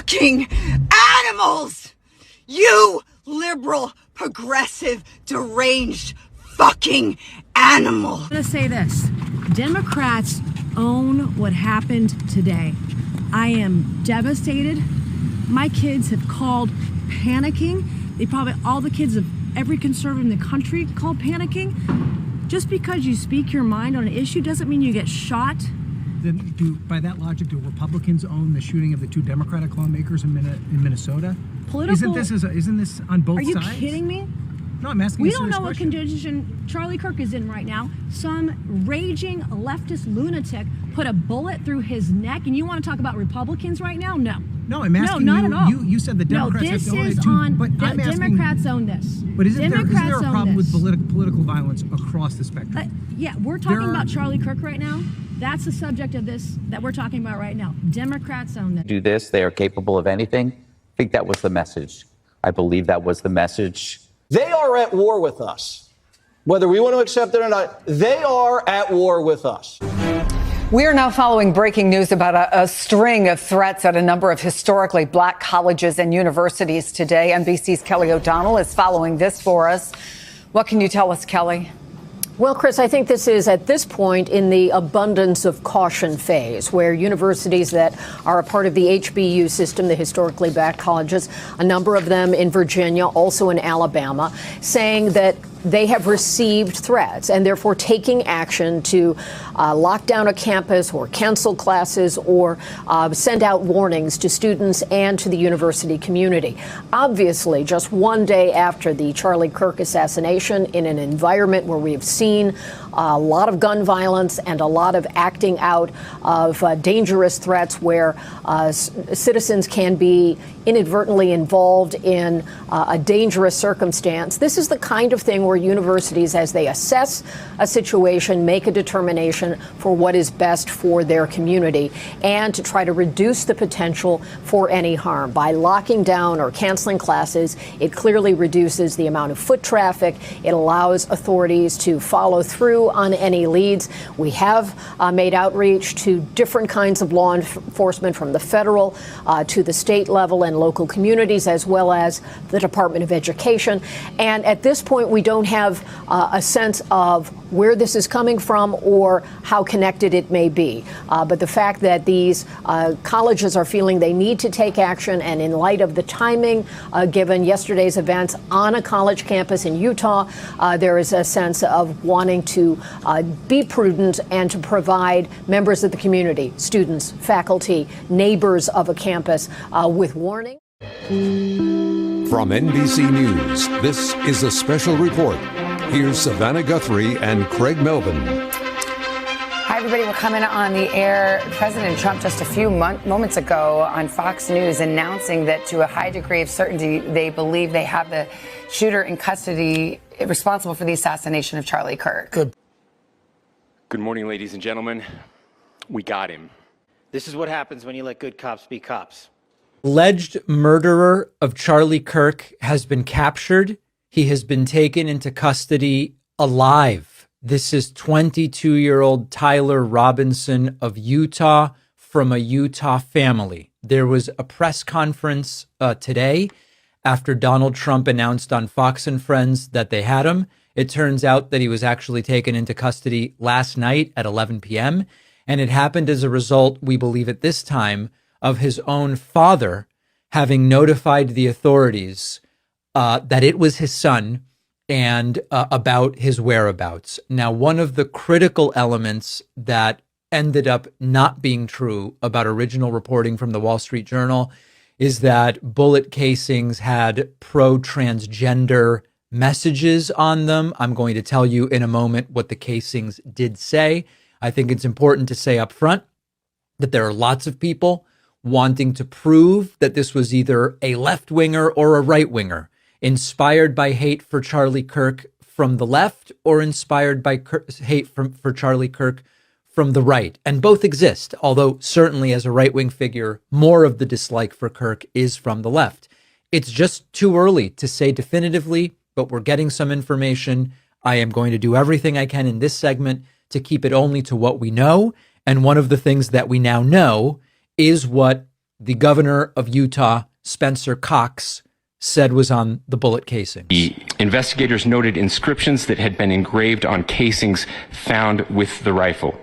fucking animals! You liberal, progressive, deranged fucking animal. I'm gonna say this. Democrats own what happened today. I am devastated. My kids have called panicking. All the kids of every conservative in the country call panicking. Just because you speak your mind on an issue doesn't mean you get shot. Then by that logic, do Republicans own the shooting of the two Democratic lawmakers in Minnesota? Isn't this on both sides? Are you kidding me? No, I'm asking We a don't serious know what question. condition Charlie Kirk is in right now. Some raging leftist lunatic put a bullet through his neck, and you want to talk about Republicans right now? No. No, I'm asking not at all. You said the Democrats this have is too, on. but I'm asking, Democrats own this. But isn't there a problem with this. political violence across the spectrum? Yeah, we're talking about Charlie Kirk right now. That's the subject of this that we're talking about right now. Democrats own this. Do this. They are capable of anything. I think that was the message. I believe that was the message. They are at war with us. Whether we want to accept it or not, they are at war with us. We are now following breaking news about a string of threats at a number of historically black colleges and universities today. NBC's Kelly O'Donnell is following this for us. What can you tell us, Kelly? Well, Chris, I think this is at this point in the abundance of caution phase, where universities that are a part of the HBU system, the historically black colleges, a number of them in Virginia, also in Alabama, saying that they have received threats and therefore taking action to lock down a campus or cancel classes or send out warnings to students and to the university community. Obviously, just one day after the Charlie Kirk assassination, in an environment where we have seen a lot of gun violence and a lot of acting out of dangerous threats where citizens can be inadvertently involved in a dangerous circumstance. This is the kind of thing where universities, as they assess a situation, make a determination for what is best for their community and to try to reduce the potential for any harm. By locking down or canceling classes, it clearly reduces the amount of foot traffic. It allows authorities to follow through on any leads. We have made outreach to different kinds of law enforcement, from the federal to the state level and local communities, as well as the Department of Education. And at this point, we don't have a sense of where this is coming from or how connected it may be. But the fact that these colleges are feeling they need to take action, and in light of the timing, given yesterday's events on a college campus in Utah, there is a sense of wanting to be prudent and to provide members of the community, students, faculty, neighbors of a campus with warning. From NBC News, this is a special report. Here's Savannah Guthrie and Craig Melvin. Hi, everybody. We're coming on the air. President Trump just a few moments ago on Fox News announcing that to a high degree of certainty, they believe they have the shooter in custody responsible for the assassination of Charlie Kirk. Good morning, ladies and gentlemen. We got him. This is what happens when you let good cops be cops. Alleged murderer of Charlie Kirk has been captured. He has been taken into custody alive. This is 22-year-old Tyler Robinson of Utah, from a Utah family. There was a press conference today after Donald Trump announced on Fox and Friends that they had him. It turns out that he was actually taken into custody last night at 11 p.m. And it happened as a result, we believe at this time, of his own father having notified the authorities that it was his son and about his whereabouts. Now, one of the critical elements that ended up not being true about original reporting from the Wall Street Journal is that bullet casings had pro-transgender messages on them. I'm going to tell you in a moment what the casings did say. I think it's important to say up front that there are lots of people wanting to prove that this was either a left-winger or a right-winger, inspired by hate for Charlie Kirk from the left or inspired by hate for Charlie Kirk from the right. And both exist, although certainly as a right-wing figure, more of the dislike for Kirk is from the left. It's just too early to say definitively, but we're getting some information. I am going to do everything I can in this segment to keep it only to what we know. And one of the things that we now know is what the governor of Utah, Spencer Cox, said was on the bullet casings. The investigators noted inscriptions that had been engraved on casings found with the rifle.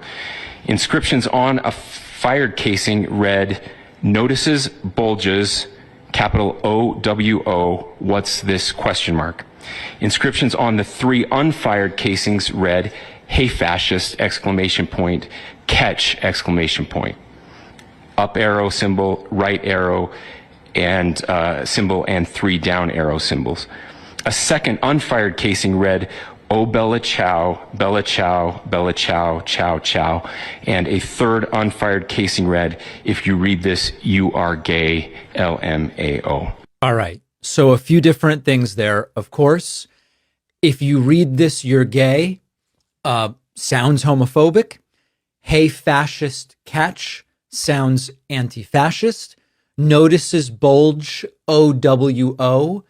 Inscriptions on a fired casing read, "Notices, bulges, capital O-W-O, what's this, question mark." Inscriptions on the 3 unfired casings read, "Hey fascist, exclamation point, catch, exclamation point." Up arrow symbol, right arrow, and symbol, and 3 down arrow symbols. A second unfired casing read, "Oh Bella Chow, Bella Chow, Bella Chow, Chow Chow," and a third unfired casing read, "If you read this, you are gay, LMAO." All right. So a few different things there. Of course, if you read this, you're gay, sounds homophobic. Hey fascist, catch, sounds anti-fascist. Notices bulge, O-W-O,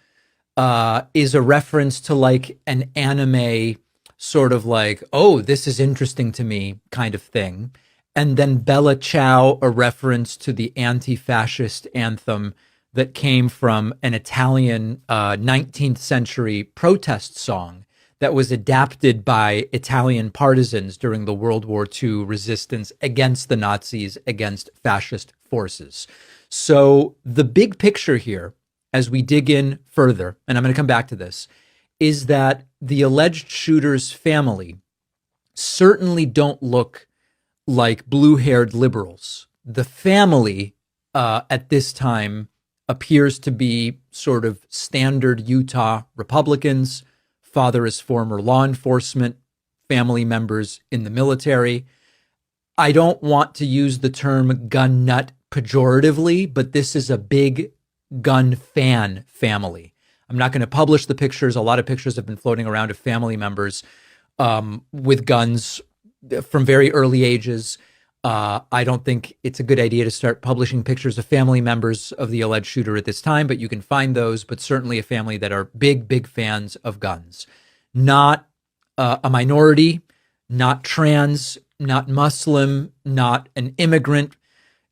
is a reference to like an anime sort of like, oh, this is interesting to me kind of thing. And then Bella Ciao, a reference to the anti-fascist anthem that came from an Italian 19th century protest song that was adapted by Italian partisans during the World War II resistance against the Nazis, against fascist forces. So the big picture here, as we dig in further, and I'm going to come back to this, is that the alleged shooter's family certainly don't look like blue-haired liberals. The family at this time appears to be sort of standard Utah Republicans. Father is former law enforcement, family members in the military. I don't want to use the term gun nut pejoratively, but this is a big gun fan family. I'm not going to publish the pictures. A lot of pictures have been floating around of family members with guns from very early ages. I don't think it's a good idea to start publishing pictures of family members of the alleged shooter at this time, but you can find those, but certainly a family that are big, big fans of guns. Not a minority, not trans, not Muslim, not an immigrant.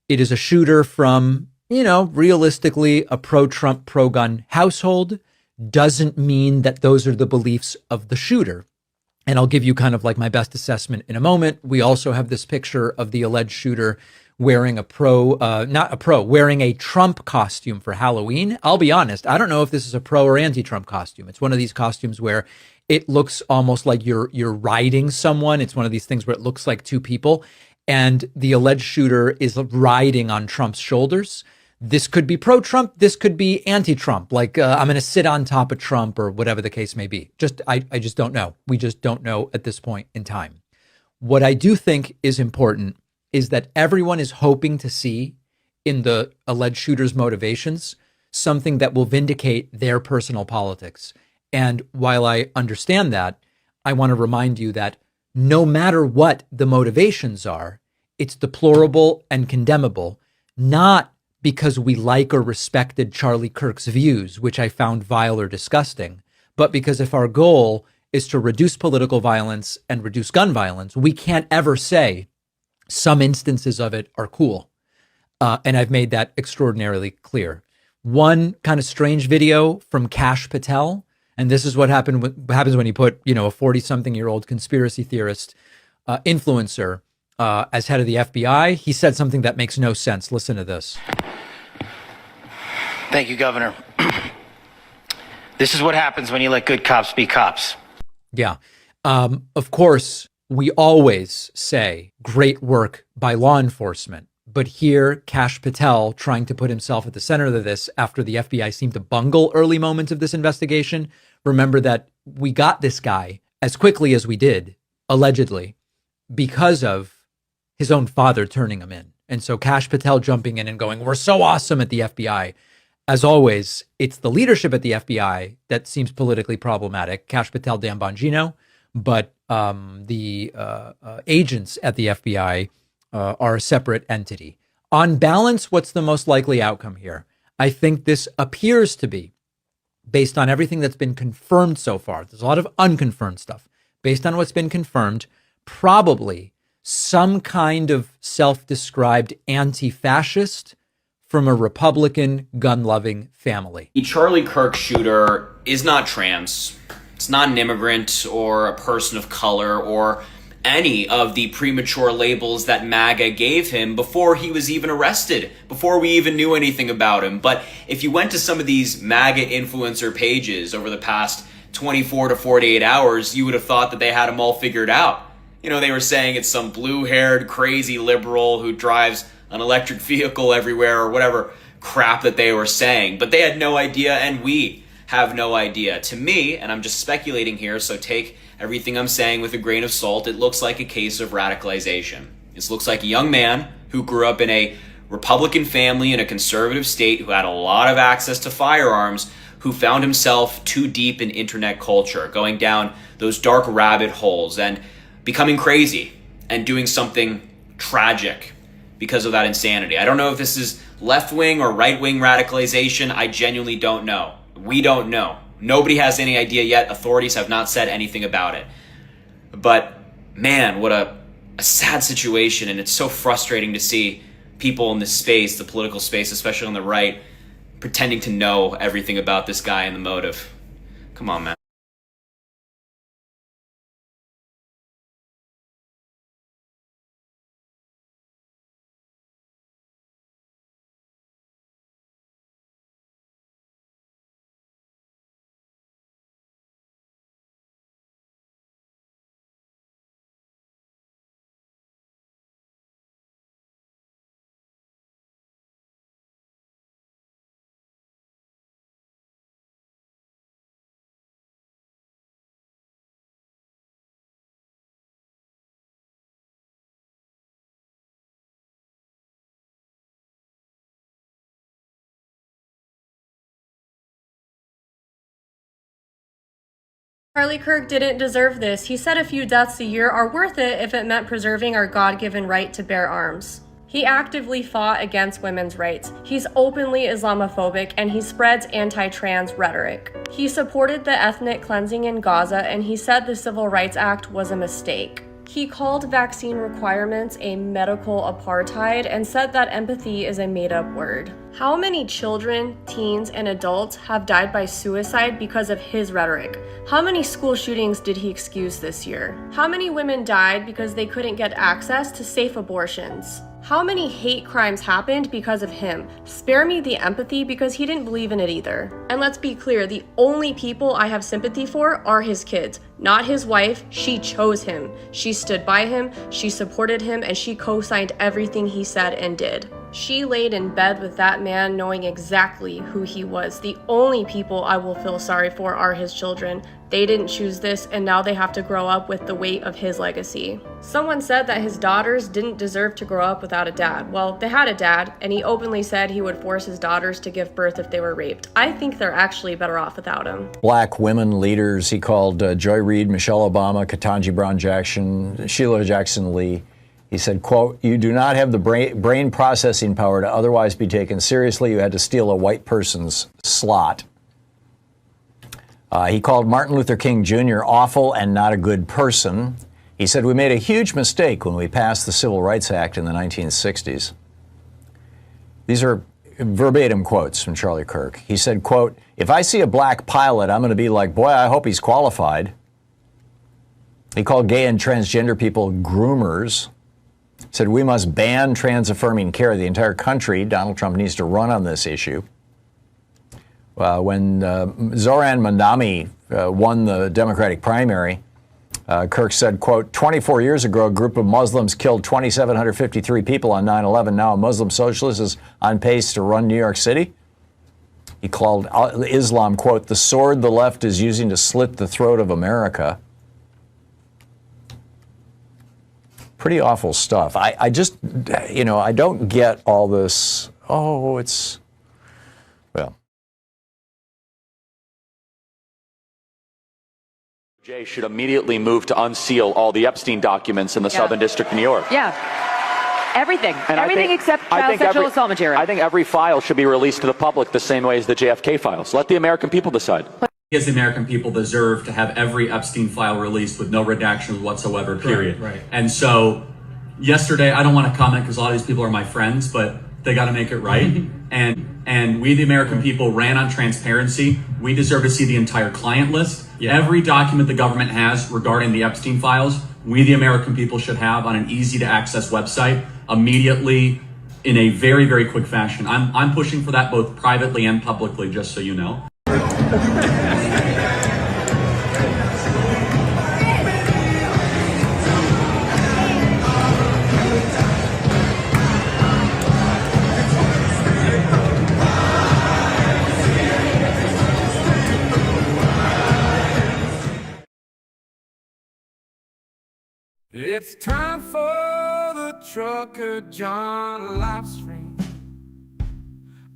It is a shooter from, realistically a pro-Trump, pro-gun household. Doesn't mean that those are the beliefs of the shooter. And I'll give you kind of like my best assessment in a moment. We also have this picture of the alleged shooter wearing wearing a Trump costume for Halloween. I'll be honest, I don't know if this is a pro or anti-Trump costume. It's one of these costumes where it looks almost like you're riding someone. It's one of these things where it looks like 2 people. And the alleged shooter is riding on Trump's shoulders. This could be pro-Trump. This could be anti-Trump. Like I'm going to sit on top of Trump or whatever the case may be. I just don't know. We just don't know at this point in time. What I do think is important is that everyone is hoping to see in the alleged shooter's motivations something that will vindicate their personal politics. And while I understand that, I want to remind you that no matter what the motivations are, it's deplorable and condemnable, not because we like or respected Charlie Kirk's views, which I found vile or disgusting, but because if our goal is to reduce political violence and reduce gun violence, we can't ever say some instances of it are cool. And I've made that extraordinarily clear. One kind of strange video from Kash Patel, and this is what happens when you put, a 40-something-year-old conspiracy theorist influencer as head of the FBI. He said something that makes no sense. Listen to this. Thank you, Governor. This is what happens when you let good cops be cops. Yeah. Of course, we always say great work by law enforcement. But here, Kash Patel trying to put himself at the center of this after the FBI seemed to bungle early moments of this investigation. Remember that we got this guy as quickly as we did, allegedly, because of his own father turning him in. And so Kash Patel jumping in and going, we're so awesome at the FBI. As always, it's the leadership at the FBI that seems politically problematic. Kash Patel, Dan Bongino, but the agents at the FBI are a separate entity. On balance, what's the most likely outcome here? I think this appears to be, based on everything that's been confirmed so far, there's a lot of unconfirmed stuff. Based on what's been confirmed, probably some kind of self-described anti-fascist from a Republican gun-loving family. The Charlie Kirk shooter is not trans. It's not an immigrant or a person of color or any of the premature labels that MAGA gave him before he was even arrested, before we even knew anything about him. But if you went to some of these MAGA influencer pages over the past 24 to 48 hours, you would have thought that they had him all figured out. You know, they were saying it's some blue-haired, crazy liberal who drives an electric vehicle everywhere or whatever crap that they were saying. But they had no idea, and we have no idea. To me, and I'm just speculating here, so take everything I'm saying with a grain of salt, it looks like a case of radicalization. This looks like a young man who grew up in a Republican family in a conservative state who had a lot of access to firearms, who found himself too deep in internet culture, going down those dark rabbit holes and becoming crazy and doing something tragic because of that insanity. I don't know if this is left-wing or right-wing radicalization. I genuinely don't know. We don't know. Nobody has any idea yet. Authorities have not said anything about it. But man, what a sad situation. And it's so frustrating to see people in this space, the political space, especially on the right, pretending to know everything about this guy and the motive. Come on, man. Charlie Kirk didn't deserve this. He said a few deaths a year are worth it if it meant preserving our God-given right to bear arms. He actively fought against women's rights. He's openly Islamophobic and he spreads anti-trans rhetoric. He supported the ethnic cleansing in Gaza and he said the Civil Rights Act was a mistake. He called vaccine requirements a medical apartheid and said that empathy is a made-up word. How many children, teens, and adults have died by suicide because of his rhetoric? How many school shootings did he excuse this year? How many women died because they couldn't get access to safe abortions? How many hate crimes happened because of him? Spare me the empathy because he didn't believe in it either. And let's be clear, the only people I have sympathy for are his kids, not his wife. She chose him. She stood by him, she supported him, and she co-signed everything he said and did. She laid in bed with that man knowing exactly who he was. The only people I will feel sorry for are his children. They didn't choose this, and now they have to grow up with the weight of his legacy. Someone said that his daughters didn't deserve to grow up without a dad. Well, they had a dad, and he openly said he would force his daughters to give birth if they were raped. I think they're actually better off without him. Black women leaders, he called Joy Reid, Michelle Obama, Ketanji Brown Jackson, Sheila Jackson Lee. He said, quote, "You do not have the brain processing power to otherwise be taken seriously. You had to steal a white person's slot." He called Martin Luther King Jr. awful and not a good person. He said, "We made a huge mistake when we passed the Civil Rights Act in the 1960s. These are verbatim quotes from Charlie Kirk. He said, quote, "If I see a black pilot, I'm going to be like, boy, I hope he's qualified." He called gay and transgender people groomers. Said, "We must ban trans-affirming care. The entire country, Donald Trump needs to run on this issue." When Zohran Mamdani won the Democratic primary, Kirk said, quote, 24 years ago, a group of Muslims killed 2,753 people on 9/11. Now a Muslim socialist is on pace to run New York City. He called Islam, quote, "the sword the left is using to slit the throat of America." Pretty awful stuff. I just, I don't get all this, well. Jay should immediately move to unseal all the Epstein documents in the Southern District of New York. Yeah. Everything. Everything except child sexual assault material. I think every file should be released to the public the same way as the JFK files. Let the American people decide. Because the American people deserve to have every Epstein file released with no redactions whatsoever, period. Right. And so yesterday, I don't want to comment because a lot of these people are my friends, but they got to make it right. And we, the American people, ran on transparency. We deserve to see the entire client list. Every document the government has regarding the Epstein files, we, the American people, should have on an easy to access website immediately in a very, very quick fashion. I'm pushing for that both privately and publicly, just so you know. It's time for the Trucker John Livestream.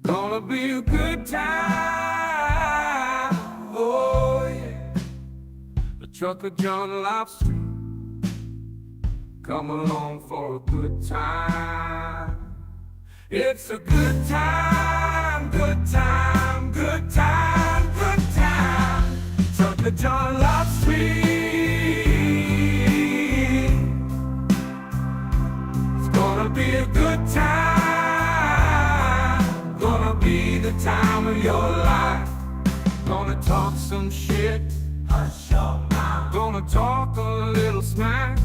Gonna be a good time. Oh yeah. The Trucker John Livestream. Come along for a good time. It's a good time, good time, good time, good time. Trucker John Livestream. Gonna be a good time. Gonna be the time of your life. Gonna talk some shit. Hush your mouth. Gonna talk a little smack.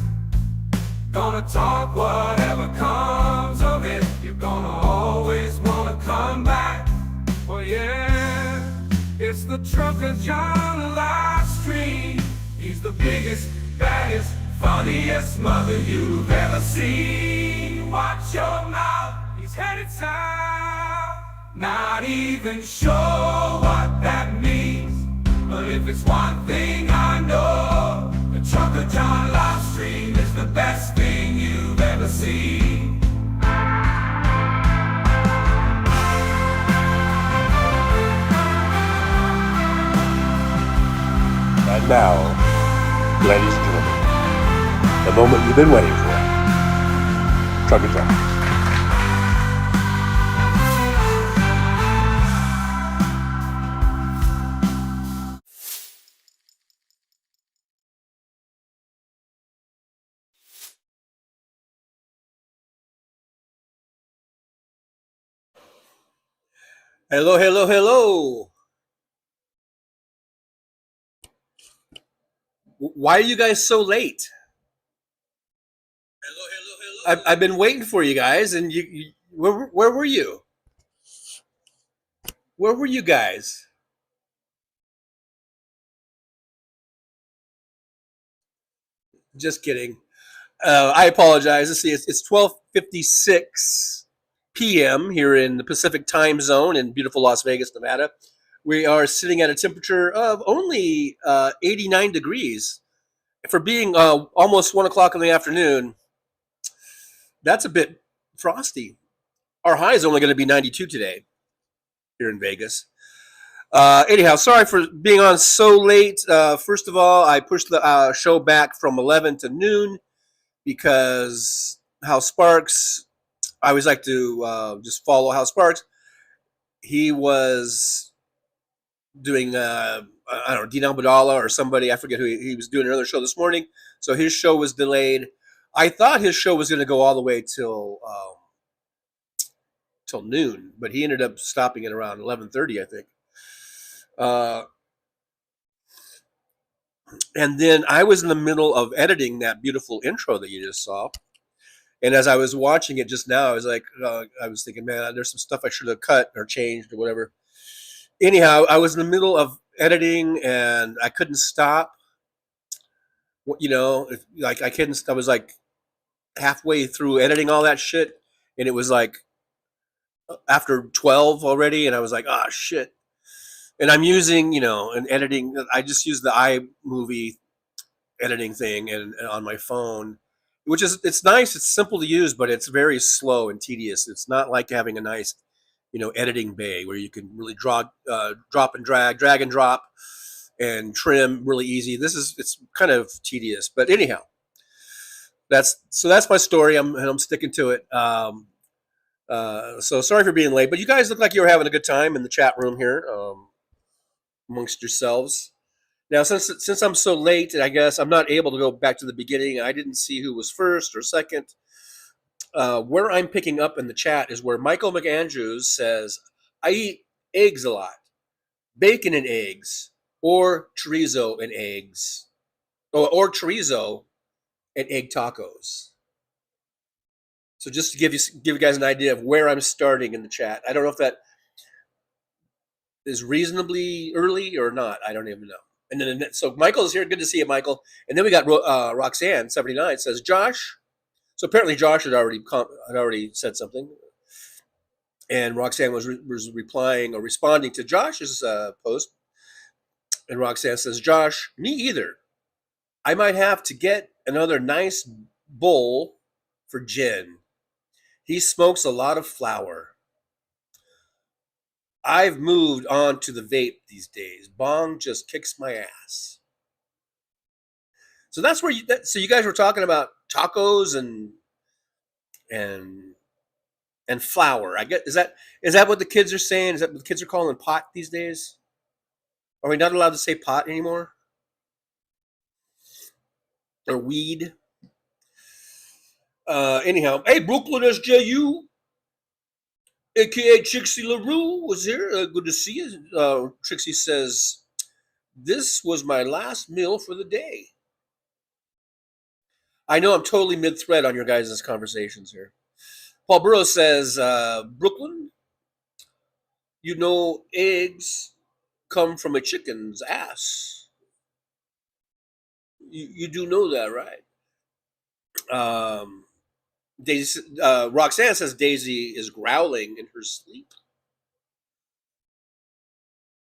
Gonna talk whatever comes of it. You're gonna always wanna come back. Well, yeah, it's the Trucker John Livestream. He's the biggest, baddest, funniest mother you've ever seen. Watch your mouth, he's headed south. Not even sure what that means, but if it's one thing I know, the Trucker John Livestream is the best thing you've ever seen. And now, ladies and gentlemen, the moment you've been waiting for. Trucker John. Hello, hello, hello. Why are you guys so late? I've been waiting for you guys, and where were you? Where were you guys? Just kidding. I apologize. Let's see, it's 12:56 p.m. here in the Pacific time zone in beautiful Las Vegas, Nevada. We are sitting at a temperature of only 89 degrees. For being almost 1 o'clock in the afternoon, that's a bit frosty. Our high is only going to be 92 today here in Vegas. Anyhow, sorry for being on so late. First of all, I pushed the show back from 11 to noon because Hal Sparks, I always like to just follow Hal Sparks. He was doing, I don't know, Dean Abdallah or somebody, I forget who he was doing another show this morning. So his show was delayed. I thought his show was going to go all the way till noon, but he ended up stopping at around 11:30, I think. And then I was in the middle of editing that beautiful intro that you just saw. And as I was watching it just now, I was like, I was thinking, man, there's some stuff I should have cut or changed or whatever. Anyhow, I was in the middle of editing and I couldn't stop. You know, like I was like halfway through editing all that shit, and it was like after 12 already, and I was like, oh shit. And I'm using, you know, an editing, I just use the iMovie editing thing and on my phone, which is, it's nice, it's simple to use, but it's very slow and tedious. It's not like having a nice, you know, editing bay where you can really drop and drag and drop and trim really easy. It's kind of tedious, but anyhow, that's my story. I'm sticking to it. So sorry for being late, but you guys look like you were having a good time in the chat room here, amongst yourselves. Now, since I'm so late, I guess I'm not able to go back to the beginning. I didn't see who was first or second. Where I'm picking up in the chat is where Michael McAndrews says, I eat eggs a lot, bacon and eggs, or chorizo and eggs, or chorizo and egg tacos. So just to give you guys an idea of where I'm starting in the chat. I don't know if that is reasonably early or not. I don't even know. And then so Michael's here. Good to see you, Michael. And then we got Roxanne 79 says, Josh. So apparently Josh had already said something, and Roxanne was replying or responding to Josh's post. And Roxanne says, Josh, me either. I might have to get another nice bowl for Jen. He smokes a lot of flower. I've moved on to the vape these days. Bong just kicks my ass. So that's where so you guys were talking about tacos and flour. I get is that what the kids are saying? Is that what the kids are calling pot these days? Are we not allowed to say pot anymore? Or weed? Anyhow, hey, Brooklyn SJU, aka Trixie LaRue, was here. Good to see you. Trixie says, this was my last meal for the day. I know I'm totally mid-thread on your guys' conversations here. Paul Burrows says, Brooklyn, you know eggs come from a chicken's ass. You do know that, right? Daisy, Roxanne says Daisy is growling in her sleep.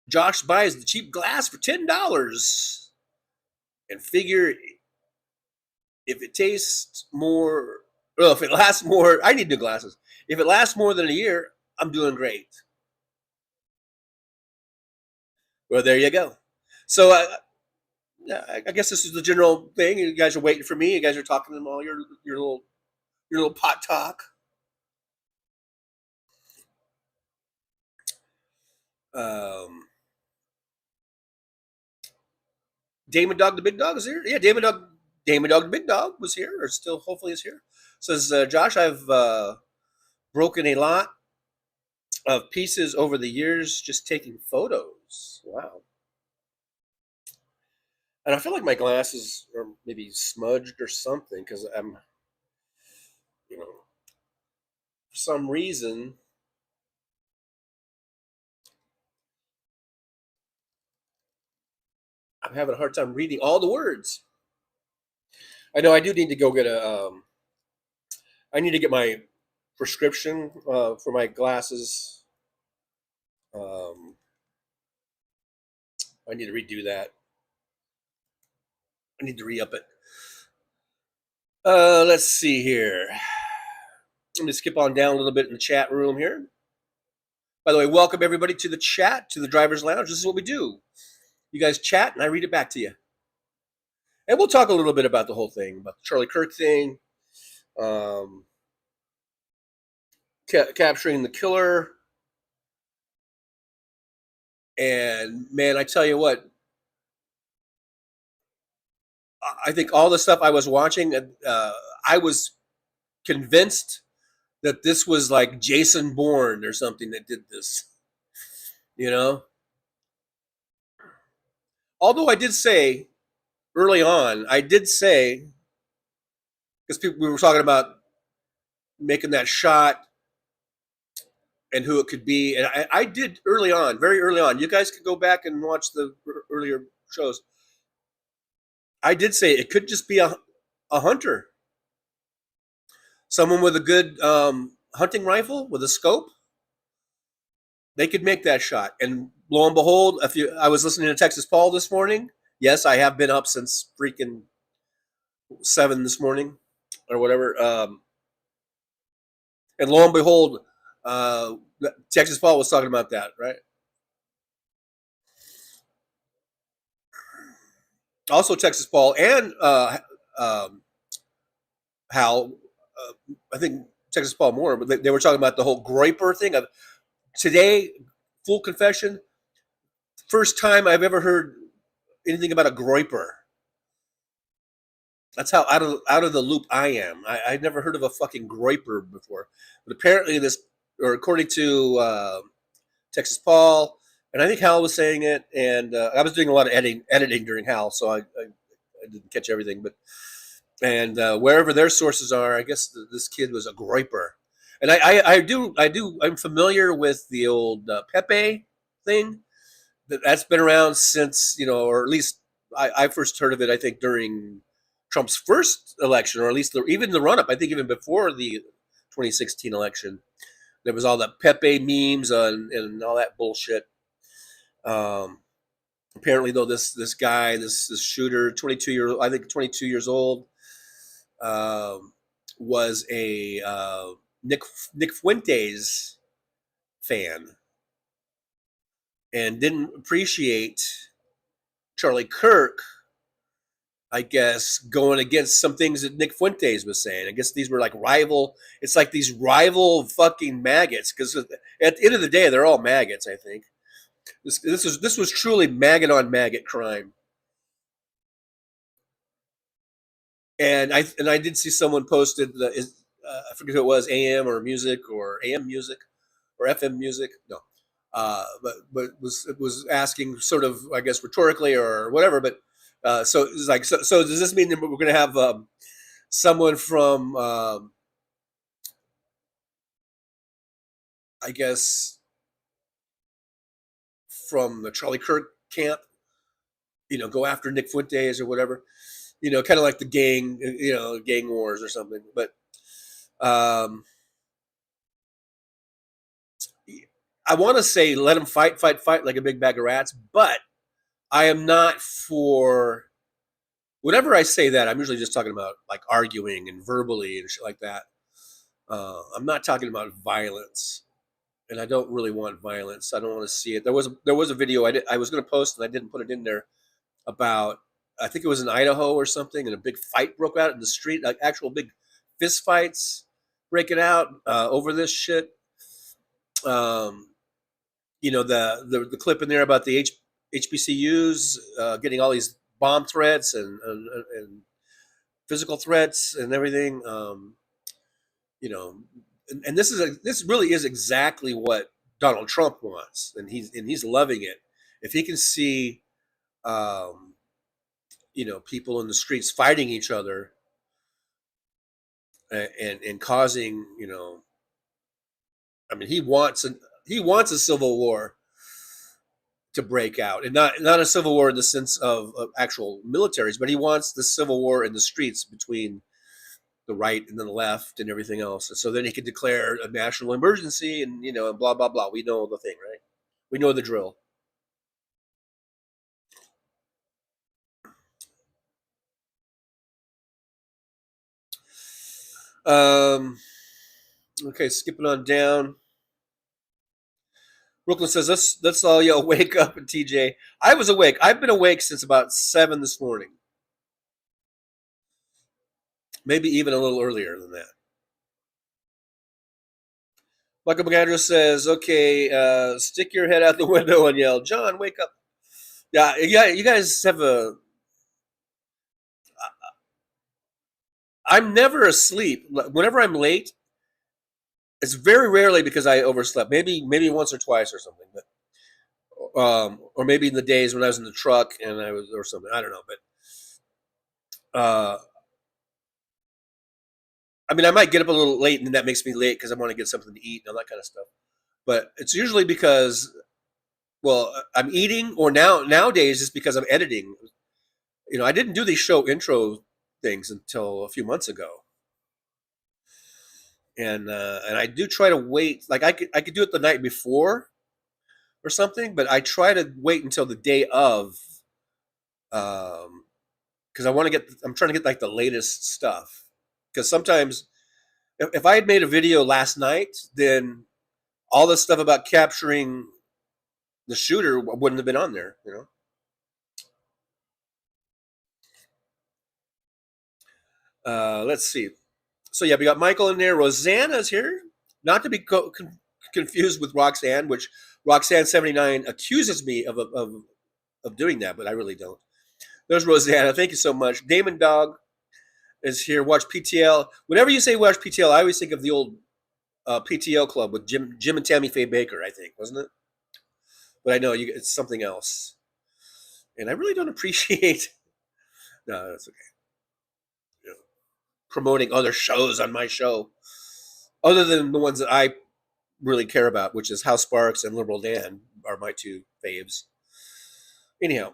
Josh buys the cheap glass for $10 and figure if it tastes more, well, if it lasts more, I need new glasses. If it lasts more than a year, I'm doing great. Well, there you go. So I guess this is the general thing. You guys are waiting for me. You guys are talking to them all your little pot talk. Damon Dog the Big Dog is here. Yeah, Damon Dog the Big Dog was here, or still hopefully is here. Says Josh, I've broken a lot of pieces over the years just taking photos. Wow. And I feel like my glasses are maybe smudged or something because I'm, for some reason, I'm having a hard time reading all the words. I know I do need to go get I need to get my prescription for my glasses. I need to redo that. I need to re-up it. Let's see here. Let me skip on down a little bit in the chat room here. By the way, welcome everybody to the chat, to the Driver's Lounge. This is what we do. You guys chat, and I read it back to you. And we'll talk a little bit about the whole thing, about the Charlie Kirk thing, capturing the killer. And, man, I tell you what, I think all the stuff I was watching, I was convinced that this was like Jason Bourne or something that did this, Although I did say early on, because we were talking about making that shot and who it could be, and I did early on, very early on. You guys could go back and watch the earlier shows. I did say it could just be a hunter, someone with a good hunting rifle with a scope. They could make that shot, and lo and behold, I was listening to Texas Paul this morning. Yes, I have been up since freaking 7 this morning, or whatever. And lo and behold, Texas Paul was talking about that, right? Also, Texas Paul and Hal, I think Texas Paul more, but they were talking about the whole groiper thing. Of today, full confession, first time I've ever heard anything about a groiper. That's how out of the loop I am. I'd never heard of a fucking groiper before, but apparently this, or according to Texas Paul, and I think Hal was saying it, and I was doing a lot of editing during Hal, so I didn't catch everything, but and wherever their sources are, I guess this kid was a groiper, and I'm familiar with the old Pepe thing. That's been around since, or at least I first heard of it, I think, during Trump's first election, or at least even the run-up. I think even before the 2016 election, there was all the Pepe memes and all that bullshit. Apparently, though, this guy, this shooter, 22 years old, was a Nick Fuentes fan and didn't appreciate Charlie Kirk, I guess, going against some things that Nick Fuentes was saying. I guess these were like rival. It's like these rival fucking maggots, because at the end of the day, they're all maggots. I think this was truly maggot on maggot crime. And I did see someone posted I forget who it was, AM or music or AM music or FM music. No, but was asking sort of, I guess, rhetorically or whatever. But so it's like, so does this mean that we're going to have someone from I guess from the Charlie Kirk camp, go after Nick Fuentes or whatever, kind of like the gang, gang wars or something. But I want to say let them fight like a big bag of rats, but I am not for, whenever I say that, I'm usually just talking about like arguing and verbally and shit like that. I'm not talking about violence, and I don't really want violence. I don't want to see it. There was a video I was going to post, and I didn't put it in there, about, I think it was in Idaho or something, and a big fight broke out in the street, like actual big fist fights breaking out over this shit. The clip in there about the HBCUs getting all these bomb threats and physical threats and everything. And this really is exactly what Donald Trump wants, and he's loving it. If he can see, people in the streets fighting each other and causing, he wants a civil war to break out, and not a civil war in the sense of actual militaries, but he wants the civil war in the streets between the right and then the left and everything else. And so then he could declare a national emergency and, and blah, blah, blah. We know the thing, right? We know the drill. Okay, skipping on down. Brooklyn says, let's all yell, wake up, and TJ. I was awake. I've been awake since about 7 this morning. Maybe even a little earlier than that. Michael McAndrew says, okay, stick your head out the window and yell, John, wake up. Yeah, you guys have I'm never asleep. Whenever I'm late, it's very rarely because I overslept. Maybe once or twice or something, but or maybe in the days when I was in the truck and or something. I don't know, but I might get up a little late, and that makes me late because I want to get something to eat and all that kind of stuff. But it's usually because, I'm eating, or nowadays it's because I'm editing. I didn't do these show intro things until a few months ago, and I do try to wait. Like I could do it the night before or something, but I try to wait until the day of, because I'm trying to get like the latest stuff. Because sometimes, if I had made a video last night, then all this stuff about capturing the shooter wouldn't have been on there, Let's see. So yeah, we got Michael in there. Rosanna's here, not to be confused with Roxanne, which Roxanne79 accuses me of doing that, but I really don't. There's Rosanna. Thank you so much. Damon Dog. is here. Watch PTL. Whenever you say watch PTL, I always think of the old PTL club with Jim and Tammy Faye Baker, I think, wasn't it? But I know it's something else. And I really don't appreciate. No, that's okay. You know, promoting other shows on my show, other than the ones that I really care about, which is Hal Sparks and Liberal Dan are my two faves. Anyhow,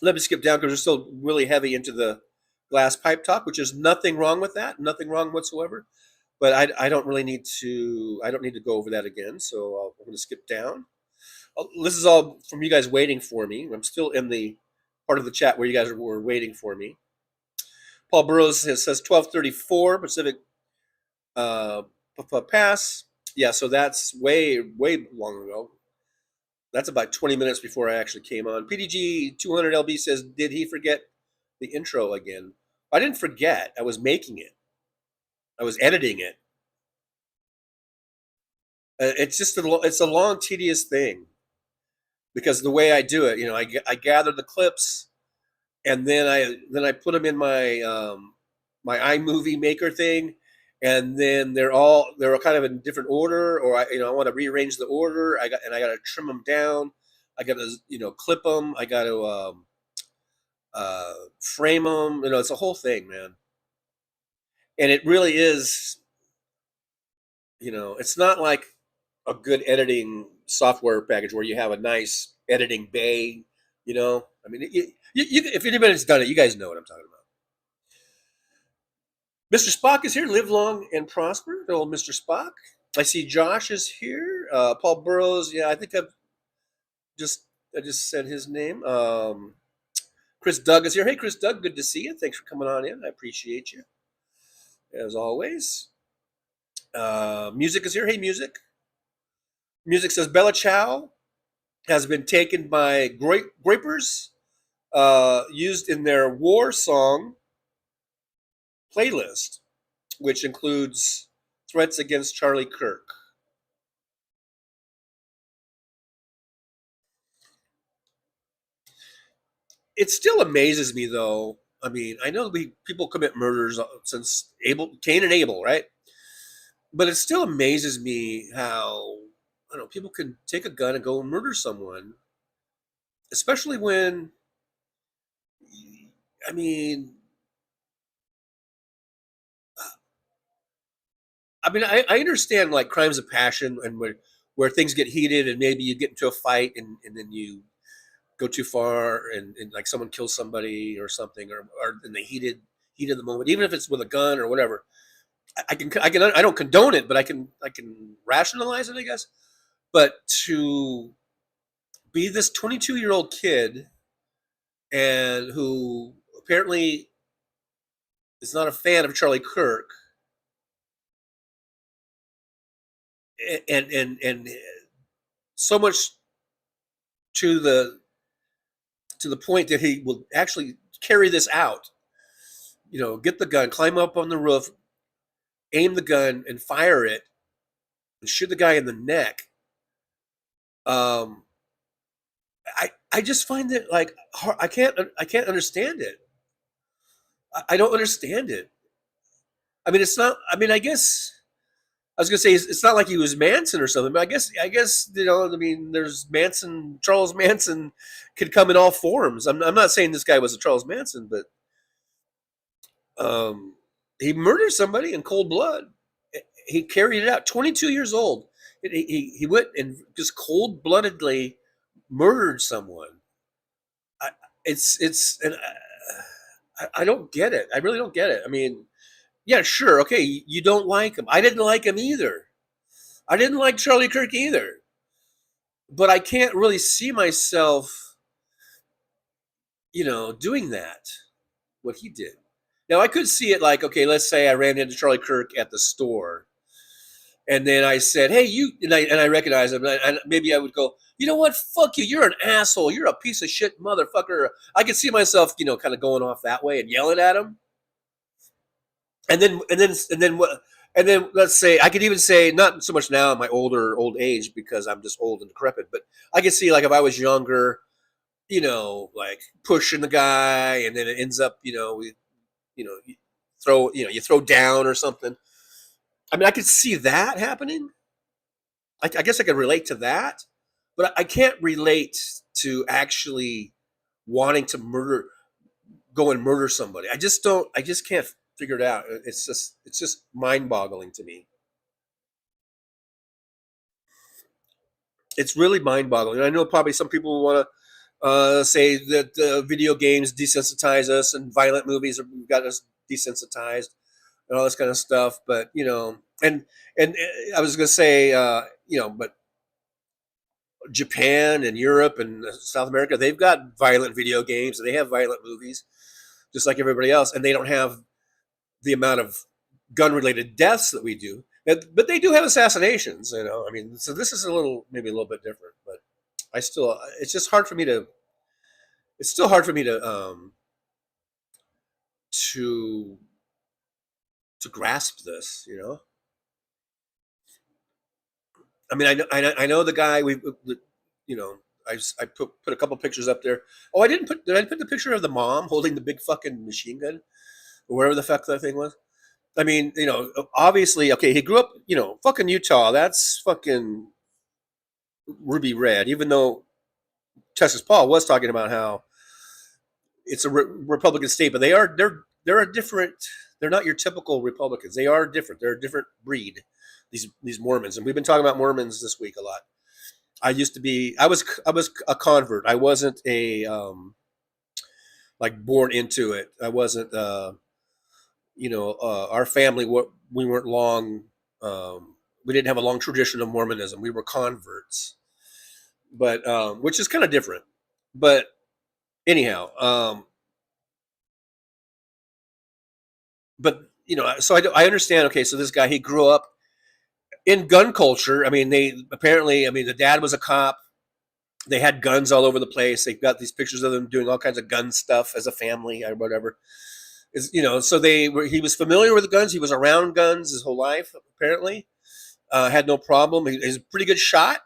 let me skip down because we're still really heavy into the glass pipe talk, which is nothing wrong with that, nothing wrong whatsoever. But I don't really need to. I don't need to go over that again. So I'm going to skip down. This is all from you guys waiting for me. I'm still in the part of the chat where you guys were waiting for me. Paul Burrows says 12:34 Pacific pass. Yeah, so that's way long ago. That's about 20 minutes before I actually came on. PDG 200LB says, did he forget the intro again? I didn't forget. I was making it. I was editing it. It's just it's a long, tedious thing because the way I do it, I gather the clips and then I put them in my my iMovie Maker thing, and then they're kind of in different order, or I want to rearrange the order. I got to trim them down. I got to clip them. I got to frame them. It's a whole thing, man. And it really is. It's not like a good editing software package where you have a nice editing bay. I mean, if anybody's done it, you guys know what I'm talking about. Mr. Spock is here. Live long and prosper. Old Mr. Spock. I see Josh is here. Paul Burrows. Yeah, I think I just said his name. Chris Doug is here. Hey, Chris Doug. Good to see you. Thanks for coming on in. I appreciate you. As always. Music is here. Hey, Music. Music says Bella Chow has been taken by Grapers, used in their war song playlist, which includes threats against Charlie Kirk. It still amazes me, though. I mean, I know people commit murders since Cain and Abel, right? But it still amazes me how people can take a gun and go and murder someone, especially when, I understand like crimes of passion and where things get heated and maybe you get into a fight and then you go too far and like someone kills somebody or something or in the heat of the moment, even if it's with a gun or whatever. I don't condone it, but I can rationalize it, I guess. But to be this 22-year-old kid and who apparently is not a fan of Charlie Kirk and so much to the point that he will actually carry this out, get the gun, climb up on the roof, aim the gun and fire it and shoot the guy in the neck. I just find it like hard. I can't understand it. I don't understand it. I mean, it's not. I mean, I guess I was gonna say it's not like he was Manson or something. But I guess I mean, there's Charles Manson could come in all forms. I'm not saying this guy was a Charles Manson, but he murdered somebody in cold blood. He carried it out. 22 years old. He went and just cold-bloodedly murdered someone. I don't get it. I really don't get it. I mean, yeah, sure, okay, you don't like him. I didn't like him either. I didn't like Charlie Kirk either. But I can't really see myself, doing that, what he did. Now, I could see it like, okay, let's say I ran into Charlie Kirk at the store. And then I said, hey, and I recognize him. And maybe I would go, you know what? Fuck you. You're an asshole. You're a piece of shit motherfucker. I could see myself, kind of going off that way and yelling at him. And then what? And then let's say, I could even say, not so much now in my old age because I'm just old and decrepit, but I could see like if I was younger, like pushing the guy and then it ends up, you throw down or something. I mean, I could see that happening. I guess I could relate to that, but I can't relate to actually wanting to go and murder somebody. I just can't figure it out. It's just mind-boggling to me. It's really mind-boggling. I know probably some people want to say that video games desensitize us and violent movies have got us desensitized and all this kind of stuff. But and I was going to say, but Japan and Europe and South America, they've got violent video games and they have violent movies, just like everybody else, and they don't have the amount of gun-related deaths that we do. But they do have assassinations, I mean, so this is maybe a little bit different. But it's just hard for me to. It's still hard for me to grasp this, I mean, I know the guy I put a couple pictures up there. Oh, did I put the picture of the mom holding the big fucking machine gun or whatever the fuck that thing was? I mean, obviously, okay, he grew up, fucking Utah. That's fucking ruby red, even though Texas Paul was talking about how it's a Republican state, but they're a different. They're not your typical Republicans. They are different. They're a different breed. These Mormons, and we've been talking about Mormons this week a lot. I was a convert. I wasn't a like born into it. I wasn't our family, we weren't long. We didn't have a long tradition of Mormonism. We were converts, but which is kind of different. But anyhow, so I understand. Okay, so this guy, he grew up in gun culture. I mean, the dad was a cop. They had guns all over the place. They've got these pictures of them doing all kinds of gun stuff as a family or whatever. So he was familiar with the guns. He was around guns his whole life, apparently. Had no problem. He's a pretty good shot.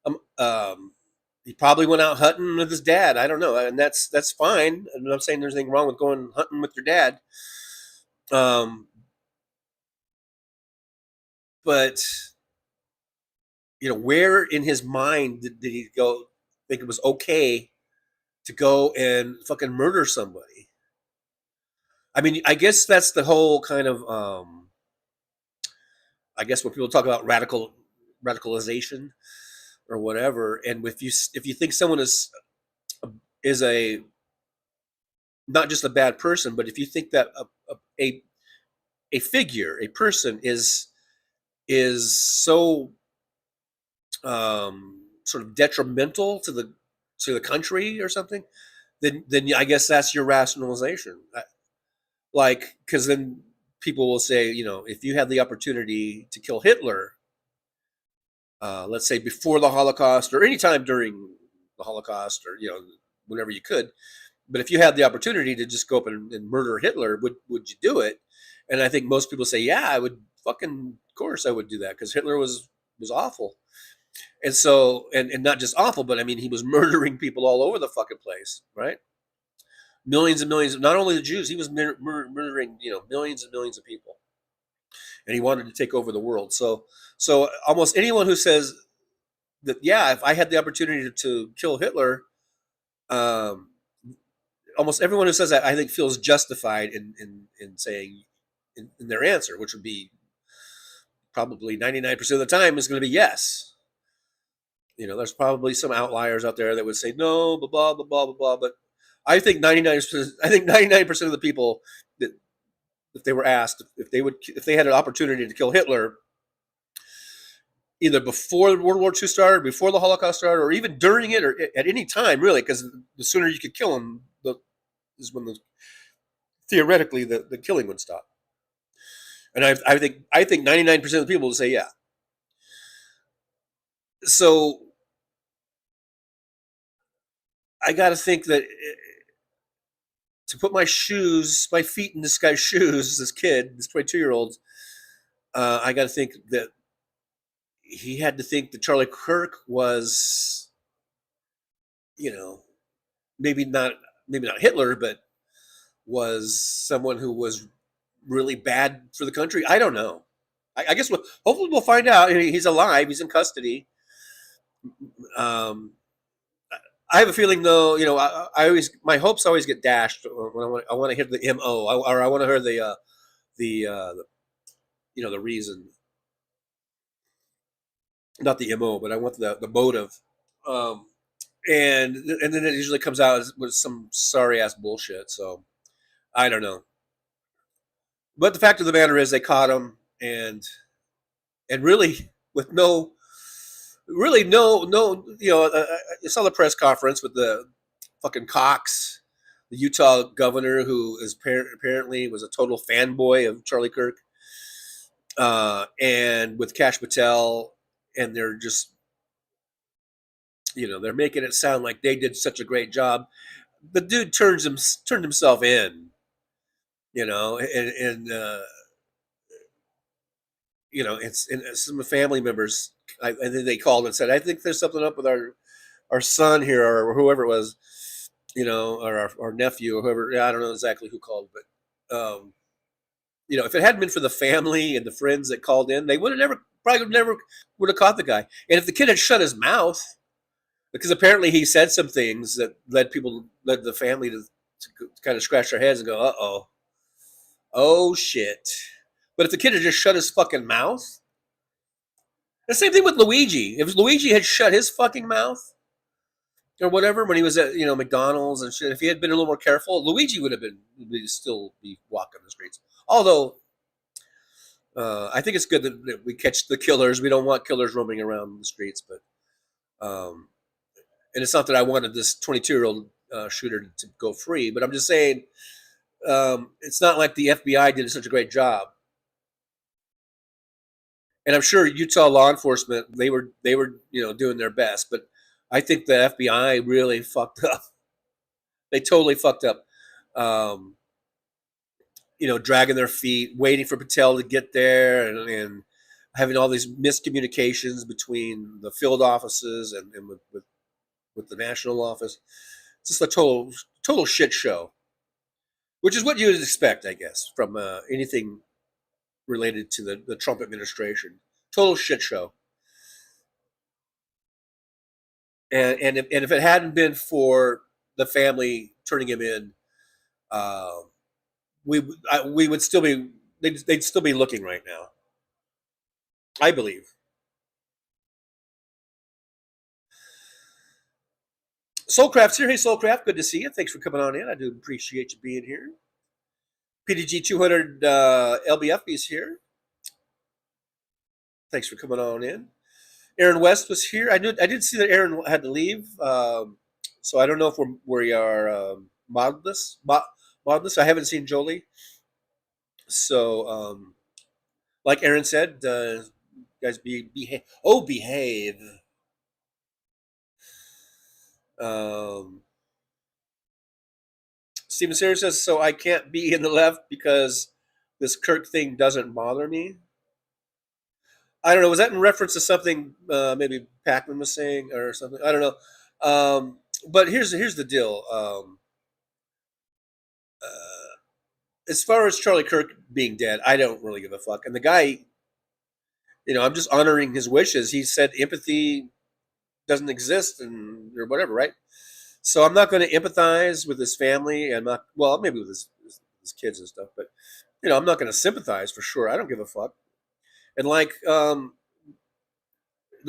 He probably went out hunting with his dad. I don't know. And that's fine. I'm not saying there's anything wrong with going hunting with your dad. But where in his mind did he go think it was okay to go and fucking murder somebody? I mean, I guess that's the whole kind of I guess when people talk about radicalization or whatever, and if you think someone is a not just a bad person, but if you think that a figure, a person is so sort of detrimental to the country or something, then I guess that's your rationalization. Because then people will say, if you had the opportunity to kill Hitler, let's say before the Holocaust or any time during the Holocaust or whenever you could, but if you had the opportunity to just go up and murder Hitler, would you do it? And I think most people say, yeah, I would. Fucking, of course, I would do that because Hitler was awful, and so and not just awful, but I mean he was murdering people all over the fucking place, right? Millions and millions. Not only the Jews, he was murdering millions and millions of people, and he wanted to take over the world. So almost anyone who says that, yeah, if I had the opportunity to kill Hitler, almost everyone who says that I think feels justified in saying in their answer, which would be probably 99% of the time is going to be yes. There's probably some outliers out there that would say no, blah blah blah blah blah blah. But I think 99%. I think 99% of the people that, if they were asked if they had an opportunity to kill Hitler, either before World War II started, before the Holocaust started, or even during it, or at any time, really, because the sooner you could kill him, is when theoretically the killing would stop. And I think 99% of the people will say yeah. So I got to think that to put my feet in this guy's shoes, this kid, this 22-year-old, I got to think that he had to think that Charlie Kirk was, maybe not Hitler, but was someone who was really bad for the country. I don't know. I guess hopefully we'll find out. He's alive. He's in custody. I have a feeling, though. My hopes always get dashed when I want to hear the MO, or I want to hear the reason. Not the MO, but I want the motive. And then it usually comes out with some sorry ass bullshit. So I don't know. But the fact of the matter is, they caught him, and really with no. You saw the press conference with the fucking Cox, the Utah governor, who is apparently was a total fanboy of Charlie Kirk, and with Kash Patel, and they're just, they're making it sound like they did such a great job. The dude turned himself in, and some family members. And then they called and said, "I think there's something up with our son here, or whoever it was, or our nephew, or whoever." I don't know exactly who called, but if it hadn't been for the family and the friends that called in, they would have never would have caught the guy. And if the kid had shut his mouth, because apparently he said some things that led the family to kind of scratch their heads and go, oh shit. But if the kid had just shut his fucking mouth. The same thing with Luigi. If Luigi had shut his fucking mouth or whatever when he was at McDonald's and shit, if he had been a little more careful, Luigi would still be walking the streets. Although I think it's good that we catch the killers. We don't want killers roaming around the streets, but and it's not that I wanted this 22-year-old shooter to go free, but I'm just saying it's not like the FBI did such a great job. And I'm sure Utah law enforcement, they were doing their best, but I think the FBI really fucked up. They totally fucked up. Dragging their feet, waiting for Patel to get there, and having all these miscommunications between the field offices and with the national office. It's just a total shit show, which is what you would expect, I guess, from anything related to the Trump administration. Total shit show. And if it hadn't been for the family turning him in, we would still be they'd still be looking right now, I believe. Soulcraft's here. Hey, Soulcraft, good to see you. Thanks for coming on in. I do appreciate you being here. PDG 200 LBF is here. Thanks for coming on in. Aaron West was here. I did see that Aaron had to leave, so I don't know if we are modless. I haven't seen Jolie, so like Aaron said, guys, behave. Oh, behave. Steven Sayers says, so I can't be in the left because this Kirk thing doesn't bother me. I don't know. Was that in reference to something maybe Pacman was saying or something? I don't know. But here's the deal. As far as Charlie Kirk being dead, I don't really give a fuck. And the guy, I'm just honoring his wishes. He said empathy doesn't exist or whatever, right? So I'm not going to empathize with his family and maybe with his kids and stuff, but I'm not going to sympathize for sure. I don't give a fuck. And like the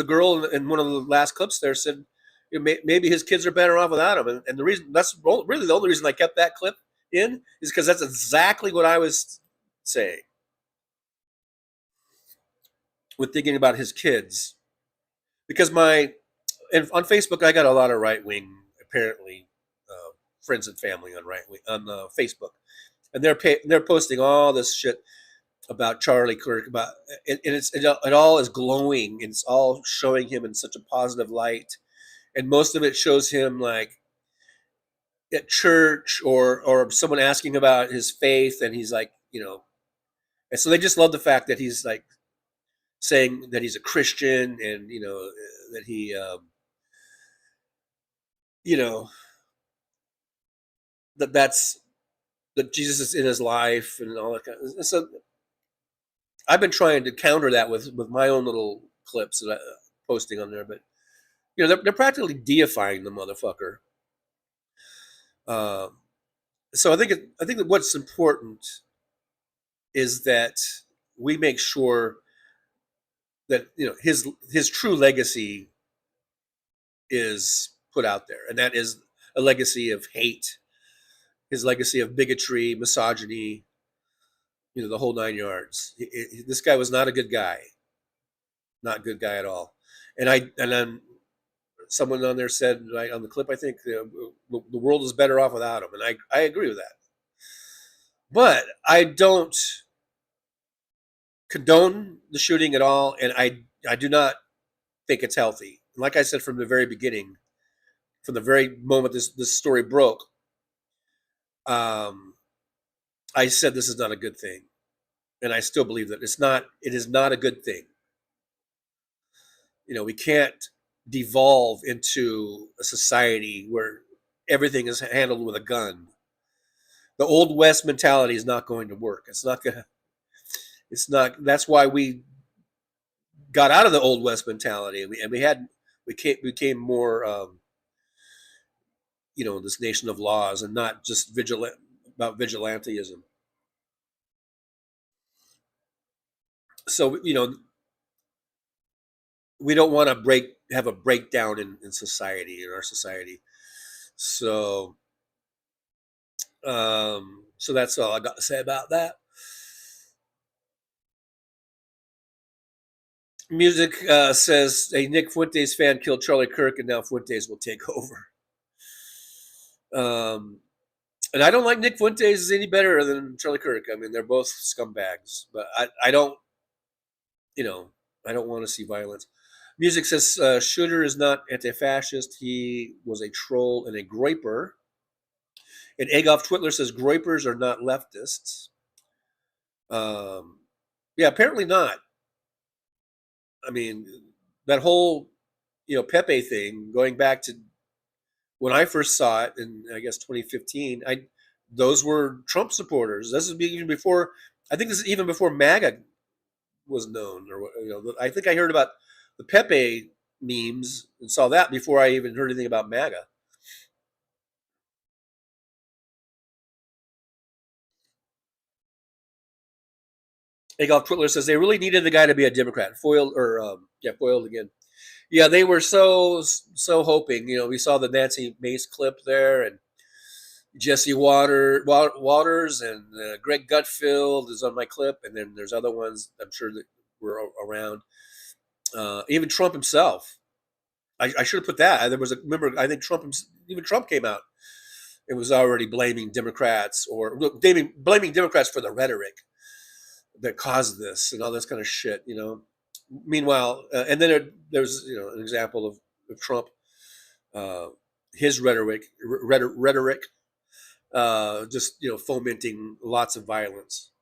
girl in one of the last clips there said, maybe his kids are better off without him. And the reason that's really the only reason I kept that clip in is because that's exactly what I was saying with thinking about his kids. Because and on Facebook, I got a lot of right-wing, apparently, friends and family on Facebook, and they're posting all this shit about Charlie Kirk, and it all is glowing, and it's all showing him in such a positive light, and most of it shows him like at church or someone asking about his faith, and he's like, and so they just love the fact that he's like saying that he's a Christian and, that he, that Jesus is in his life and all that kind of. So I've been trying to counter that with my own little clips that I'm posting on there, but they're practically deifying the motherfucker. So I think that what's important is that we make sure that his true legacy is put out there, and that is a legacy of hate, his legacy of bigotry, misogyny, the whole 9 yards. This guy was not a good guy, not a good guy at all. And then someone on there said, right on the clip, I think the world is better off without him, and I agree with that. But I don't condone the shooting at all, and I do not think it's healthy. And like I said from the very beginning, from the very moment this story broke, I said this is not a good thing, and I still believe that it is not a good thing. We can't devolve into a society where everything is handled with a gun. The old West mentality is not going to work. It's not. That's why we got out of the old West mentality, and we became more, this nation of laws and not just about vigilantism. So we don't want to have a breakdown in society, in our society. So so that's all I got to say about that. Music says a Nick Fuentes fan killed Charlie Kirk, and now Fuentes will take over. And I don't like Nick Fuentes any better than Charlie Kirk. I mean, they're both scumbags, but I don't want to see violence. Music says Shooter is not anti-fascist. He was a troll and a groiper. And Eggoff Twitler says groipers are not leftists. Yeah, apparently not. I mean, that whole, Pepe thing, going back to when I first saw it in, I guess, 2015, those were Trump supporters. This is even before, I think this is even before MAGA was known. Or, I think I heard about the Pepe memes and saw that before I even heard anything about MAGA. Eggoff Twitler says they really needed the guy to be a Democrat. Foiled again. Yeah, they were so hoping. We saw the Nancy Mace clip there, and Jesse Waters and Greg Gutfeld is on my clip, and then there's other ones I'm sure that were around. Even Trump himself. I should have put that. I think Trump came out and was already blaming Democrats blaming Democrats for the rhetoric that caused this and all this kind of shit, Meanwhile, and then there's an example of Trump, his rhetoric, just fomenting lots of violence,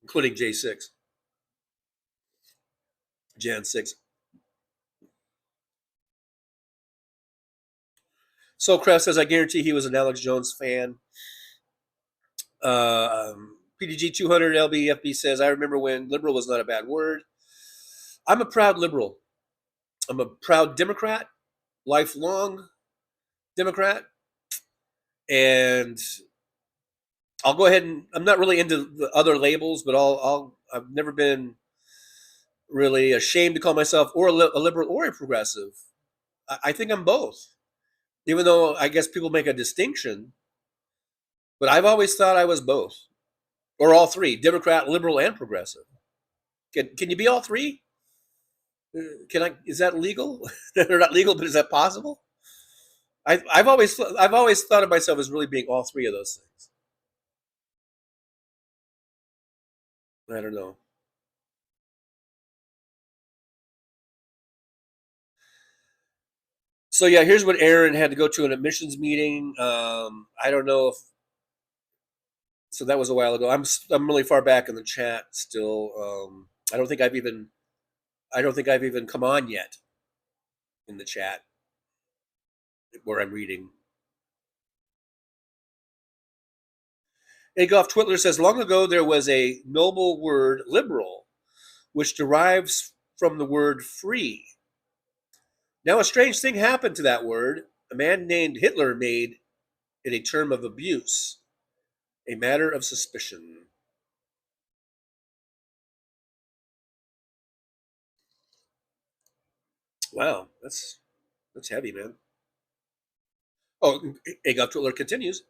including Jan 6. So Kraft says, I guarantee he was an Alex Jones fan. PDG 200 LBFB says, I remember when liberal was not a bad word. I'm a proud liberal. I'm a proud Democrat, lifelong Democrat. And I'll go ahead and I'm not really into the other labels, but I've never been really ashamed to call myself or a liberal or a progressive. I think I'm both, even though I guess people make a distinction. But I've always thought I was both, or all three: Democrat, liberal, and progressive. Can you be all three? Is that legal? They're not legal, but is that possible? I've always thought of myself as really being all three of those things. I don't know. So yeah, here's what Aaron had to go to an admissions meeting. I don't know if. So that was a while ago. I'm really far back in the chat still. I don't think I've even I don't think I've even come on yet in the chat where I'm reading. Adolf Twitler says, long ago there was a noble word, liberal, which derives from the word free. Now a strange thing happened to that word. A man named Hitler made it a term of abuse, a matter of suspicion. Wow, that's heavy, man. Oh, Adolf Hitler continues,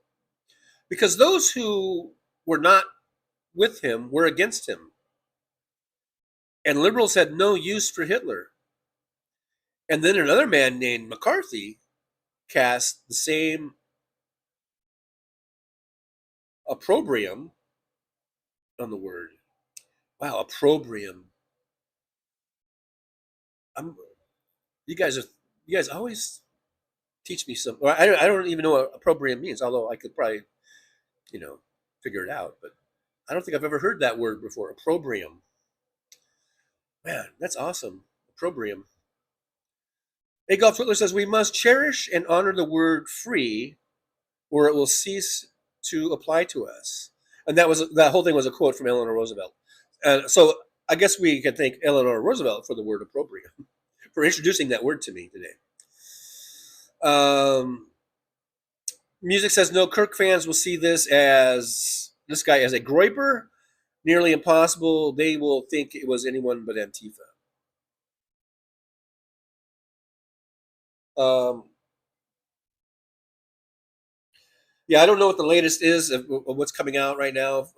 because those who were not with him were against him, and liberals had no use for Hitler. And then another man named McCarthy cast the same opprobrium on the word. Wow, opprobrium. You guys always teach me some. I don't even know what opprobrium means, although I could probably, figure it out. But I don't think I've ever heard that word before. Opprobrium. Man, that's awesome. Opprobrium. Adolf Hitler says we must cherish and honor the word free, or it will cease to apply to us. And that whole thing was a quote from Eleanor Roosevelt. So I guess we can thank Eleanor Roosevelt for the word opprobrium, for introducing that word to me today. Music says no Kirk fans will see this guy as a groiper, nearly impossible. They will think it was anyone but Antifa. Yeah, I don't know what the latest is of what's coming out right now,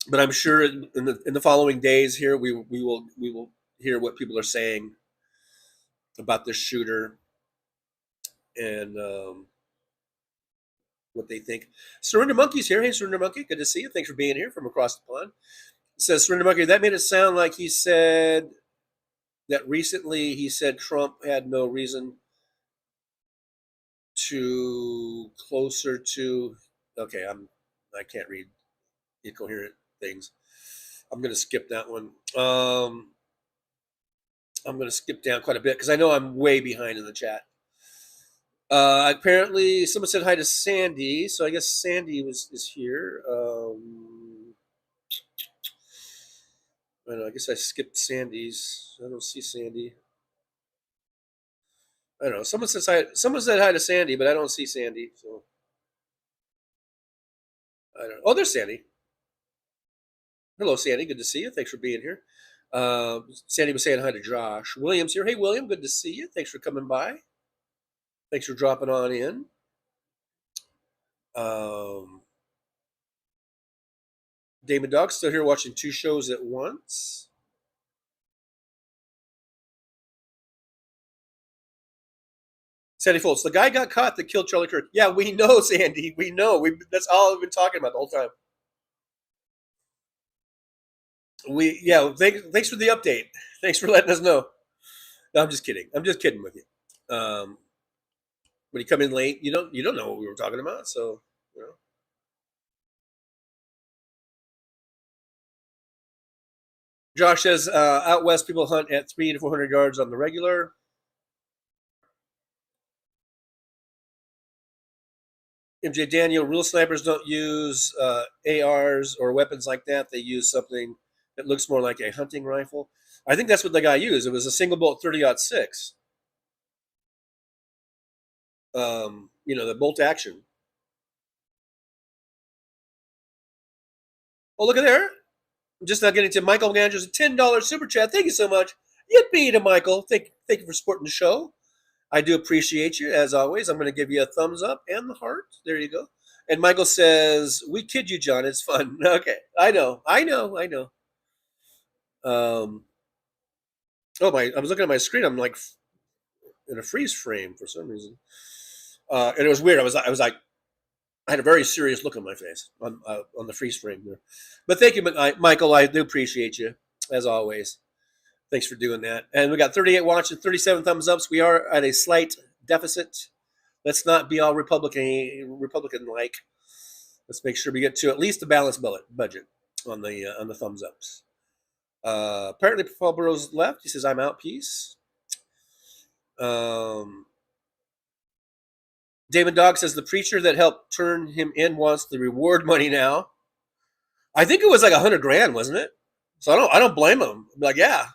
but I'm sure in the following days here we will hear what people are saying about this shooter and what they think. Surrender Monkey's here. Hey, Surrender Monkey, good to see you. Thanks for being here from across the pond. It says Surrender Monkey, that made it sound like he said that recently he said Trump had no reason to closer to. Okay, I can't read incoherent things. I'm going to skip that one. I'm going to skip down quite a bit because I know I'm way behind in the chat. Apparently, someone said hi to Sandy, so I guess Sandy is here. I don't know, I guess I skipped Sandy's. I don't see Sandy. I don't know. Someone said hi to Sandy, but I don't see Sandy. So I don't know. Oh, there's Sandy. Hello, Sandy. Good to see you. Thanks for being here. Sandy was saying hi to Josh. William's here. Hey, William. Good to see you. Thanks for coming by. Thanks for dropping on in. Damon Dogg's still here watching two shows at once. Sandy Foltz, the guy got caught that killed Charlie Kirk. Yeah, we know, Sandy. We know. That's all we've been talking about the whole time. Thanks for the update. Thanks for letting us know. No, I'm just kidding. I'm just kidding with you. When you come in late, you don't know what we were talking about. So, Josh says, out west, people hunt at 300 to 400 yards on the regular. MJ Daniel, real snipers don't use ARs or weapons like that. They use something that looks more like a hunting rifle. I think that's what the guy used. It was a single bolt 30-06. The bolt action. Oh, look at there. I'm just now getting to Michael Andrews, a $10 super chat. Thank you so much. Yippee to Michael. Thank you for supporting the show. I do appreciate you, as always. I'm going to give you a thumbs up and the heart. There you go. And Michael says, we kid you, John. It's fun. Okay. I know. I was looking at my screen. I'm like in a freeze frame for some reason. And it was weird. I was like, I had a very serious look on my face on the freeze frame there. But thank you, Michael. I do appreciate you, as always. Thanks for doing that. And we got 38 watching, 37 thumbs ups. We are at a slight deficit. Let's not be all Republican-like. Let's make sure we get to at least a balanced budget. on the thumbs ups. Apparently, Paul Burrow's left. He says, "I'm out. Peace." David Dog says the preacher that helped turn him in wants the reward money now. I think it was like $100,000, wasn't it? So I don't blame him. I'm like, yeah.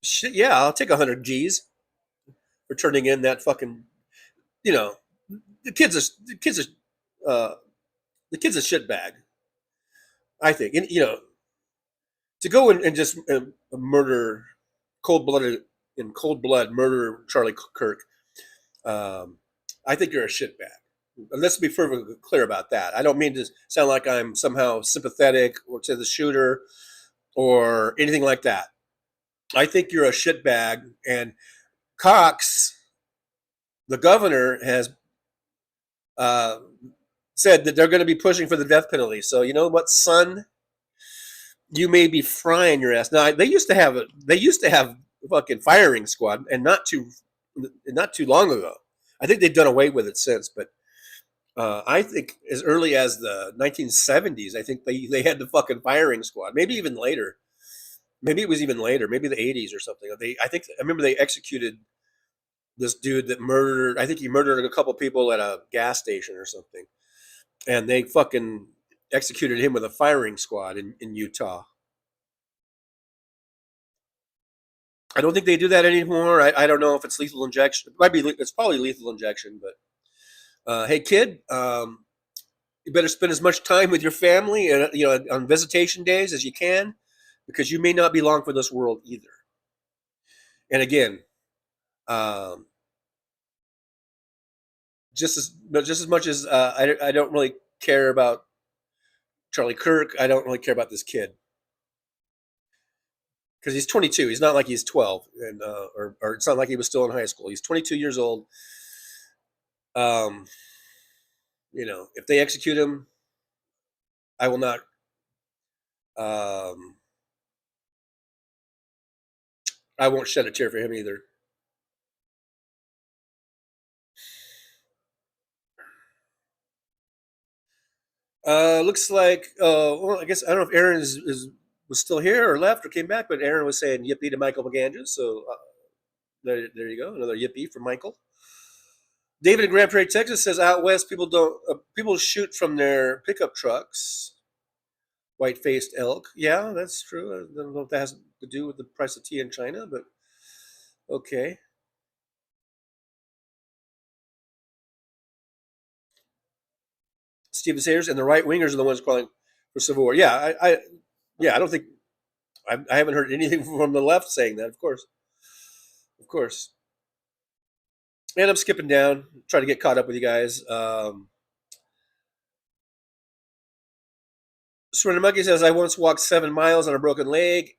Shit, yeah, I'll take 100 G's for turning in that fucking, the kid's a shitbag. I think, and, to go and just murder in cold blood, murder Charlie Kirk. I think you're a shitbag. And let's be perfectly clear about that. I don't mean to sound like I'm somehow sympathetic or to the shooter or anything like that. I think you're a shitbag. And Cox, the governor, has said that they're going to be pushing for the death penalty. So you know what, son? You may be frying your ass. Now they used to have a fucking firing squad, and not too long ago. I think they've done away with it since, but I think as early as the 1970s, I think they had the fucking firing squad. Maybe even later. Maybe it was even later. Maybe the 80s or something. I remember they executed this dude that murdered. I think he murdered a couple people at a gas station or something, and they fucking executed him with a firing squad in Utah. I don't think they do that anymore. I don't know if it's lethal injection. It's probably lethal injection, but hey, kid, you better spend as much time with your family and on visitation days as you can, because you may not be long for this world either. And again, just as much as I don't really care about Charlie Kirk, I don't really care about this kid. Because he's 22. He's not like he's 12, and or it's not like he was still in high school. He's 22 years old. If they execute him, I will not. I won't shed a tear for him either. Looks like. Well, I guess I don't know if Aaron was still here or left or came back, but Aaron was saying yippee to Michael McAndrews. So there you go, another yippee from Michael. David in Grand Prairie, Texas says out west people shoot from their pickup trucks. White-faced elk. Yeah, that's true. I don't know if that has to do with the price of tea in China, but okay. Stephen Sayers and the right wingers are the ones calling for civil war. Yeah, I don't think I haven't heard anything from the left saying that. Of course. And I'm skipping down, trying to get caught up with you guys. Surrender Monkey says, I once walked 7 miles on a broken leg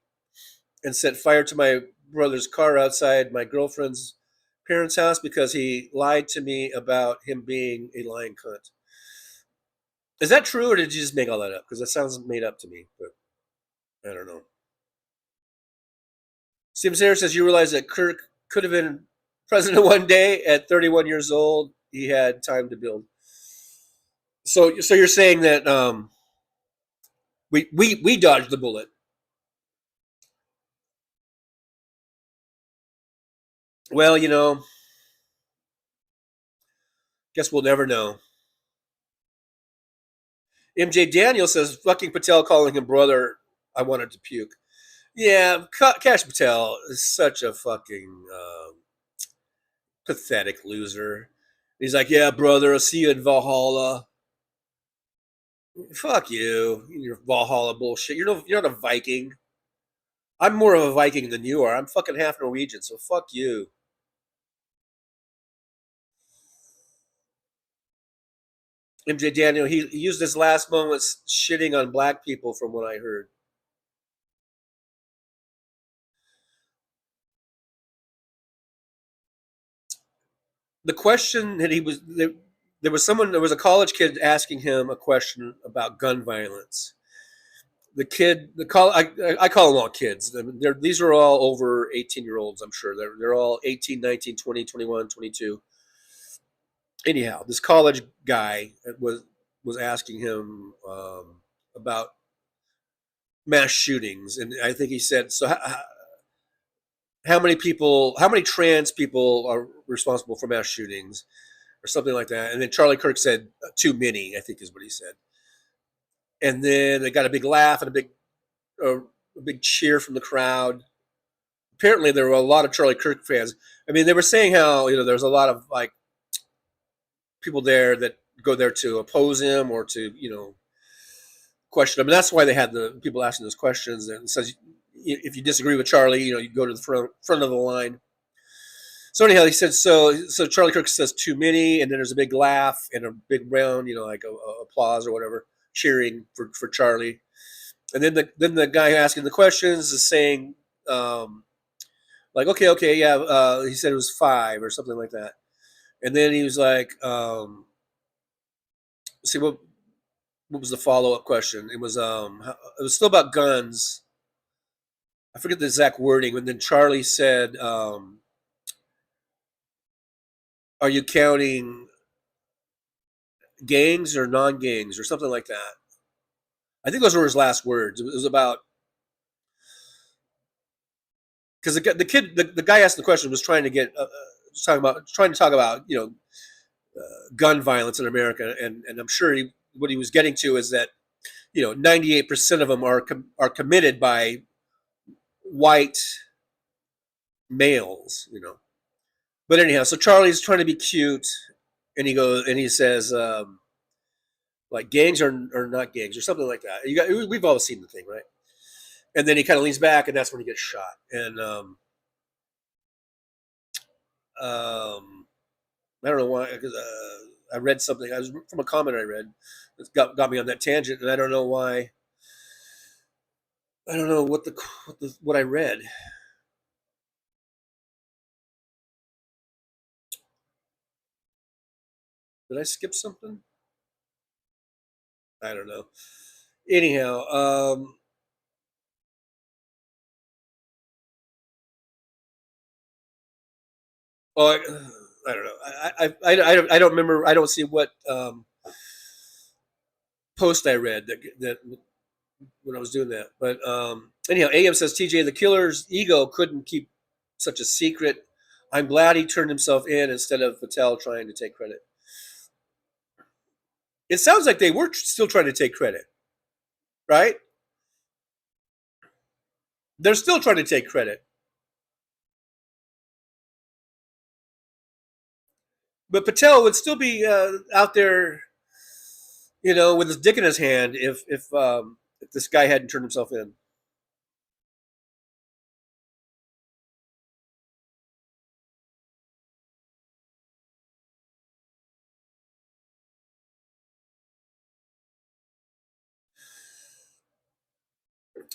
and set fire to my brother's car outside my girlfriend's parents' house because he lied to me about him being a lying cunt. Is that true, or did you just make all that up? Because that sounds made up to me, but I don't know. Steve Sayers says, you realize that Kirk could have been president one day at 31 years old. He had time to build. So you're saying that we dodged the bullet. Well, guess we'll never know. MJ Daniel says, fucking Patel calling him brother, I wanted to puke. Yeah, Kash Patel is such a fucking pathetic loser. He's like, yeah, brother, I'll see you in Valhalla. Fuck you, your Valhalla bullshit. You're not a Viking. I'm more of a Viking than you are. I'm fucking half Norwegian, so fuck you. MJ Daniel, he used his last moments shitting on black people, from what I heard. The question that there was a college kid asking him a question about gun violence. I call them all kids. These are all over 18-year-olds, I'm sure. They're all 18, 19, 20, 21, 22. anyhow, this college guy was asking him about mass shootings, and I think he said, "So how many trans people are responsible for mass shootings?" or something like that. And then Charlie Kirk said, "Too many," I think is what he said. And then they got a big laugh and a big cheer from the crowd. Apparently, there were a lot of Charlie Kirk fans. I mean, they were saying how there's a lot of like people there that go there to oppose him or to question him. And that's why they had the people asking those questions. And it says if you disagree with Charlie, you go to the front of the line. So anyhow, he said so Charlie Kirk says too many, and then there's a big laugh and a big round, like applause or whatever, cheering for Charlie. And then the guy asking the questions is saying, like, okay, yeah, he said it was 5 or something like that. And then he was like, see what was the follow-up question? It was still about guns. I forget the exact wording. And then Charlie said, are you counting gangs or non-gangs or something like that? I think those were his last words. It was about, because the guy asking the question was trying to talk about gun violence in America, and I'm sure what he was getting to is that 98% of them are committed by white males, But anyhow, so Charlie's trying to be cute, and he says, like, gangs are not gangs or something like that. We've all seen the thing, right? And then he kind of leans back, and that's when he gets shot. And I don't know why, because I read something. I was from a comment I read that got me on that tangent, and I don't know why. I don't know what I read. Did I skip something? I don't know. Anyhow, I don't know. I don't remember. I don't see what post I read that when I was doing that. But anyhow, AM says TJ, the killer's ego couldn't keep such a secret. I'm glad he turned himself in instead of Patel trying to take credit. It sounds like they were still trying to take credit, right? They're still trying to take credit. But Patel would still be out there, with his dick in his hand if this guy hadn't turned himself in.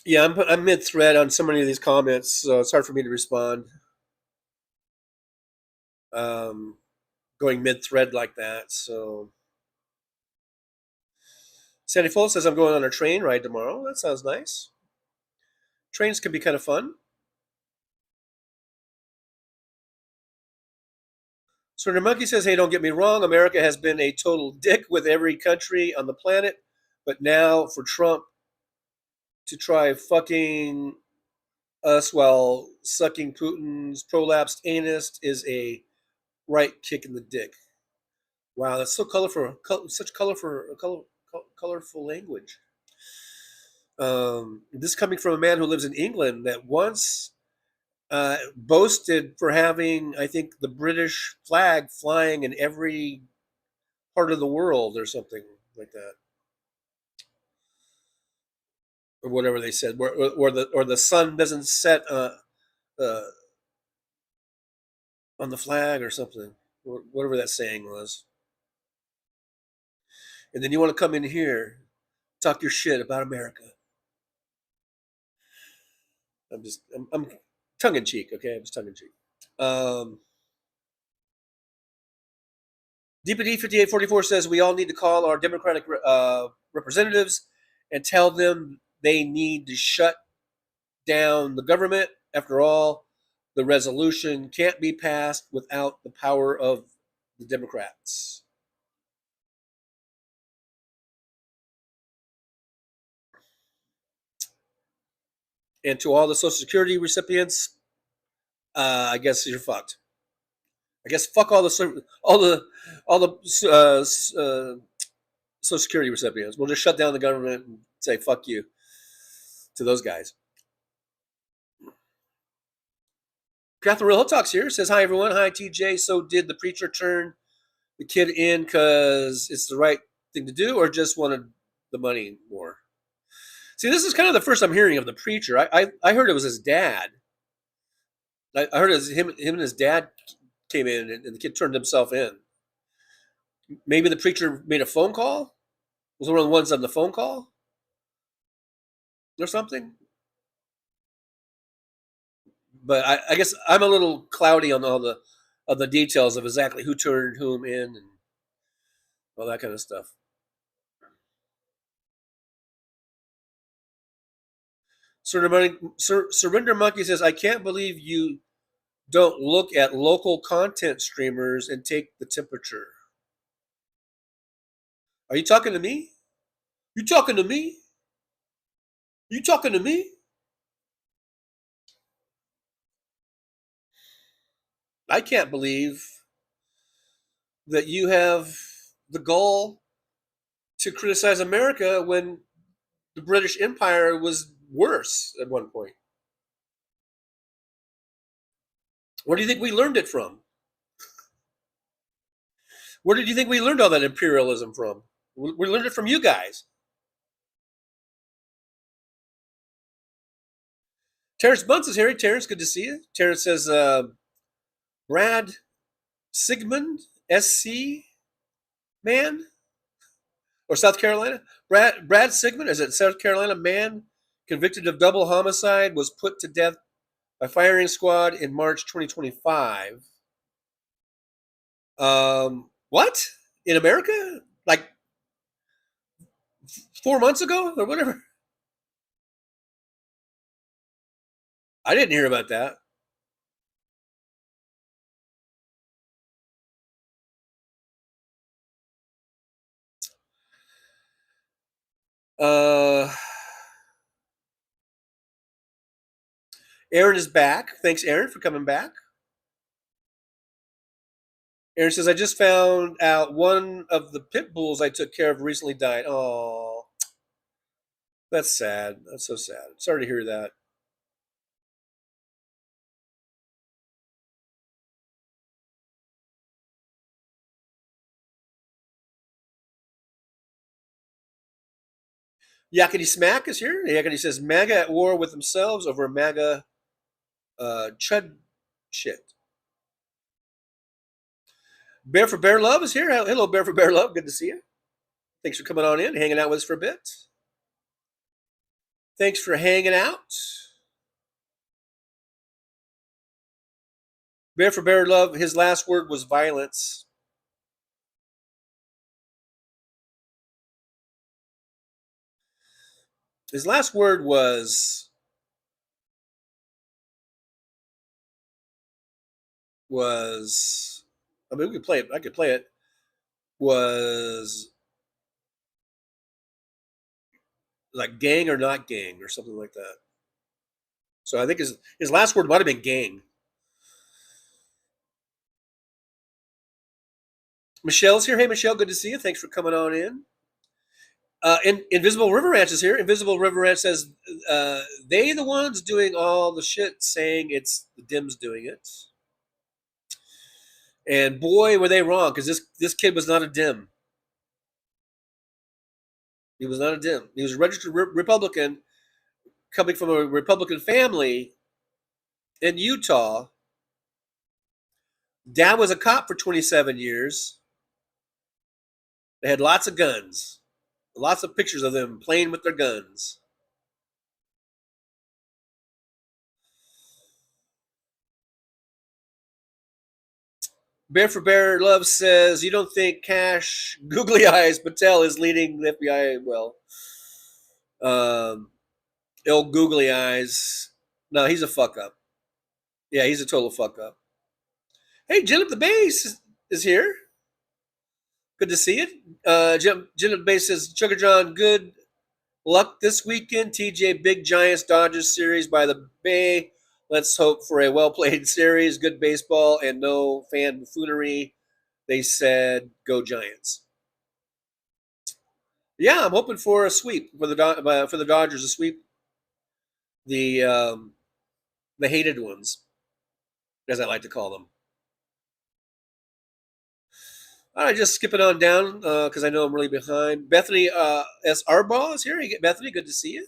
Yeah, I'm mid-thread on so many of these comments, so it's hard for me to respond. Going mid-thread like that, so. Sandy Full says, I'm going on a train ride tomorrow. That sounds nice. Trains can be kind of fun. Sort Monkey says, hey, don't get me wrong. America has been a total dick with every country on the planet. But now for Trump to try fucking us while sucking Putin's prolapsed anus is a right kick in the dick. Wow, that's so colorful. Such colorful language. This coming from a man who lives in England that once boasted for having, I think, the British flag flying in every part of the world or something like that, or whatever they said, or the sun doesn't set on the flag or something, whatever that saying was. And then you want to come in here, talk your shit about America. I'm tongue in cheek, okay? I'm just tongue in cheek. DPD5844 says we all need to call our Democratic representatives and tell them they need to shut down the government. After all, the resolution can't be passed without the power of the Democrats. And to all the Social Security recipients, I guess you're fucked. I guess fuck all the Social Security recipients. We'll just shut down the government and say fuck you to those guys. Catherine Real Talks here says, hi, everyone. Hi, TJ. So did the preacher turn the kid in because it's the right thing to do or just wanted the money more? See, this is kind of the first I'm hearing of the preacher. I heard it was his dad. I heard it was him and his dad came in and the kid turned himself in. Maybe the preacher made a phone call? Was one of the ones on the phone call? Or something? But I guess I'm a little cloudy on all the details of exactly who turned whom in and all that kind of stuff. Surrender Monkey says, I can't believe you don't look at local content streamers and take the temperature. Are you talking to me? You talking to me? You talking to me? I can't believe that you have the gall to criticize America when the British Empire was worse at one point. Where do you think we learned it from? Where did you think we learned all that imperialism from? We learned it from you guys. Terrence Bunce is here. Terrence, good to see you. Terrence says, Brad Sigmund, SC man? Or South Carolina? Brad Sigmund, is it South Carolina man convicted of double homicide was put to death by firing squad in March 2025. What? In America? Like 4 months ago or whatever? I didn't hear about that. Aaron is back. Thanks, Aaron, for coming back. Aaron says, I just found out one of the pit bulls I took care of recently died. Oh, that's sad. That's so sad. Sorry to hear that. Yakety Smack is here. Yakety says, MAGA at war with themselves over MAGA chud shit. Bear for Bear Love is here. Hello, Bear for Bear Love. Good to see you. Thanks for coming on in, hanging out with us for a bit. Thanks for hanging out. Bear for Bear Love, his last word was violence. His last word was I mean, we could play it. I could play it. Was like gang or not gang or something like that. So I think his last word might have been gang. Michelle's here. Hey, Michelle, good to see you. Thanks for coming on in. Invisible River Ranch is here. Invisible River Ranch says they the ones doing all the shit, saying it's the Dems doing it. And boy, were they wrong, because this kid was not a Dem. He was not a Dem. He was a registered Republican coming from a Republican family in Utah. Dad was a cop for 27 years. They had lots of guns. Lots of pictures of them playing with their guns. Bear for Bear Love says, you don't think Cash Googly Eyes Patel is leading the FBI? Well, old Googly Eyes. No, he's a fuck up. Yeah, he's a total fuck up. Hey, Jillip the Bass is here. Good to see it. Jim Bay says, Sugar John, good luck this weekend. TJ, big Giants Dodgers series by the Bay. Let's hope for a well-played series, good baseball, and no fan buffoonery. They said, go Giants. Yeah, I'm hoping for a sweep for the Dodgers, a sweep. The hated ones, as I like to call them. All right, just skipping on down because I know I'm really behind. Bethany S. Arbaugh is here. Bethany, good to see you.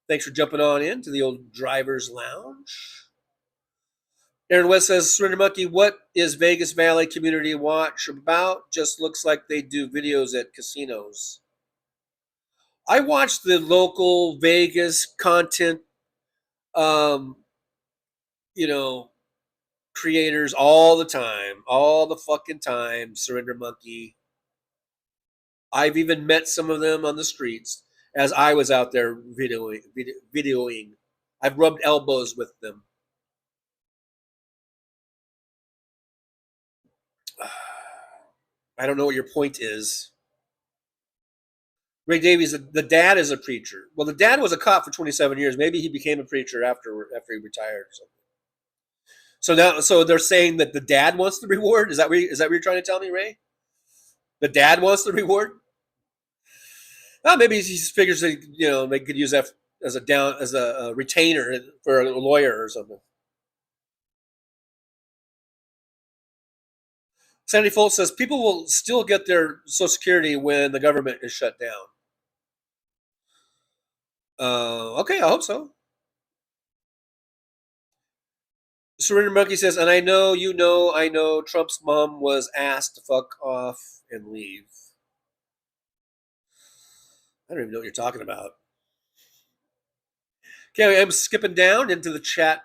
Thanks for jumping on in to the old driver's lounge. Aaron West says, Surrender Monkey, what is Vegas Valley Community Watch about? Just looks like they do videos at casinos. I watch the local Vegas content, creators all the fucking time. Surrender Monkey. I've even met some of them on the streets as I was out there videoing. I've rubbed elbows with them. I don't know what your point is. Ray Davies, the dad is a preacher. Well, the dad was a cop for 27 years. Maybe he became a preacher after he retired or something. So they're saying that the dad wants the reward. Is that what you're trying to tell me, Ray? The dad wants the reward. Well, maybe he figures that they could use that as a retainer for a lawyer or something. Sandy Foltz says people will still get their Social Security when the government is shut down. Okay, I hope so. Surrender Monkey says, and I know Trump's mom was asked to fuck off and leave. I don't even know what you're talking about. Okay, I'm skipping down into the chat,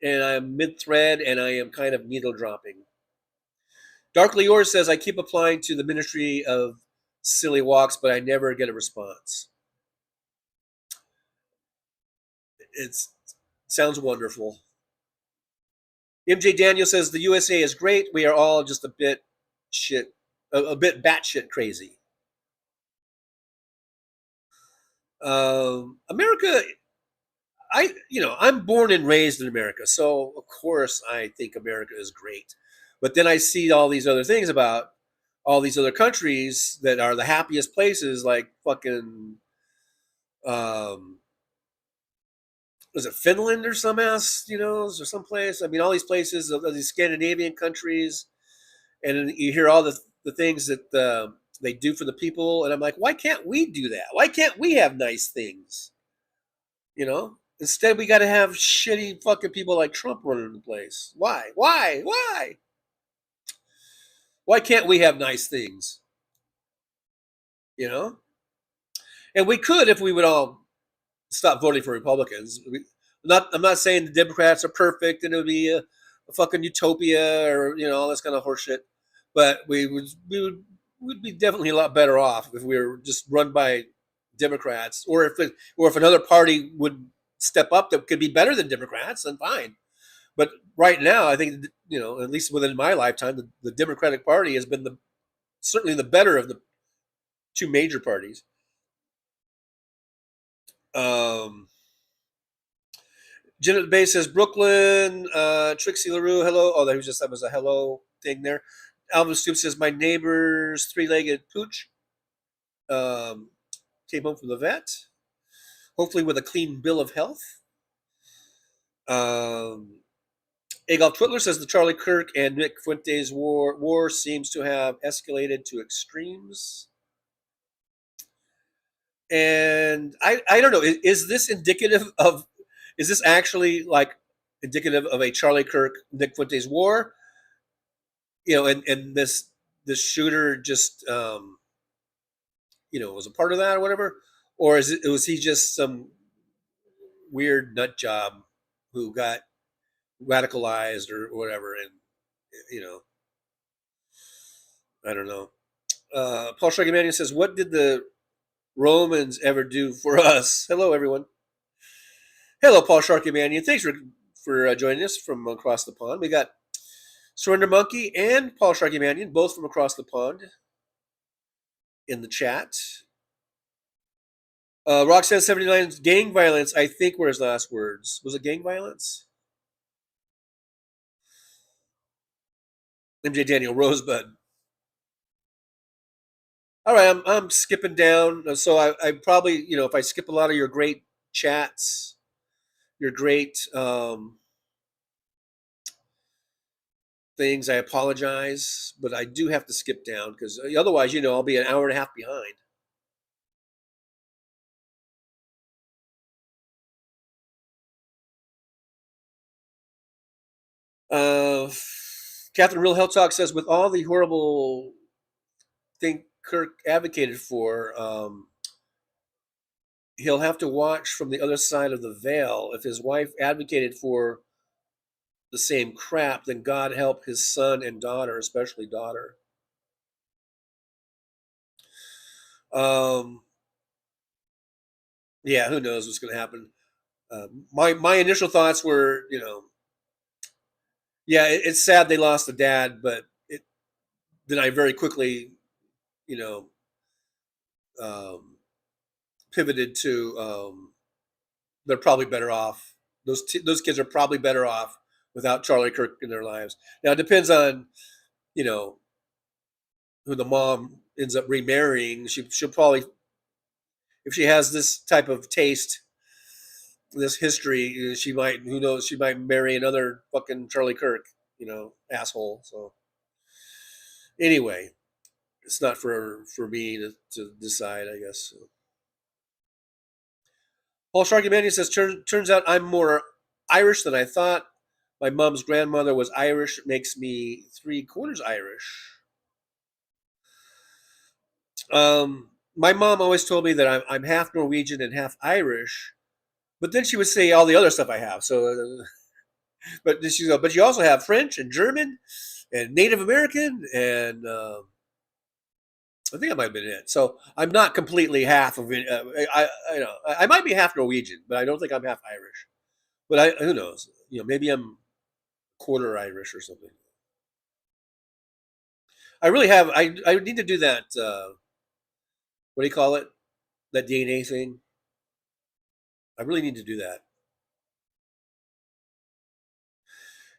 and I'm mid-thread, and I am kind of needle dropping. Darkly Yours says, I keep applying to the Ministry of Silly Walks, but I never get a response. It sounds wonderful. MJ Daniel says, the USA is great. We are all just a bit batshit crazy. America, I'm born and raised in America, so of course I think America is great. But then I see all these other things about all these other countries that are the happiest places, like fucking, was it Finland or some ass, or some place? I mean, all these places, these Scandinavian countries, and you hear all the things that they do for the people, and I'm like, why can't we do that? Why can't we have nice things? Instead we got to have shitty fucking people like Trump running the place. Why? Why can't we have nice things? And we could if we would all stop voting for Republicans. I'm not saying the Democrats are perfect and it would be a fucking utopia or all this kind of horseshit, but we'd be definitely a lot better off if we were just run by Democrats, or if another party would step up that could be better than Democrats, then fine. But right now, I think at least within my lifetime, the Democratic Party has been certainly the better of the two major parties. Janet Bay says, Brooklyn, Trixie LaRue, hello. Oh, that was a hello thing there. Alvin Stoops says, my neighbor's three-legged pooch came home from the vet, hopefully with a clean bill of health. Agolf Twitler says, the Charlie Kirk and Nick Fuentes war seems to have escalated to extremes. And I don't know, is this actually like indicative of a Charlie Kirk, Nick Fuentes war? And this shooter just, was a part of that or whatever? Or was he just some weird nut job who got radicalized or whatever? And, I don't know. Paul Shruggy says, what did the Romans ever do for us? Hello, everyone. Hello, Paul Sharkey-Manion. Thanks for joining us from across the pond. We got Surrender Monkey and Paul Sharkey-Manion, both from across the pond. in the chat. Roxanne 79, gang violence, I think were his last words. Was it gang violence? MJ Daniel Rosebud. All right, I'm skipping down. So I probably, if I skip a lot of your great chats, your great things, I apologize. But I do have to skip down because otherwise, I'll be an hour and a half behind. Catherine Real Health Talk says, with all the horrible thing Kirk advocated for, he'll have to watch from the other side of the veil. If his wife advocated for the same crap, then God help his son and daughter, especially daughter. Yeah, who knows what's going to happen. My initial thoughts were, yeah, it's sad they lost the dad, but then I very quickly, pivoted to they're probably better off. Those kids are probably better off without Charlie Kirk in their lives. Now it depends on, who the mom ends up remarrying. She'll probably, if she has this type of taste, this history, she might, who knows, she might marry another fucking Charlie Kirk, asshole. So anyway, it's not for me to decide, I guess. Paul Sharkymania says, turns out I'm more Irish than I thought. My mom's grandmother was Irish. It makes me 3/4 Irish. My mom always told me that I'm half Norwegian and half Irish, but then she would say all the other stuff I have. So, but she goes, but you also have French and German and Native American, and I think I might have been it. So I'm not completely half of it. I might be half Norwegian, but I don't think I'm half Irish. But who knows? Maybe I'm quarter Irish or something. I really have. I need to do that. What do you call it? That DNA thing. I really need to do that.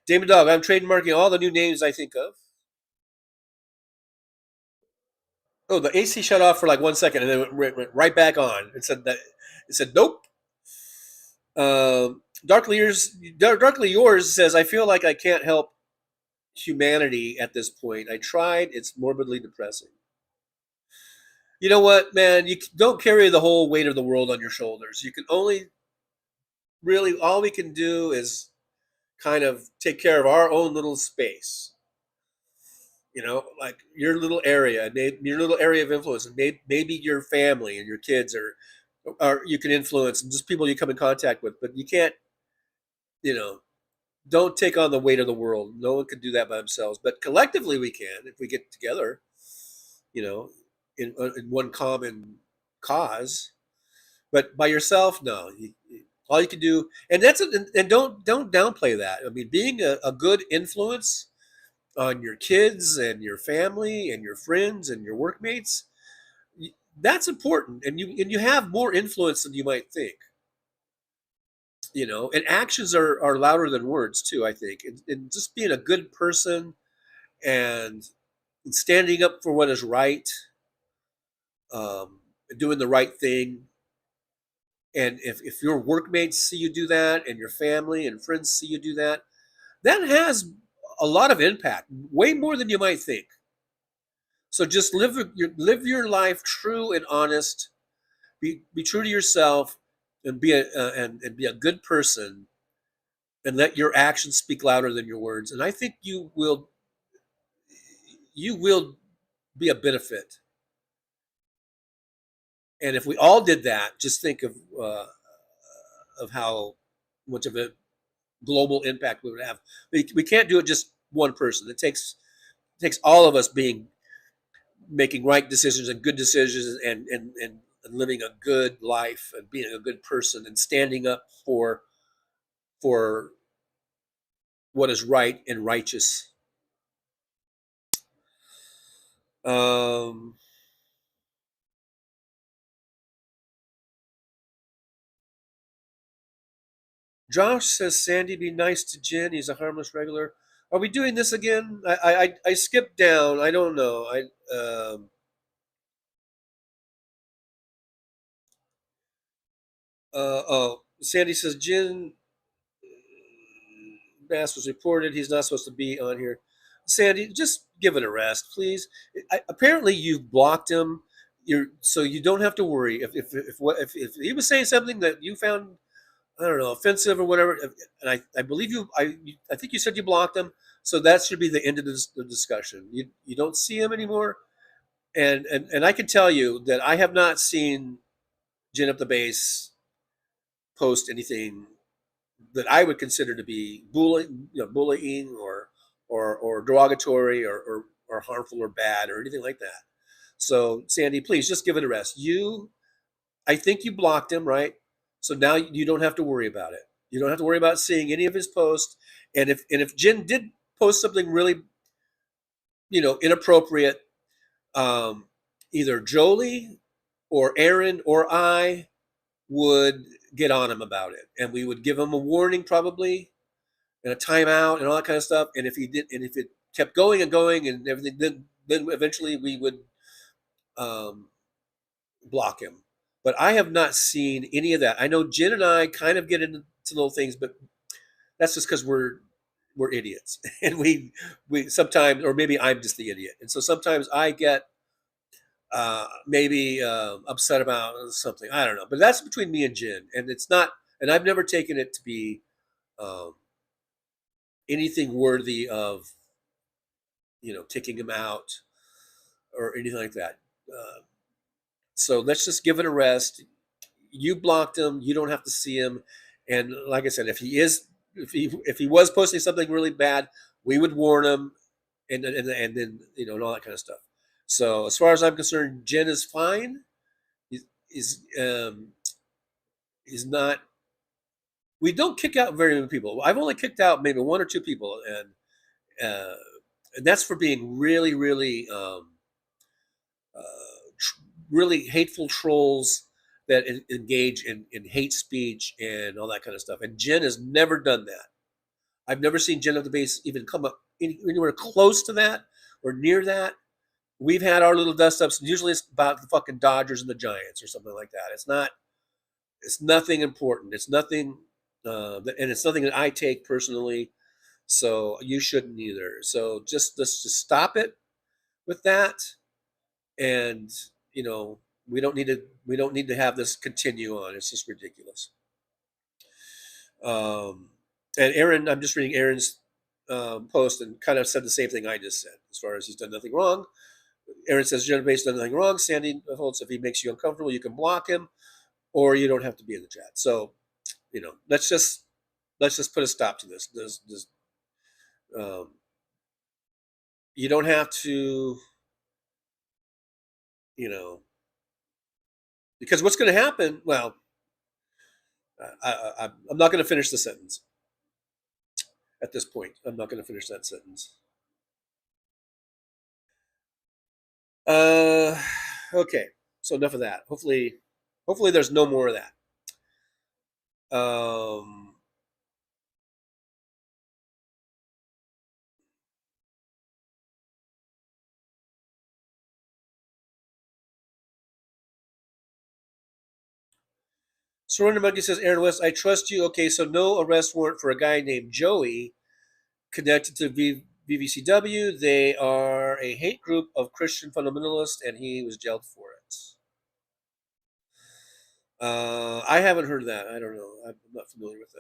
Damon Dog, I'm trademarking all the new names I think of. Oh, the AC shut off for like 1 second and then it went right back on. It said nope. Darkly Yours says, I feel like I can't help humanity at this point. I tried. It's morbidly depressing. You know what, man? You don't carry the whole weight of the world on your shoulders. You can only really, all we can do is kind of take care of our own little space. Like your little area of influence, and maybe your family and your kids or you can influence, and just people you come in contact with. But you can't, don't take on the weight of the world. No one can do that by themselves. But collectively we can if we get together, in one common cause. But by yourself, no. All you can do, and don't downplay that. I mean, being a good influence on your kids and your family and your friends and your workmates, that's important. And you have more influence than you might think. And actions are louder than words too, I think. And just being a good person and standing up for what is right, doing the right thing. And if your workmates see you do that, and your family and friends see you do that, that has a lot of impact, way more than you might think. So just live your life true and honest. Be true to yourself, and be a good person, and let your actions speak louder than your words. And I think you will be a benefit. And if we all did that, just think of how much of a global impact we would have. We can't do it just one person. It takes all of us making right decisions and good decisions, and living a good life and being a good person and standing up for what is right and righteous. Josh says, Sandy, be nice to Jen. He's a harmless regular. Are we doing this again? I skipped down. I don't know. Sandy says, Jen Bass was reported. He's not supposed to be on here. Sandy, just give it a rest, please. Apparently, you've blocked him. So you don't have to worry. If he was saying something that you found, I don't know, offensive or whatever, and I believe you, I think you said you blocked him. So that should be the end of the discussion. You don't see him anymore, and I can tell you that I have not seen Gin Up the Base post anything that I would consider to be bullying or derogatory or harmful or bad or anything like that. So Sandy, please just give it a rest. I think you blocked him, right? So now you don't have to worry about it. You don't have to worry about seeing any of his posts. And if Jen did post something really, inappropriate, either Jolie or Aaron or I would get on him about it, and we would give him a warning probably, and a timeout, and all that kind of stuff. And if it kept going and going and everything, then eventually we would block him. But I have not seen any of that. I know Jen and I kind of get into little things, but that's just because we're idiots, and we sometimes, or maybe I'm just the idiot, and so sometimes I get maybe upset about something. I don't know, but that's between me and Jen, and it's not. And I've never taken it to be anything worthy of, kicking him out or anything like that. So let's just give it a rest. You blocked him. You don't have to see him. And like I said, if he was posting something really bad, we would warn him, and then and all that kind of stuff. So as far as I'm concerned, Jen is fine. He's not. We don't kick out very many people. I've only kicked out maybe one or two people, and that's for being really, really, really hateful trolls that engage in hate speech and all that kind of stuff. And Jen has never done that. I've never seen Jen of the Base even come up anywhere close to that or near that. We've had our little dust ups, and usually it's about the fucking Dodgers and the Giants or something like that. It's nothing important. It's nothing, and it's nothing that I take personally. So you shouldn't either. So let's just stop it with that, and we don't need to have this continue on. It's just ridiculous. And Aaron, I'm just reading Aaron's post and kind of said the same thing I just said as far as he's done nothing wrong. Aaron says Jen Base done nothing wrong. Sandy holds if he makes you uncomfortable, you can block him, or you don't have to be in the chat. So, let's just put a stop to this. You don't have to, because what's going to happen? Well, I'm not going to finish the sentence at this point. I'm not going to finish that sentence. Okay, so enough of that. Hopefully there's no more of that. Surrender Monkey says, Aaron West, I trust you. Okay, so no arrest warrant for a guy named Joey connected to VVCW. They are a hate group of Christian fundamentalists, and he was jailed for it. I haven't heard that. I don't know. I'm not familiar with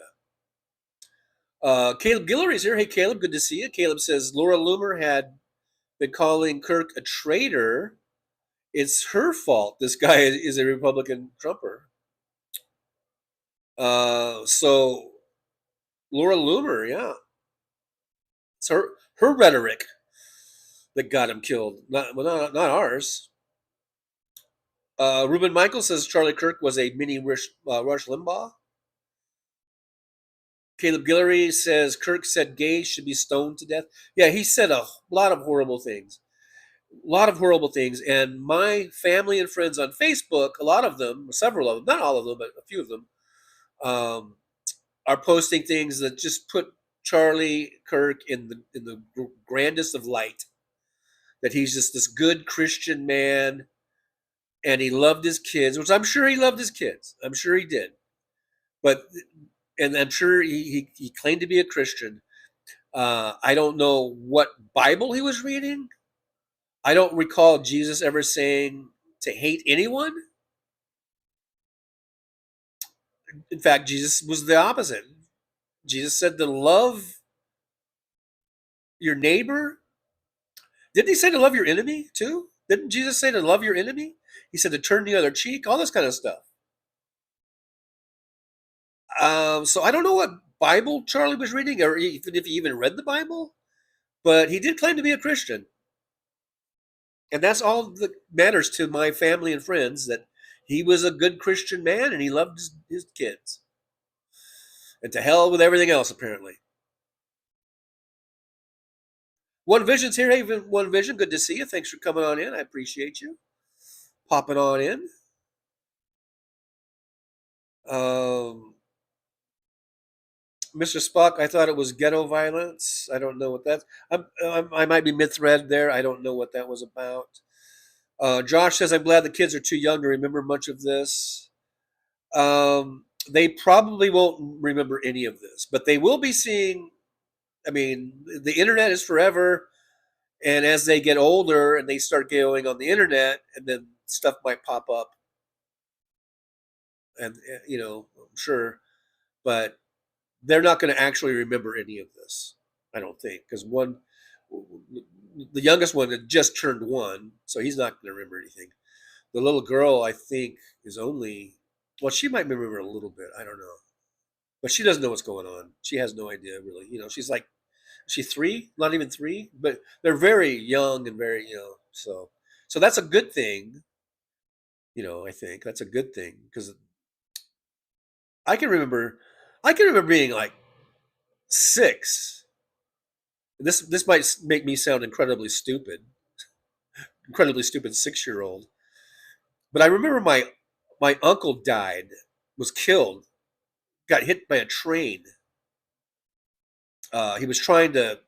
that. Caleb Guillory's here. Hey, Caleb, good to see you. Caleb says Laura Loomer had been calling Kirk a traitor. It's her fault. This guy is a Republican Trumper. So Laura Loomer, yeah. It's her rhetoric that got him killed. Not ours. Ruben Michael says Charlie Kirk was a mini Rush Limbaugh. Caleb Guillory says Kirk said gays should be stoned to death. Yeah, he said a lot of horrible things. And my family and friends on Facebook, a lot of them, several of them, not all of them, but a few of them, are posting things that just put Charlie Kirk in the grandest of light. That he's just this good Christian man, and he loved his kids, which I'm sure he loved his kids. I'm sure he did. And I'm sure he claimed to be a Christian. I don't know what Bible he was reading. I don't recall Jesus ever saying to hate anyone. In fact, Jesus was the opposite. Jesus said to love your neighbor. Didn't he say to love your enemy too? Didn't Jesus say to love your enemy? He said to turn the other cheek, all this kind of stuff. So I don't know what Bible Charlie was reading, or even if he even read the Bible, but he did claim to be a Christian. And that's all that matters to my family and friends, that he was a good Christian man and he loved his kids. And to hell with everything else, apparently. One Vision's here. Hey, One Vision, good to see you. Thanks for coming on in. I appreciate you popping on in. Mr. Spock, I thought it was ghetto violence. I don't know what that's. I might be misread there. I don't know what that was about. Josh says, I'm glad the kids are too young to remember much of this. They probably won't remember any of this, but they will be seeing. I mean, the internet is forever. And as they get older and they start going on the internet, and then stuff might pop up. And, I'm sure. But they're not going to actually remember any of this, I don't think. Because the youngest one had just turned 1, so he's not going to remember anything. The little girl, I think, is only, well, she might remember a little bit. I don't know. But she doesn't know what's going on. She has no idea, really. She's like, is she 3? Not even 3? But they're very young and very, so that's a good thing. I think that's a good thing, because I can remember being like 6. This might make me sound incredibly stupid 6-year-old. But I remember my uncle died, was killed, got hit by a train. He was trying to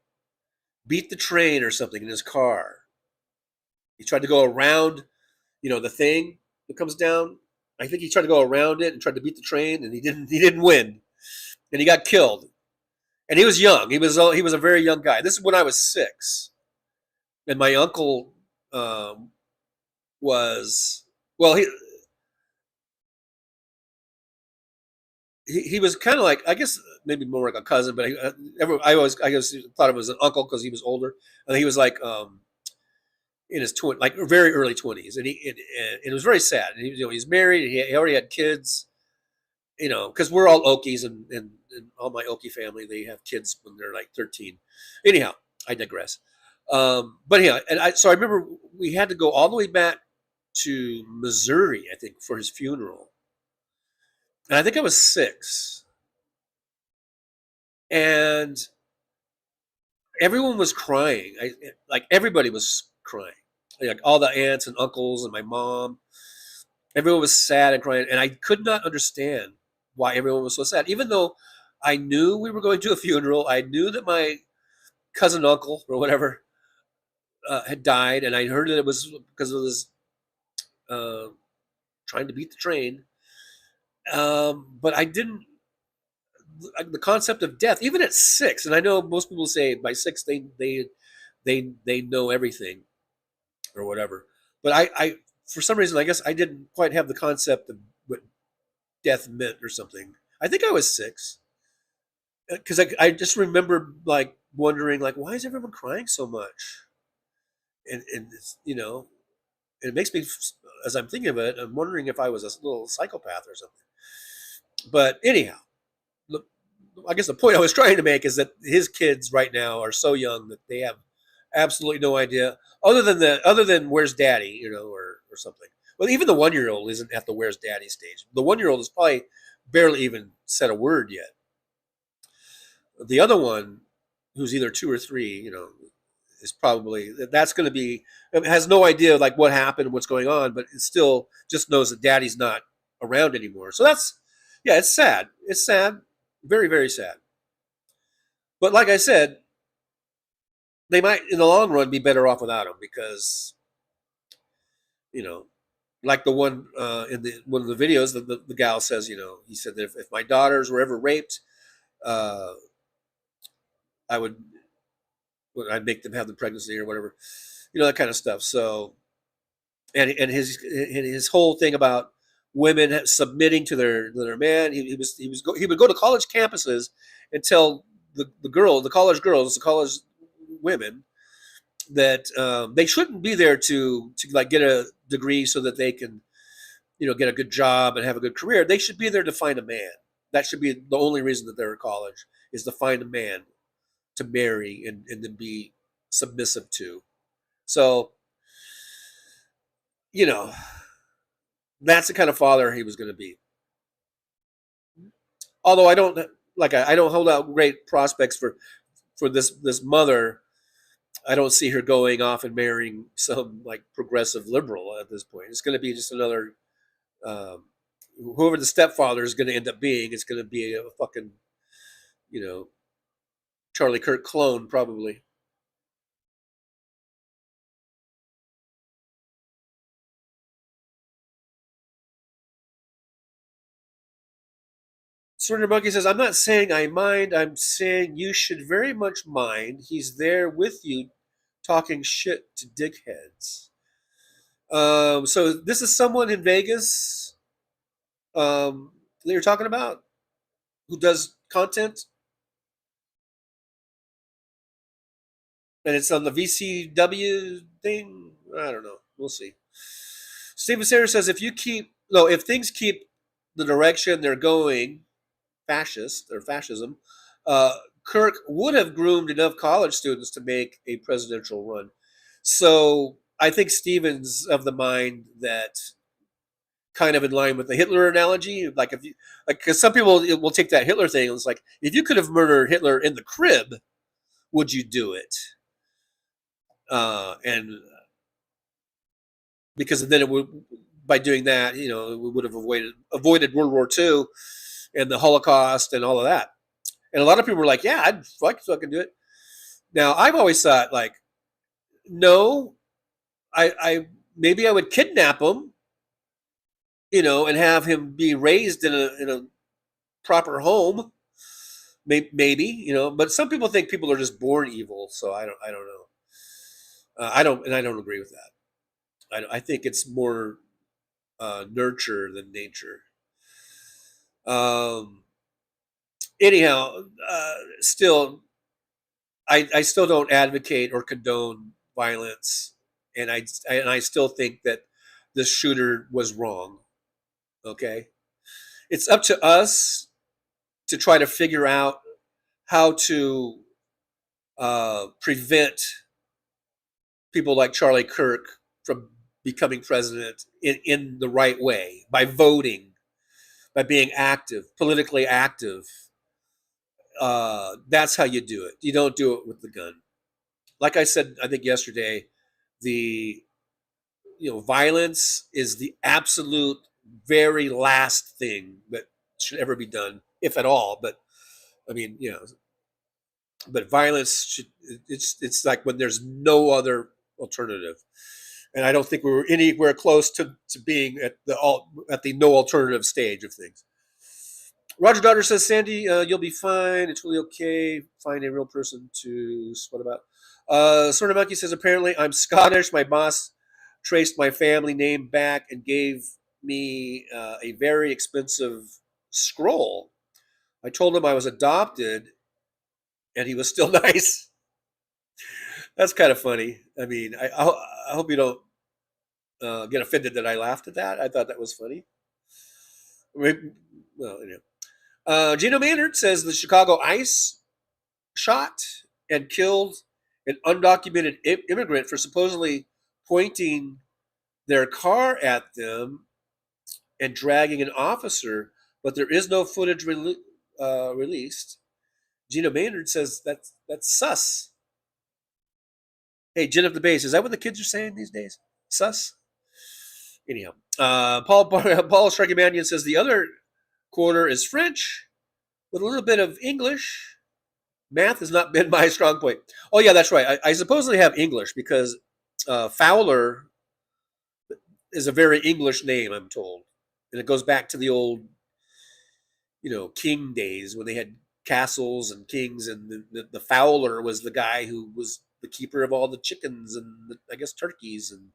beat the train or something in his car. He tried to go around, the thing that comes down. I think he tried to go around it and tried to beat the train, and he didn't win, and he got killed. And he was young. He was a very young guy. This is when I was 6, and my uncle was, well, he was kind of like, I guess maybe more like a cousin, but I guess thought of him as an uncle because he was older, and he was like in his like very early 20s, and it was very sad. And he's married, and he already had kids, because we're all Okies, and all my Okie family, they have kids when they're like 13. Anyhow, I digress. But yeah, so I remember we had to go all the way back to Missouri, I think, for his funeral. And I think I was 6. And everyone was crying. Like everybody was crying. Like all the aunts and uncles and my mom. Everyone was sad and crying. And I could not understand why everyone was so sad. Even though I knew we were going to a funeral. I knew that my cousin uncle or whatever had died. And I heard that it was because of this trying to beat the train. But I didn't, the concept of death, even at 6, and I know most people say by 6 they know everything or whatever. But I for some reason, I guess I didn't quite have the concept of what death meant or something. I think I was 6, because I just remember like wondering, like, why is everyone crying so much? And it's, it makes me, as I'm thinking of it, I'm wondering if I was a little psychopath or something. But anyhow, look, I guess the point I was trying to make is that his kids right now are so young that they have absolutely no idea, other than where's daddy, or something. Well, even the 1-year-old isn't at the where's daddy stage. The 1-year-old has probably barely even said a word yet. The other one, who's either 2 or 3, is probably, that's going to be, has no idea like what happened, what's going on, but it still just knows that daddy's not around anymore. So that's, yeah, it's sad. It's sad. Very, very sad. But like I said, they might, in the long run, be better off without him because, like the one in one of the videos, the gal says, he said that if my daughters were ever raped, I'd make them have the pregnancy or whatever, that kind of stuff. So, and his whole thing about women submitting to their man, he would go to college campuses and tell the college girls, the college women, that they shouldn't be there to like get a degree so that they can, get a good job and have a good career. They should be there to find a man. That should be the only reason that they're in college, is to find a man to marry and to be submissive to. So, that's the kind of father he was going to be. Although I don't hold out great prospects for this mother. I don't see her going off and marrying some like progressive liberal at this point. It's going to be just another, whoever the stepfather is going to end up being. It's going to be a fucking, Charlie Kirk clone probably. Surrender Monkey says, I'm not saying I mind. I'm saying you should very much mind. He's there with you talking shit to dickheads. So this is someone in Vegas that you're talking about who does content? And it's on the VCW thing? I don't know. We'll see. Steven Sayers says, if things keep the direction they're going, fascism, Kirk would have groomed enough college students to make a presidential run. So I think Steven's of the mind that, kind of in line with the Hitler analogy, because some people will take that Hitler thing and it's like, if you could have murdered Hitler in the crib, would you do it? And because then it would, by doing that, we would have avoided World War II and the Holocaust and all of that. And a lot of people were like, yeah, I'd fucking do it. Now, I've always thought, like, no, I maybe I would kidnap him, and have him be raised in a proper home. Maybe, but some people think people are just born evil. So I don't know. I don't agree with that. I think it's more nurture than nature. Anyhow, still, I still don't advocate or condone violence, and I still think that this shooter was wrong. Okay, it's up to us to try to figure out how to prevent people like Charlie Kirk from becoming president in the right way, by voting, by being active, politically active. That's how you do it. You don't do it with the gun. Like I said, I think yesterday, violence is the absolute very last thing that should ever be done, if at all. But I mean, but violence it's like when there's no other alternative. And I don't think we were anywhere close to being at the no alternative stage of things. Roger Daughter says, Sandy, you'll be fine. It's really okay. Find a real person to sweat about. Sort of Monkey says, apparently I'm Scottish. My boss traced my family name back and gave me a very expensive scroll. I told him I was adopted, and he was still nice. That's kind of funny. I mean, I hope you don't get offended that I laughed at that. I thought that was funny. Well, anyway. Gino Maynard says the Chicago ICE shot and killed an undocumented immigrant for supposedly pointing their car at them and dragging an officer, but there is no footage released. Gino Maynard says that's sus. Hey, Jen of the Base, is that what the kids are saying these days? Sus? Anyhow, Paul Striking Manion says the other quarter is French. with a little bit of English. Math has not been my strong point. Oh yeah, that's right. I supposedly have English because Fowler is a very English name, I'm told, and it goes back to the old, king days when they had castles and kings, and the Fowler was the guy who was the keeper of all the chickens and I guess turkeys and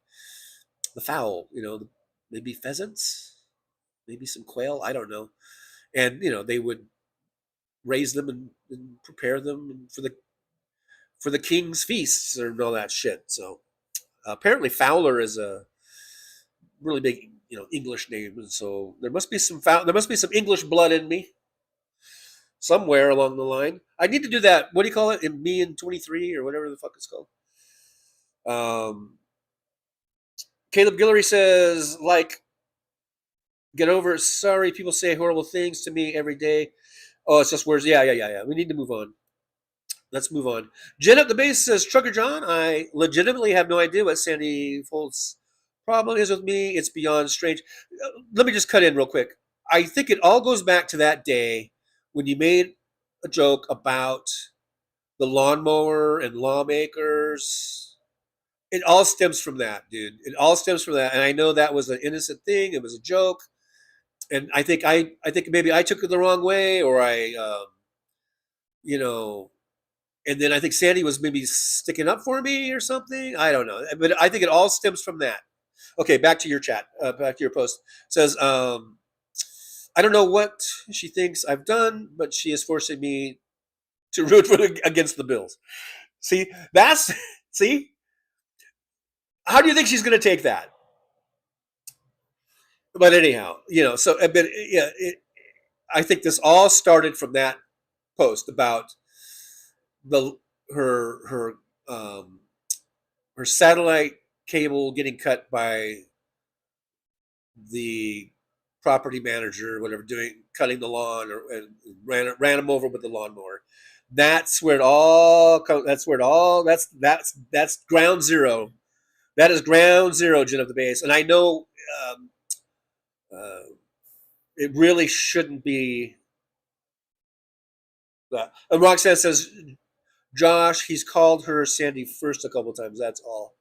the fowl. Maybe pheasants, maybe some quail. I don't know. And they would raise them and prepare them for the king's feasts and all that shit. So apparently Fowler is a really big English name, and so there must be some English blood in me somewhere along the line. I need to do that. What do you call it? In Me in 23 or whatever the fuck it's called. Caleb Guillory says, get over it. Sorry, people say horrible things to me every day. Oh, it's just words. Yeah. We need to move on. Let's move on. Jen at the base says, Trucker John, I legitimately have no idea what Sandy Folt's problem is with me. It's beyond strange. Let me just cut in real quick. I think it all goes back to that day when you made a joke about the lawnmower and lawmakers. It all stems from that, dude. It all stems from that. And I know that was an innocent thing. It was a joke. And I think maybe I took it the wrong way, or and then I think Sandy was maybe sticking up for me or something. I don't know. But I think it all stems from that. Okay, back to your chat. Back to your post. It says, I don't know what she thinks I've done, but she is forcing me to root against the Bills. See, see? How do you think she's going to take that? But anyhow, so I think this all started from that post about her satellite cable getting cut by the property manager, or whatever, cutting the lawn, and ran him over with the lawnmower. That's where it all comes. That's ground zero. That is ground zero, Jen of the base. And I know it really shouldn't be that. And Roxanne says, Josh, he's called her Sandy first a couple of times. That's all.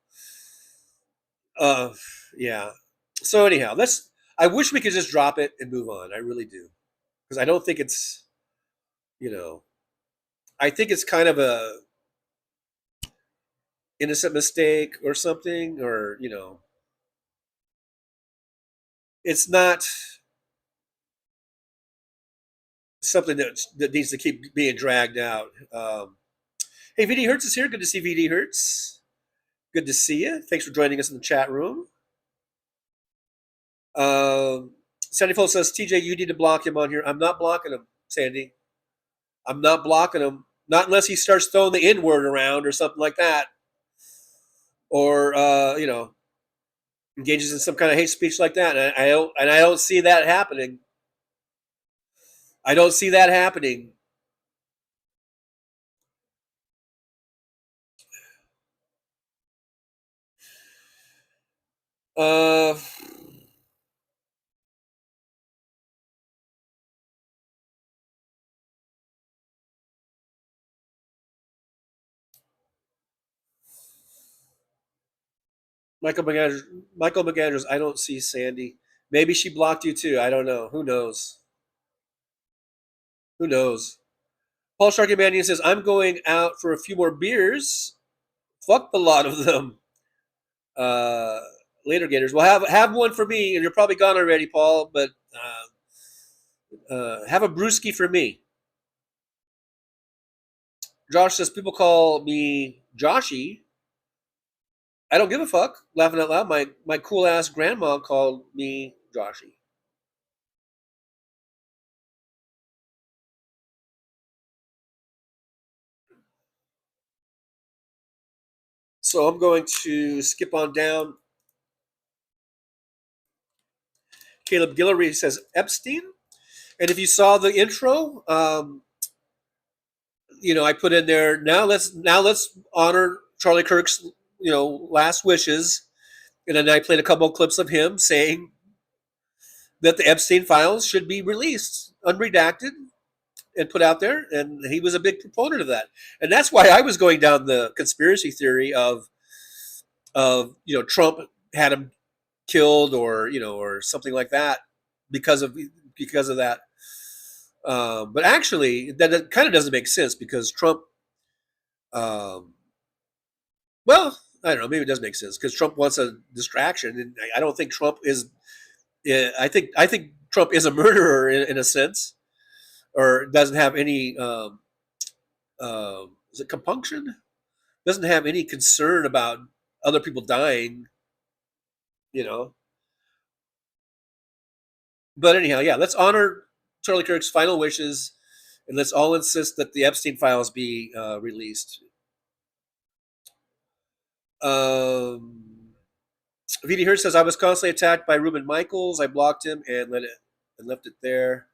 Yeah. So anyhow, I wish we could just drop it and move on. I really do. Because I don't think it's, I think it's kind of a innocent mistake or something, or, it's not something that needs to keep being dragged out. Hey, VD Hertz is here. Good to see VD Hertz. Good to see you. Thanks for joining us in the chat room. Sandy Folt says, TJ, you need to block him on here. I'm not blocking him, Sandy. I'm not blocking him. Not unless he starts throwing the N-word around or something like that. Or, engages in some kind of hate speech like that. And I don't see that happening. I don't see that happening. Michael McAndrews, I don't see Sandy. Maybe she blocked you too. I don't know. Who knows? Who knows? Paul Sharkey Mannion says, I'm going out for a few more beers. Fuck the lot of them. Later, Gators. Well, have one for me, and you're probably gone already, Paul, but have a brewski for me. Josh says, people call me Joshy. I don't give a fuck. Laughing out loud. My cool ass grandma called me Joshy. So I'm going to skip on down. Caleb Guillory says Epstein. And if you saw the intro, I put in there, now let's honor Charlie Kirk's last wishes. And then I played a couple of clips of him saying that the Epstein files should be released, unredacted, and put out there, and he was a big proponent of that. And that's why I was going down the conspiracy theory of Trump had him killed, or or something like that because of that. But actually, that kind of doesn't make sense, because Trump. Well, I don't know. Maybe it does make sense, because Trump wants a distraction, and I don't think Trump is. I think Trump is a murderer in a sense, or doesn't have any. Is it compunction? Doesn't have any concern about other people dying. But anyhow, yeah. Let's honor Charlie Kirk's final wishes, and let's all insist that the Epstein files be released. VD Hurst says, I was constantly attacked by Reuben Michaels. I blocked him and left it there.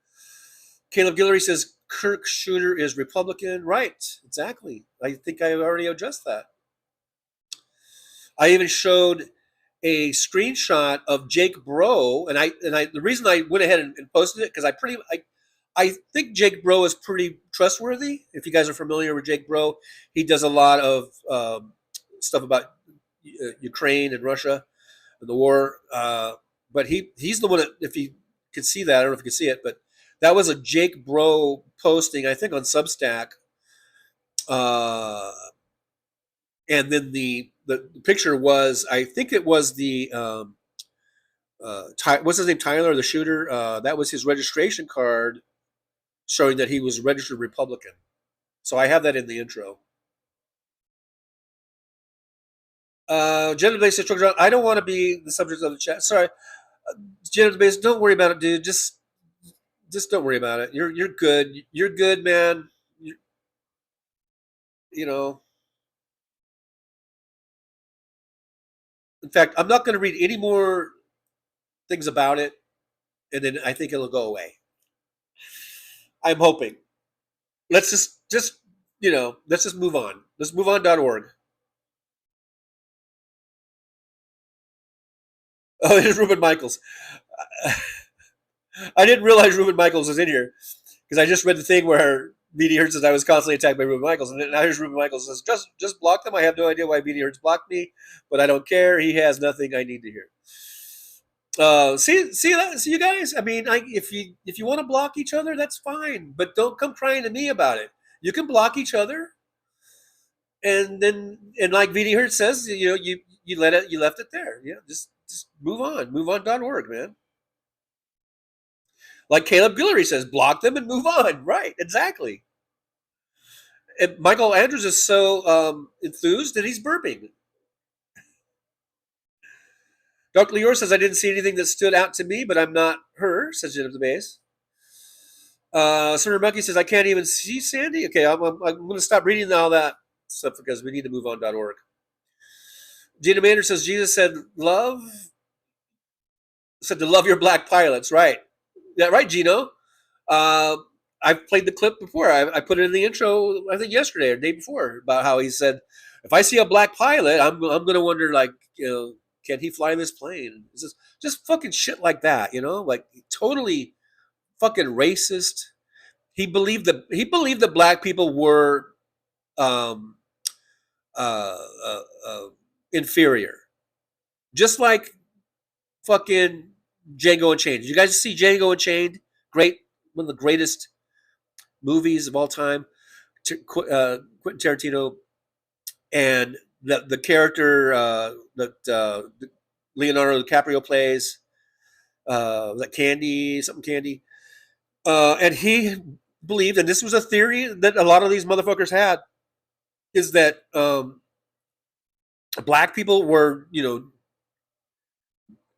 Caleb Guillory says, Kirk shooter is Republican. Right, exactly. I think I already addressed that. I even showed a screenshot of Jake Bro, and the reason I went ahead and posted it, because I think Jake Bro is pretty trustworthy. If you guys are familiar with Jake Bro, he does a lot of stuff about Ukraine and Russia and the war. But he's the one that, if you could see that, I don't know if you could see it, but that was a Jake Bro posting, I think, on Substack. And then the picture was, I think it was the what's his name, Tyler, the shooter. That was his registration card showing that he was a registered Republican. So I have that in the intro. Gender based structure. I don't want to be the subject of the chat. Sorry, gender based. Don't worry about it, dude. Just don't worry about it. You're good. You're good, man. In fact, I'm not going to read any more things about it, and then I think it'll go away. I'm hoping. Let's just move on. Let's move on.org. Oh, there's Reuben Michaels. I didn't realize Reuben Michaels was in here, because I just read the thing where BD Hertz says I was constantly attacked by Reuben Michaels, and now here's Reuben Michaels says, just block them. I have no idea why BD Hertz blocked me, but I don't care. He has nothing I need to hear. See you guys. I mean, if you want to block each other, that's fine, but don't come crying to me about it. You can block each other, and like BD Hertz says, you left it there. Yeah, just move on. Move on.org, man. Like Caleb Guillory says, block them and move on. Right, exactly. And Michael Andrews is so enthused that he's burping. Dr. Lior says, I didn't see anything that stood out to me, but I'm not her, says Jen of the Base. Senator Monkey says, I can't even see Sandy. Okay, I'm going to stop reading all that stuff, because we need to move on.org. Gina Mander says, Jesus said to love your black pilots. Right. Yeah, right, Gino. I've played the clip before. I put it in the intro, I think yesterday or the day before, about how he said, if I see a black pilot, I'm going to wonder, like, can he fly this plane? It's just fucking shit like that, like totally fucking racist. He believed that black people were inferior, just like fucking Django Unchained. Did you guys see Django Unchained? Great, one of the greatest movies of all time. Quentin Tarantino, and the character that Leonardo DiCaprio plays, that Candy, and he believed, and this was a theory that a lot of these motherfuckers had, is that black people were,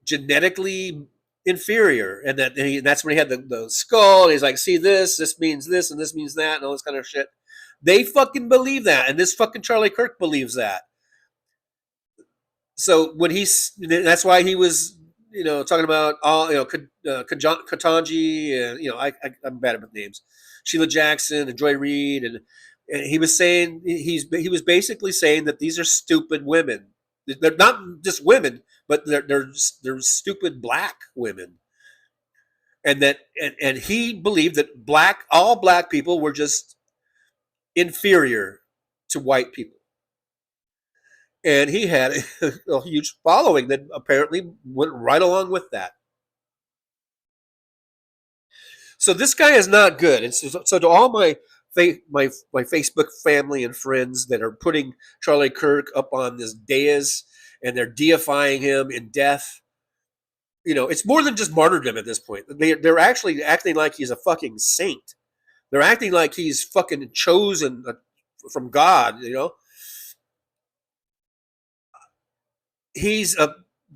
genetically inferior, and that's when he had the skull, and he's like, see, this means this, and this means that, and all this kind of shit. They fucking believe that, and this fucking Charlie Kirk believes that. So when that's why he was, talking about all, Katanji, and I'm bad with names, Sheila Jackson and Joy Reid, and he was saying, he was basically saying that these are stupid women. They're not just women, but they're stupid black women. and he believed that all black people were just inferior to white people. And he had a huge following that apparently went right along with that. So this guy is not good. And so to all my Facebook family and friends that are putting Charlie Kirk up on this dais and they're deifying him in death, it's more than just martyrdom at this point. They're actually acting like he's a fucking saint. They're acting like he's fucking chosen from God,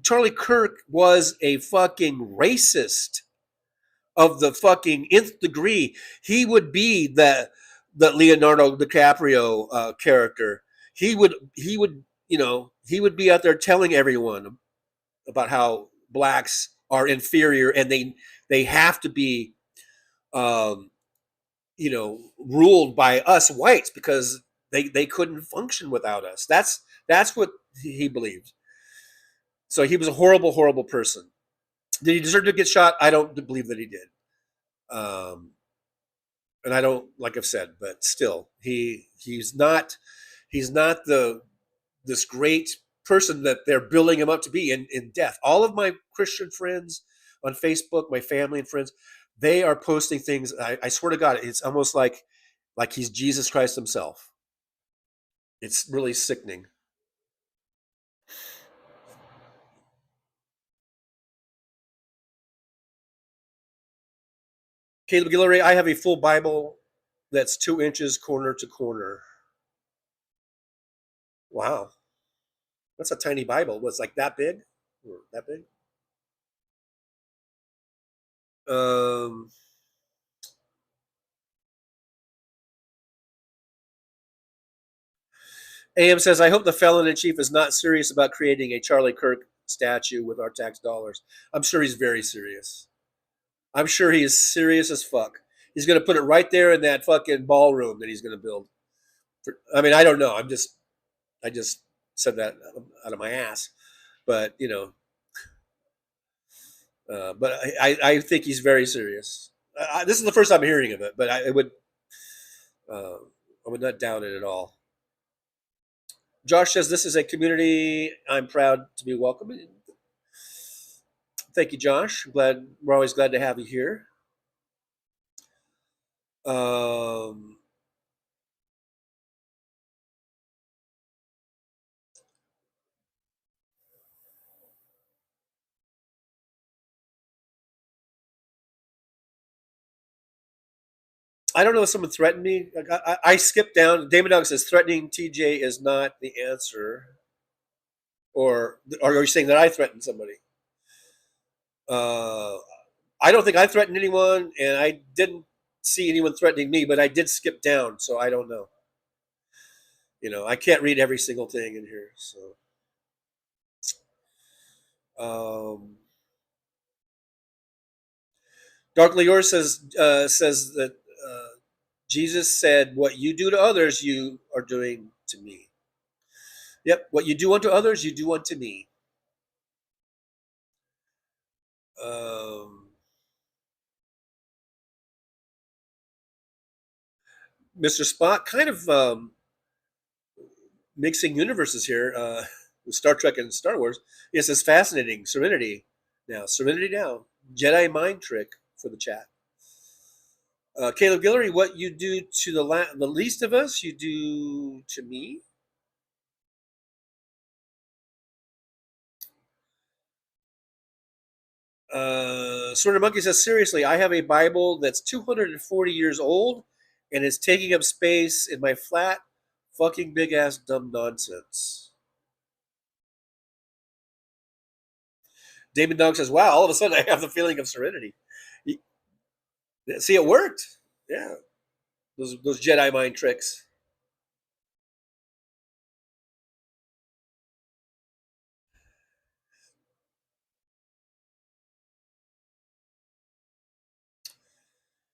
Charlie Kirk was a fucking racist of the fucking nth degree. He would be the Leonardo DiCaprio character. He would be out there telling everyone about how blacks are inferior and they have to be ruled by us whites because they couldn't function without us. That's what he believed. So he was a horrible, horrible person. Did he deserve to get shot? I don't believe that he did. And I don't, like I've said, but still, he's not this great person that they're building him up to be in death. All of my Christian friends on Facebook, my family and friends, they are posting things. I swear to God, it's almost like he's Jesus Christ himself. It's really sickening. Caleb Guillory, I have a full Bible that's 2 inches corner to corner. Wow. That's a tiny Bible. Was like that big? Or that big? AM says, I hope the felon in chief is not serious about creating a Charlie Kirk statue with our tax dollars. I'm sure he's very serious. I'm sure he is serious as fuck. He's going to put it right there in that fucking ballroom that he's going to build. I mean, I don't know. I just said that out of my ass. But, but I think he's very serious. This is the first time I'm hearing of it, but I would not doubt it at all. Josh says, this is a community I'm proud to be welcoming. Thank you, Josh. We're always glad to have you here. I don't know if someone threatened me. I skipped down. Damon Dog says threatening TJ is not the answer. Or are you saying that I threatened somebody? I don't think I threatened anyone, and I didn't see anyone threatening me, but I did skip down, so I don't know. I can't read every single thing in here, so. Darkly Yours says that Jesus said, what you do to others, you are doing to me. Yep, what you do unto others, you do unto me. Mr. Spock, kind of mixing universes here with Star Trek and Star Wars. Yes, it's fascinating. Serenity now. Jedi mind trick for the chat. Caleb Guillory, what you do to the least of us, you do to me. Sort of Monkey says, seriously, I have a Bible that's 240 years old and is taking up space in my flat, fucking big ass dumb nonsense. Damon Dog says, wow, all of a sudden I have the feeling of serenity. See, it worked. Yeah. Those Jedi mind tricks.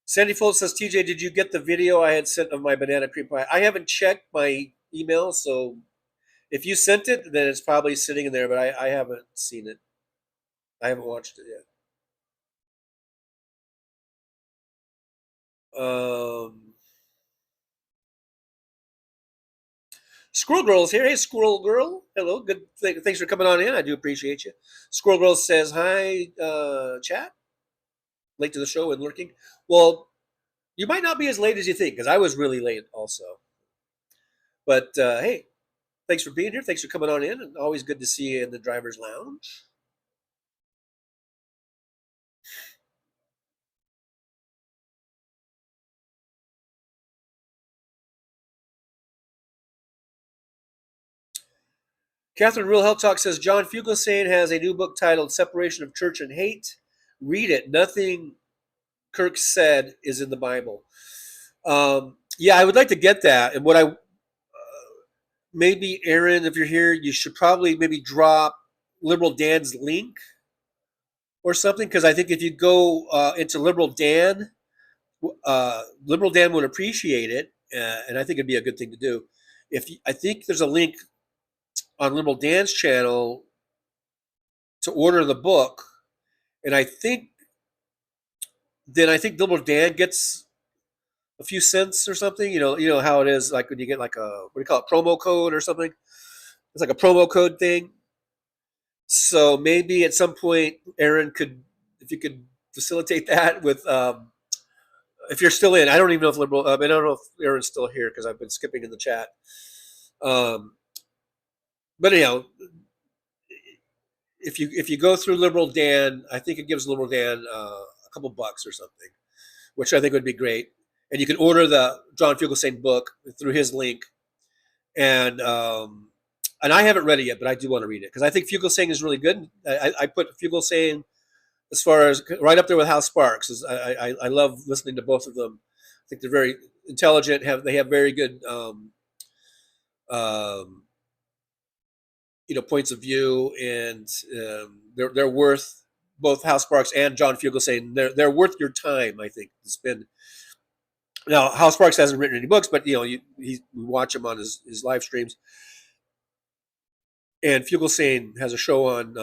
Sandy Foltz says, TJ, did you get the video I had sent of my banana cream pie? I haven't checked my email, so if you sent it, then it's probably sitting in there, but I haven't seen it. I haven't watched it yet. Squirrel Girl's here. Hey, Squirrel Girl. Hello. Good. Thanks for coming on in. I do appreciate you. Squirrel Girl says, hi, chat. Late to the show and lurking. Well, you might not be as late as you think, because I was really late also. But hey, thanks for being here. Thanks for coming on in. And always good to see you in the driver's lounge. Catherine Real Health Talk says John Fugelsang has a new book titled Separation of Church and Hate. Read it. Nothing Kirk said is in the Bible. Yeah, I would like to get that. And what I maybe, Aaron, if you're here, you should probably maybe drop Liberal Dan's link or something, because I think if you go into Liberal Dan would appreciate it, and I think it'd be a good thing to do. I think there's a link on Liberal Dan's channel to order the book, and I think Liberal Dan gets a few cents or something. You know how it is, like when you get like a, what do you call it, promo code or something. It's like a promo code thing. So maybe at some point, Aaron, if you could facilitate that with, if you're still in. I don't even know if Liberal. I don't know if Aaron's still here because I've been skipping in the chat. But anyhow, if you go through Liberal Dan, I think it gives Liberal Dan a couple bucks or something, which I think would be great. And you can order the John Fugelsang book through his link. And I haven't read it yet, but I do want to read it because I think Fugelsang is really good. I put Fugelsang as far as right up there with Hal Sparks. I love listening to both of them. I think they're very intelligent. They have very good points of view, and they're worth, both Hal Sparks and John Fugelsang. They're worth your time, I think, to spend. Now, Hal Sparks hasn't written any books, but we watch him on his live streams. And Fugelsang has a show on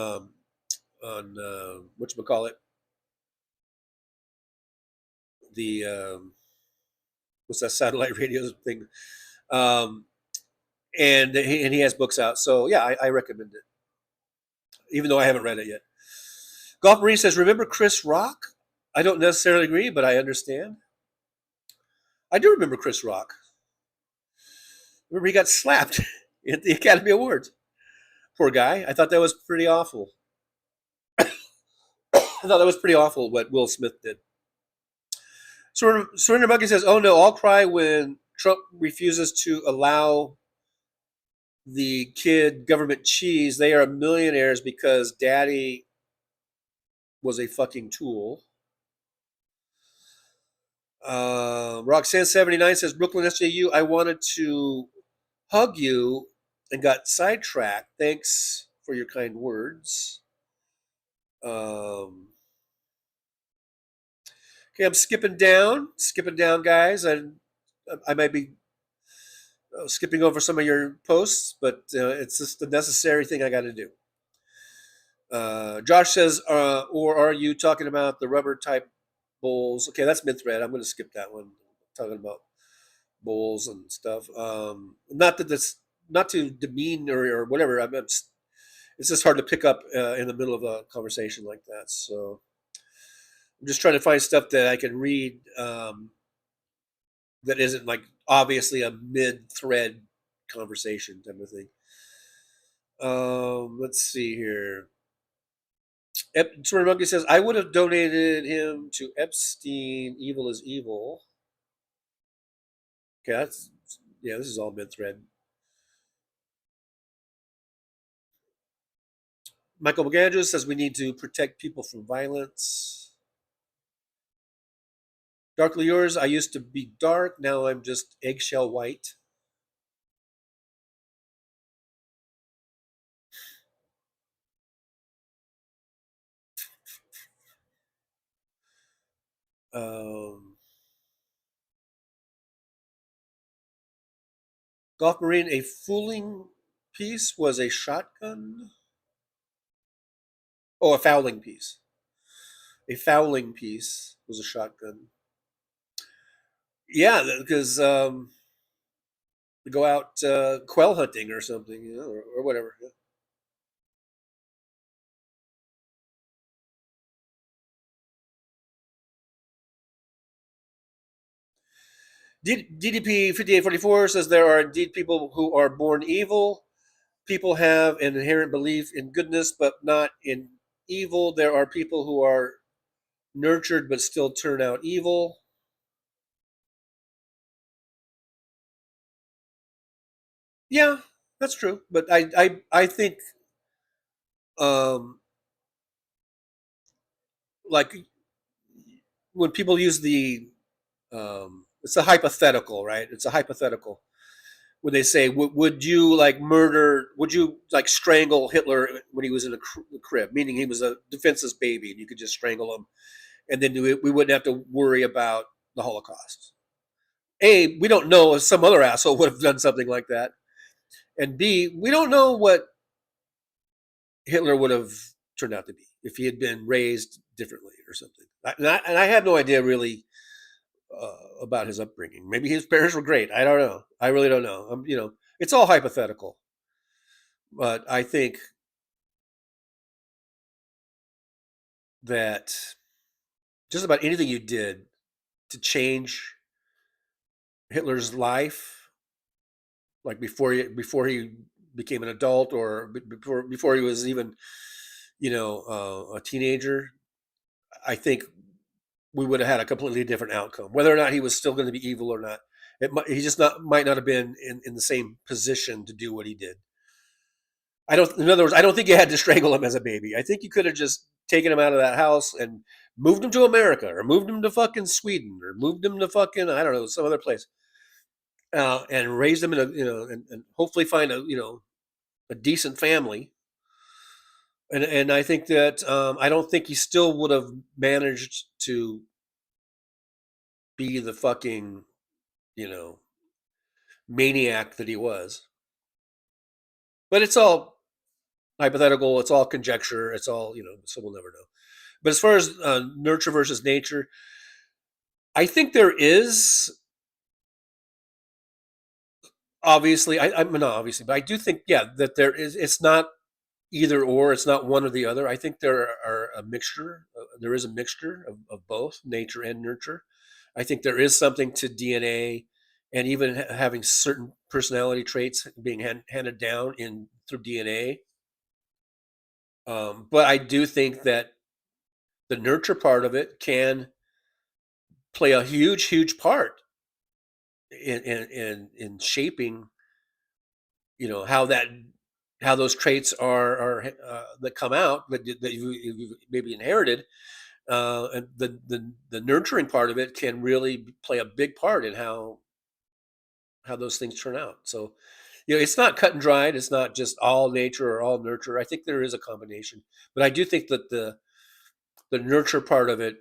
whatchamacallit, the what's that satellite radio thing, and he has books out. So yeah, I recommend it, even though I haven't read it yet. Golf Marine says, remember Chris Rock? I don't necessarily agree, but I understand. I do remember Chris Rock. Remember he got slapped at the Academy Awards. Poor guy. I thought that was pretty awful. What Will Smith did. Surrender Monkey says, oh no, I'll cry when Trump refuses to allow the kid government cheese. They are millionaires because daddy was a fucking tool. Roxanne79 says, Brooklyn SJU, I wanted to hug you and got sidetracked. Thanks for your kind words. Okay, I'm skipping down, guys. I might be skipping over some of your posts, but it's just a necessary thing I got to do. Josh says, or are you talking about the rubber type bowls? Okay, that's mid-thread. I'm going to skip that one. I'm talking about bowls and stuff. Not to demean or whatever. It's just hard to pick up in the middle of a conversation like that. So I'm just trying to find stuff that I can read that isn't like obviously a mid-thread conversation type of thing. Let's see here. Sort Monkey says, I would have donated him to Epstein. Evil is evil. Okay, this is all mid-thread. Michael McAndrews says we need to protect people from violence. Darkly Yours, I used to be dark, now I'm just eggshell white. Golf Marine, a fooling piece was a shotgun. Oh, a fouling piece. A fouling piece was a shotgun. Yeah, because go out quail hunting or something, or whatever. Yeah. DDP 5844 says there are indeed people who are born evil. People have an inherent belief in goodness, but not in evil. There are people who are nurtured but still turn out evil. Yeah, that's true. But I think like when people use it's a hypothetical, right? It's a hypothetical. When they say, would you like murder? Would you like strangle Hitler when he was in the crib? Meaning he was a defenseless baby, and you could just strangle him, and then we wouldn't have to worry about the Holocaust. A, we don't know if some other asshole would have done something like that, and B, we don't know what Hitler would have turned out to be if he had been raised differently or something. And I have no idea really about his upbringing. Maybe his parents were great. I don't know. I really don't know. It's all hypothetical. But I think that just about anything you did to change Hitler's life, like before he became an adult or before he was even, a teenager, I think we would have had a completely different outcome. Whether or not he was still going to be evil or not, he just might not have been in the same position to do what he did. In other words, I don't think you had to strangle him as a baby. I think you could have just taken him out of that house and moved him to America or moved him to fucking Sweden or moved him to fucking, I don't know, some other place. And raised him in and hopefully find a decent family. And I think that I don't think he still would have managed to be the fucking, maniac that he was. But it's all hypothetical. It's all conjecture. It's all, so we'll never know. But as far as nurture versus nature, I think there is obviously, I'm not obviously, but I do think, that there is. It's not either or. It's not one or the other. I think there are a mixture. There is a mixture of both nature and nurture. I think there is something to DNA, and even having certain personality traits being handed down through DNA. But I do think that the nurture part of it can play a huge part in shaping, how those traits are that come out that you maybe inherited, and the nurturing part of it can really play a big part in how those things turn out. So, it's not cut and dried. It's not just all nature or all nurture. I think there is a combination, but I do think that the nurture part of it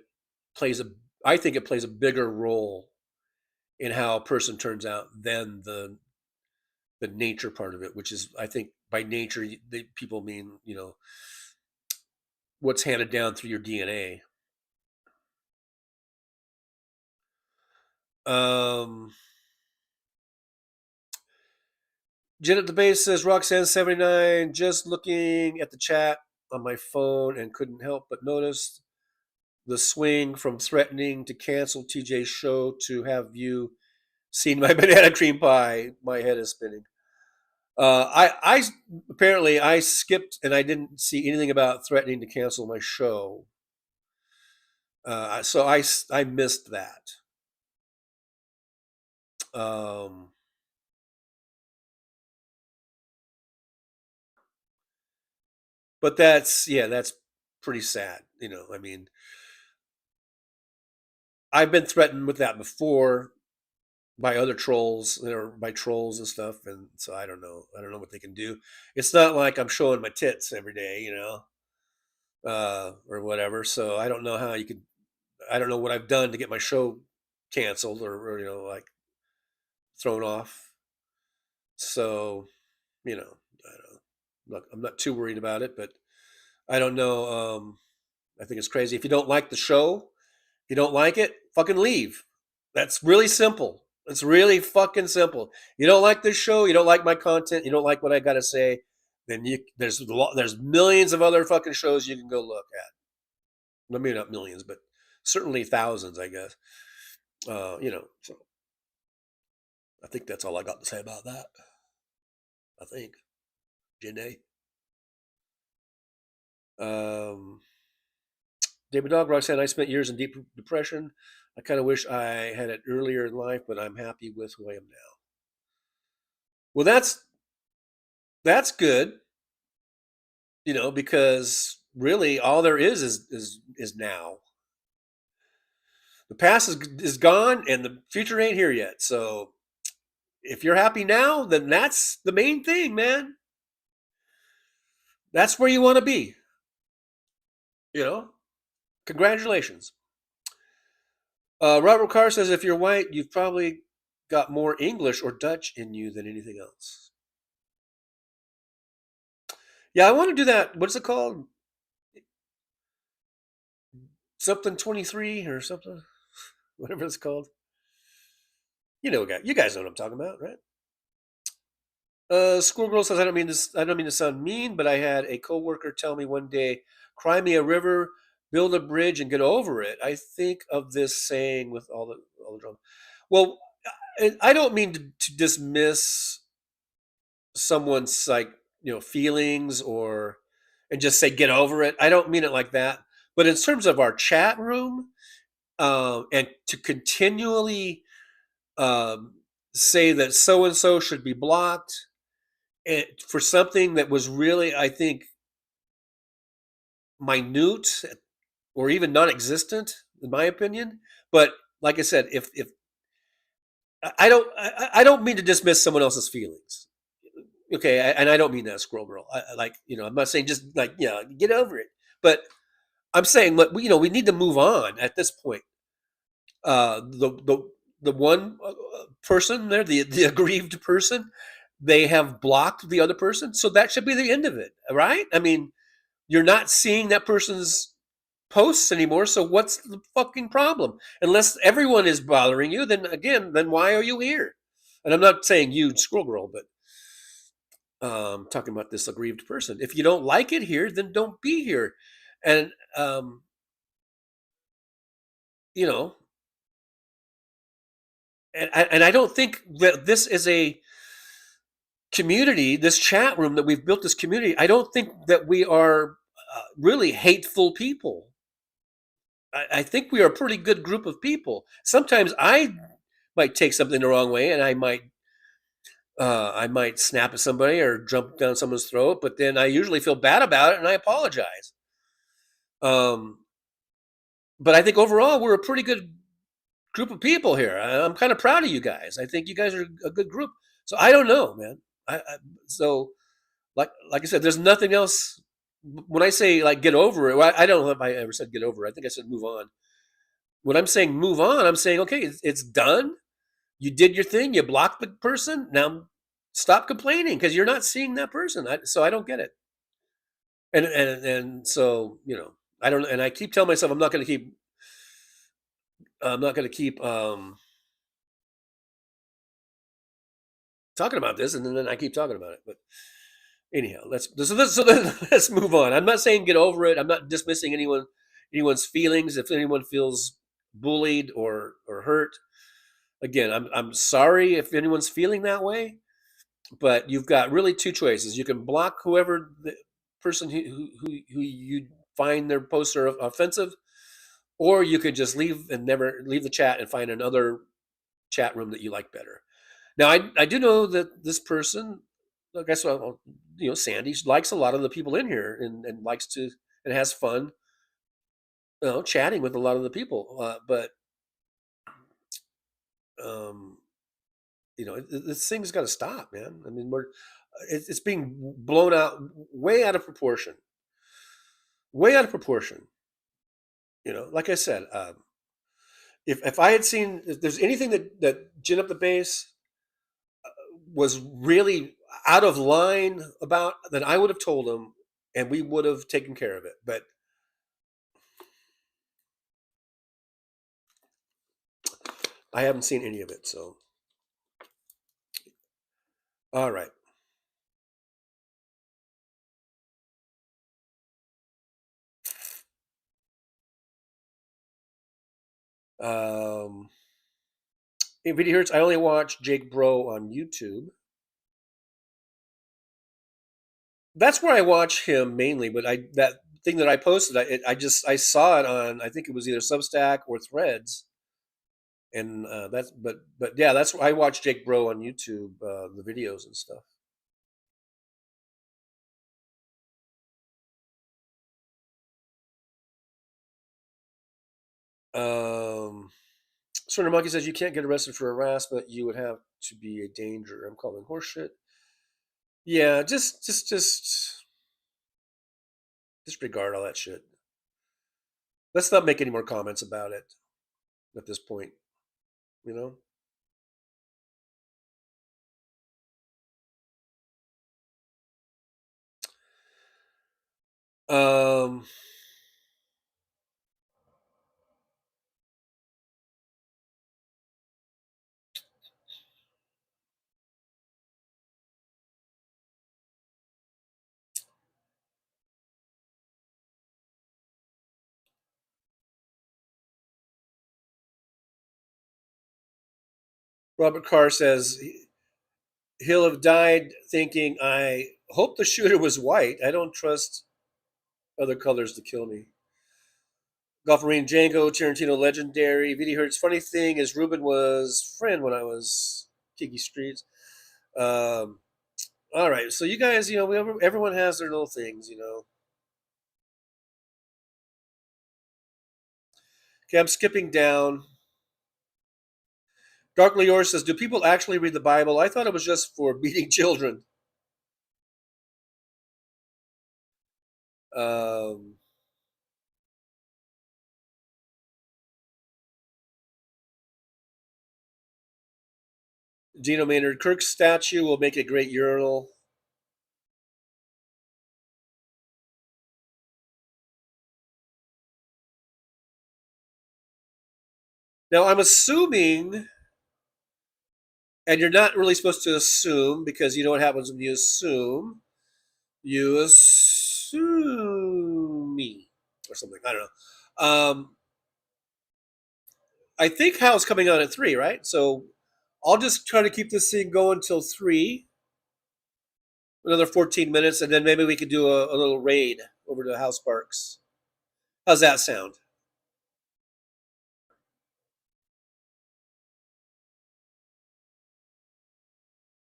I think it plays a bigger role in how a person turns out than the nature part of it, which is, I think, by nature people mean, what's handed down through your DNA. Jen at the base says, Roxanne79, just looking at the chat on my phone and couldn't help but notice the swing from threatening to cancel TJ's show to have you seen my banana cream pie. My head is spinning. I apparently I skipped and I didn't see anything about threatening to cancel my show. So I missed that. But that's pretty sad. I mean, I've been threatened with that before by other trolls or by trolls and stuff, and so I don't know what they can do. It's not like I'm showing my tits every day, or whatever. So I don't know how you could. I don't know what I've done to get my show canceled or like thrown off. So, I don't know. I'm not too worried about it, but I don't know. I think it's crazy. If you don't like the show, if you don't like it, fucking leave. That's really simple. It's really fucking simple. You don't like this show, you don't like my content, you don't like what I got to say, then there's millions of other fucking shows you can go look at. Well, maybe not millions, but certainly thousands, I guess. So I think that's all I got to say about that. I think. Janae. David Dog Roxanne, I spent years in deep depression. I kind of wish I had it earlier in life, but I'm happy with who I am now. Well, that's good, because really all there is now. The past is gone and the future ain't here yet. So if you're happy now, then that's the main thing, man. That's where you want to be. Congratulations. Robert Carr says, if you're white, you've probably got more English or Dutch in you than anything else. Yeah, I want to do that. What's it called? Something 23 or something, whatever it's called. You guys know what I'm talking about, right? Squirrel Girl says, I don't mean to sound mean, but I had a coworker tell me one day, cry me a river, build a bridge, and get over it. I think of this saying with all the drama. Well, I don't mean to dismiss someone's feelings and just say get over it. I don't mean it like that. But in terms of our chat room, and to continually say that so and so should be blocked, and for something that was really, I think, minute or even non-existent, in my opinion. But like I said, if I don't mean to dismiss someone else's feelings. Okay, and I don't mean that, Squirrel Girl. I'm not saying just get over it. But I'm saying, we need to move on at this point. The one person there, the aggrieved person, they have blocked the other person, so that should be the end of it, right? I mean, you're not seeing that person's posts anymore, so what's the fucking problem? Unless everyone is bothering you, then why are you here? And I'm not saying you, Squirrel Girl, but talking about this aggrieved person. If you don't like it here, then don't be here. And and I don't think that this is a community, this chat room that we've built, this community. I don't think that we are really hateful people. I think we are a pretty good group of people. Sometimes I might take something the wrong way, and I might snap at somebody or jump down someone's throat, but then I usually feel bad about it and I apologize. But I think overall we're a pretty good group of people here. I'm kind of proud of you guys. I think you guys are a good group. So I don't know, man. So like I said, there's nothing else. When I say get over it, well, I don't know if I ever said get over it. I think I said move on. When I'm saying move on, I'm saying, okay, it's done. You did your thing. You blocked the person. Now stop complaining because you're not seeing that person. So I don't get it. And so, I don't, and I keep telling myself I'm not going to keep talking about this, and then I keep talking about it. But anyhow, let's move on. I'm not saying get over it. I'm not dismissing anyone's feelings. If anyone feels bullied or hurt, again, I'm sorry if anyone's feeling that way. But you've got really two choices. You can block whoever the person who you find their posts are offensive, or you could just never leave the chat and find another chat room that you like better. Now, I do know that this person, I guess, Sandy likes a lot of the people in here and likes to and has fun, chatting with a lot of the people. But this thing's got to stop, man. I mean, it's being blown out, way out of proportion. Way out of proportion. Like I said, if I had seen, if there's anything that Gin Up the Bass was really out of line about, then I would have told him and we would have taken care of it. But I haven't seen any of it, so. All right. In video hertz, I only watch Jake Bro on YouTube. That's where I watch him mainly, but that thing that I posted, I saw it on, I think it was either Substack or Threads, and but yeah, that's I watch Jake Bro on YouTube, the videos and stuff. Sort of Monkey says you can't get arrested for harassment. You would have to be a danger. I'm calling horseshit. Yeah, just disregard all that shit. Let's not make any more comments about it at this point. You know. Robert Carr says he'll have died thinking, I hope the shooter was white. I don't trust other colors to kill me. Golferine Django, Tarantino legendary. VD Hertz. Funny thing is, Ruben was friend when I was Kiki Streets. All right, so you guys, everyone has their little things, Okay, I'm skipping down. Darkly Yours says, do people actually read the Bible? I thought it was just for beating children. Gino Maynard, Kirk's statue will make a great urinal. Now, I'm assuming, and you're not really supposed to assume, because you know what happens when you assume. You assume me, or something. I don't know. I think Hal's coming on at 3, right? So I'll just try to keep this thing going till 3. Another 14 minutes, and then maybe we could do a little raid over to Hal Sparks. How's that sound?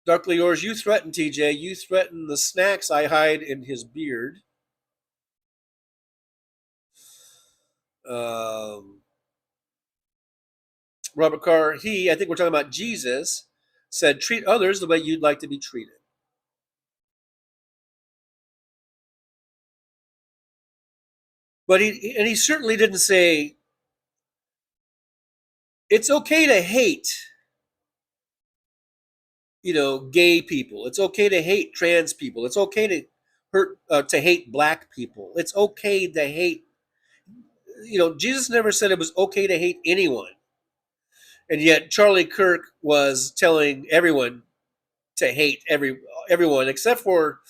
Darkly Yours, you threaten TJ. You threaten the snacks I hide in his beard. Robert Carr, I think we're talking about Jesus, said, treat others the way you'd like to be treated. But he certainly didn't say, it's okay to hate, gay people. It's okay to hate trans people. It's okay to hate black people. It's okay to hate, Jesus never said it was okay to hate anyone. And yet Charlie Kirk was telling everyone to hate everyone except for,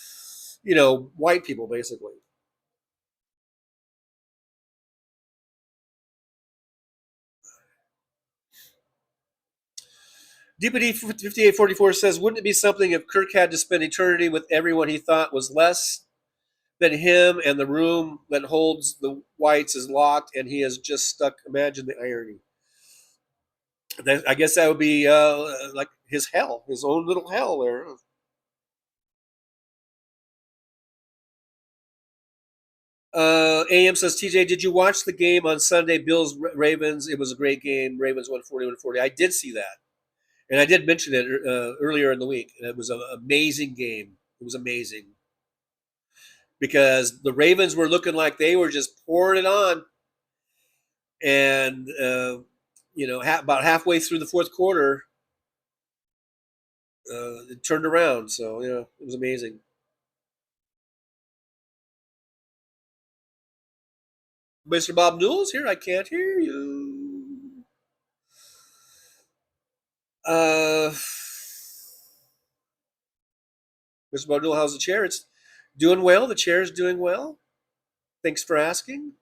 white people, basically. DPD 5844 says, wouldn't it be something if Kirk had to spend eternity with everyone he thought was less than him, and the room that holds the whites is locked and he is just stuck? Imagine the irony. I guess that would be like his hell, his own little hell there. AM says, TJ, did you watch the game on Sunday, Bills Ravens? It was a great game. Ravens won 41-40. I did see that. And I did mention it earlier in the week. It was an amazing game. It was amazing. Because the Ravens were looking like they were just pouring it on. And, about halfway through the fourth quarter, it turned around. So, it was amazing. Mr. Bob Newell's here. I can't hear you. Mr. Bodul, how's the chair? It's doing well. The chair is doing well. Thanks for asking.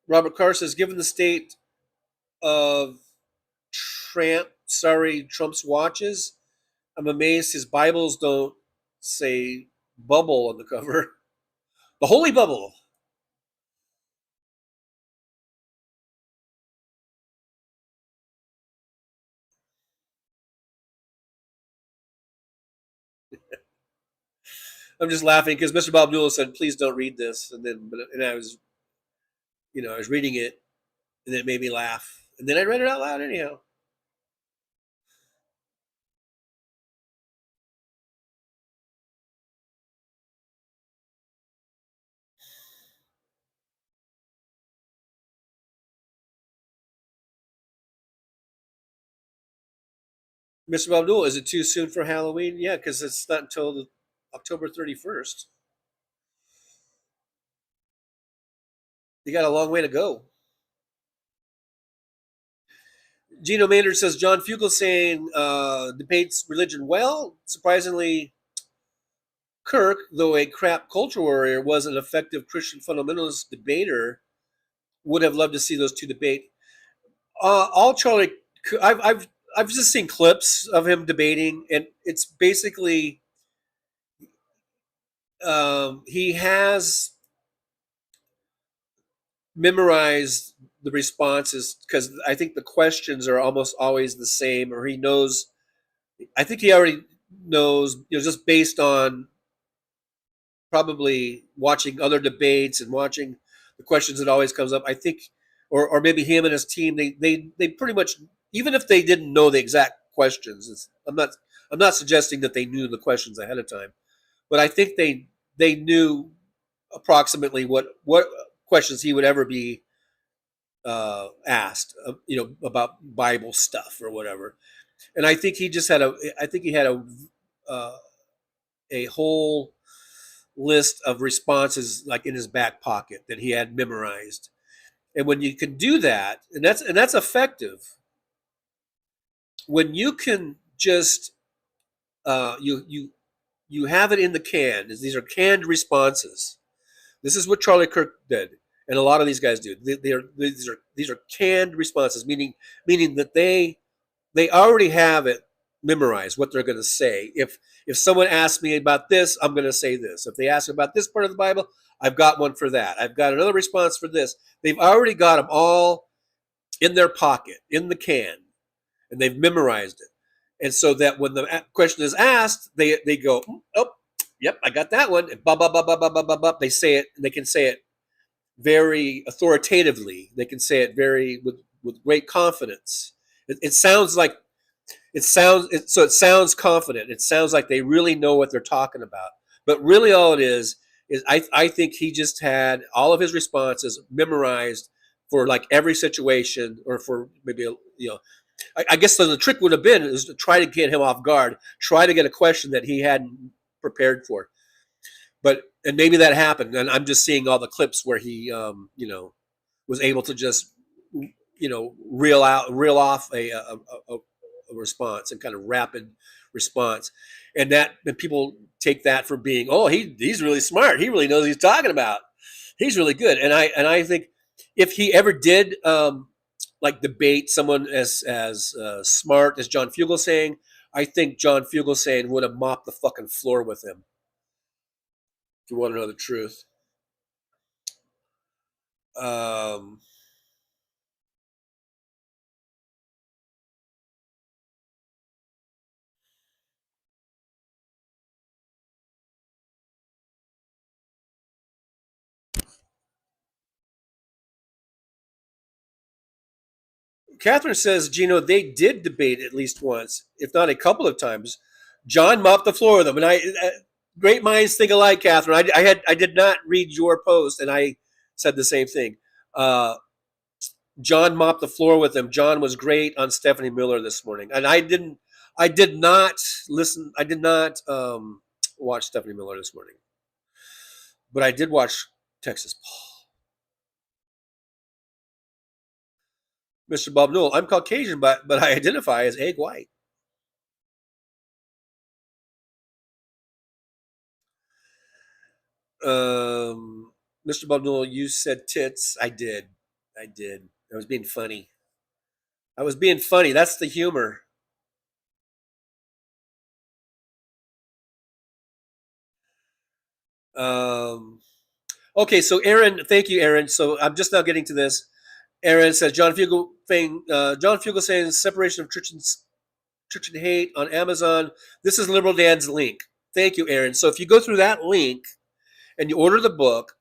Robert Carr says, given the state of Trump's watches, I'm amazed his Bibles don't say bubble on the cover. The holy bubble. I'm just laughing because Mr. Bob Newell said, please don't read this. And I was, I was reading it and it made me laugh. And then I read it out loud anyhow. Mr. Bob Newell, is it too soon for Halloween? Yeah, because it's not until October 31st. You got a long way to go. Gino Maynard says, John Fugelsang debates religion well. Surprisingly, Kirk, though a crap culture warrior, was an effective Christian fundamentalist debater. Would have loved to see those two debate. All Charlie, I've just seen clips of him debating, and it's basically he has memorized the responses because I think the questions are almost always the same, or he knows. I think he already knows, just based on probably watching other debates and watching the questions that always comes up. I think, or maybe him and his team, they pretty much, even if they didn't know the exact questions, I'm not suggesting that they knew the questions ahead of time, but I think they knew approximately what questions he would ever be asked, about Bible stuff or whatever. And I think he just had a whole list of responses like in his back pocket that he had memorized. And when you can do that, and that's effective, when you can just you have it in the can. These are canned responses. This is what Charlie Kirk did, and a lot of these guys do. These are canned responses, meaning that they already have it memorized what they're going to say. If someone asks me about this, I'm going to say this. If they ask about this part of the Bible, I've got one for that. I've got another response for this. They've already got them all in their pocket, in the can, and they've memorized it. And so that when the question is asked, they go, oh, yep, I got that one. And blah, blah, blah, blah, blah, blah, blah, blah. They say it, and they can say it very authoritatively. They can say it with great confidence. It sounds confident. It sounds like they really know what they're talking about. But really all it is I think he just had all of his responses memorized for like every situation, or for maybe, I guess the trick would have been is to try to get him off guard, try to get a question that he hadn't prepared for. And maybe that happened. And I'm just seeing all the clips where he, was able to just, reel off a response, and kind of rapid response. And people take that for being, oh, he's really smart. He really knows what he's talking about. He's really good. And I think if he ever did, like debate someone as smart as John Fugelsang, I think John Fugelsang would have mopped the fucking floor with him. If you want to know the truth. Catherine says, Gino, they did debate at least once, if not a couple of times. John mopped the floor with them, and great minds think alike, Catherine. I did not read your post, and I said the same thing. John mopped the floor with him. John was great on Stephanie Miller this morning, and I did not listen. I did not watch Stephanie Miller this morning, but I did watch Texas Paul. Mr. Bob Newell, I'm Caucasian, but I identify as egg white. Mr. Bob Newell, you said tits. I did. I was being funny. That's the humor. Okay, so Aaron, thank you, Aaron. So I'm just now getting to this. Aaron says John Fugel thing. John Fugel saying separation of church and hate on Amazon. This is Liberal Dan's link. Thank you, Aaron. So if you go through that link and you order the book,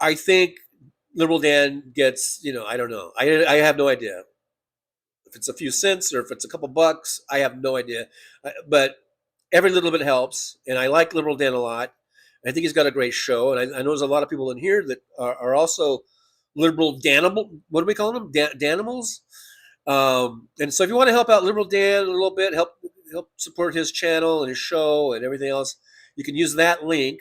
I think Liberal Dan gets, I don't know. I have no idea. If it's a few cents or if it's a couple bucks, I have no idea. But every little bit helps. And I like Liberal Dan a lot. I think he's got a great show. And I know there's a lot of people in here that are also liberal Danimal. What do we call them? Danimals? And so if you want to help out Liberal Dan a little bit, help support his channel and his show and everything else, you can use that link.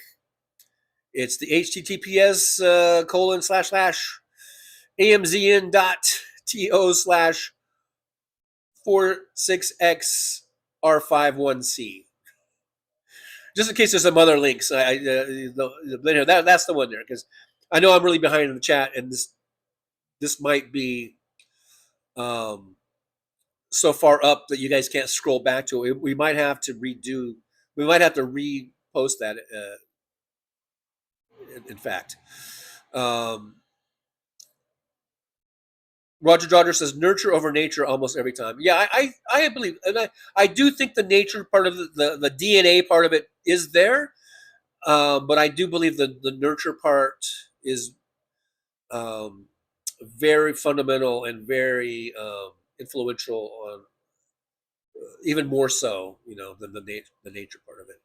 It's the https://amzn.to/46xr51c. Just in case there's some other links, that's the one there, because I know I'm really behind in the chat, and this might be so far up that you guys can't scroll back to it. We might have to repost that. In fact, Roger Dodger says nurture over nature almost every time. Yeah, I believe, and I do think the nature part of the DNA part of it is there, but I do believe the nurture part is very fundamental and very influential on, even more so, than the nature part of it.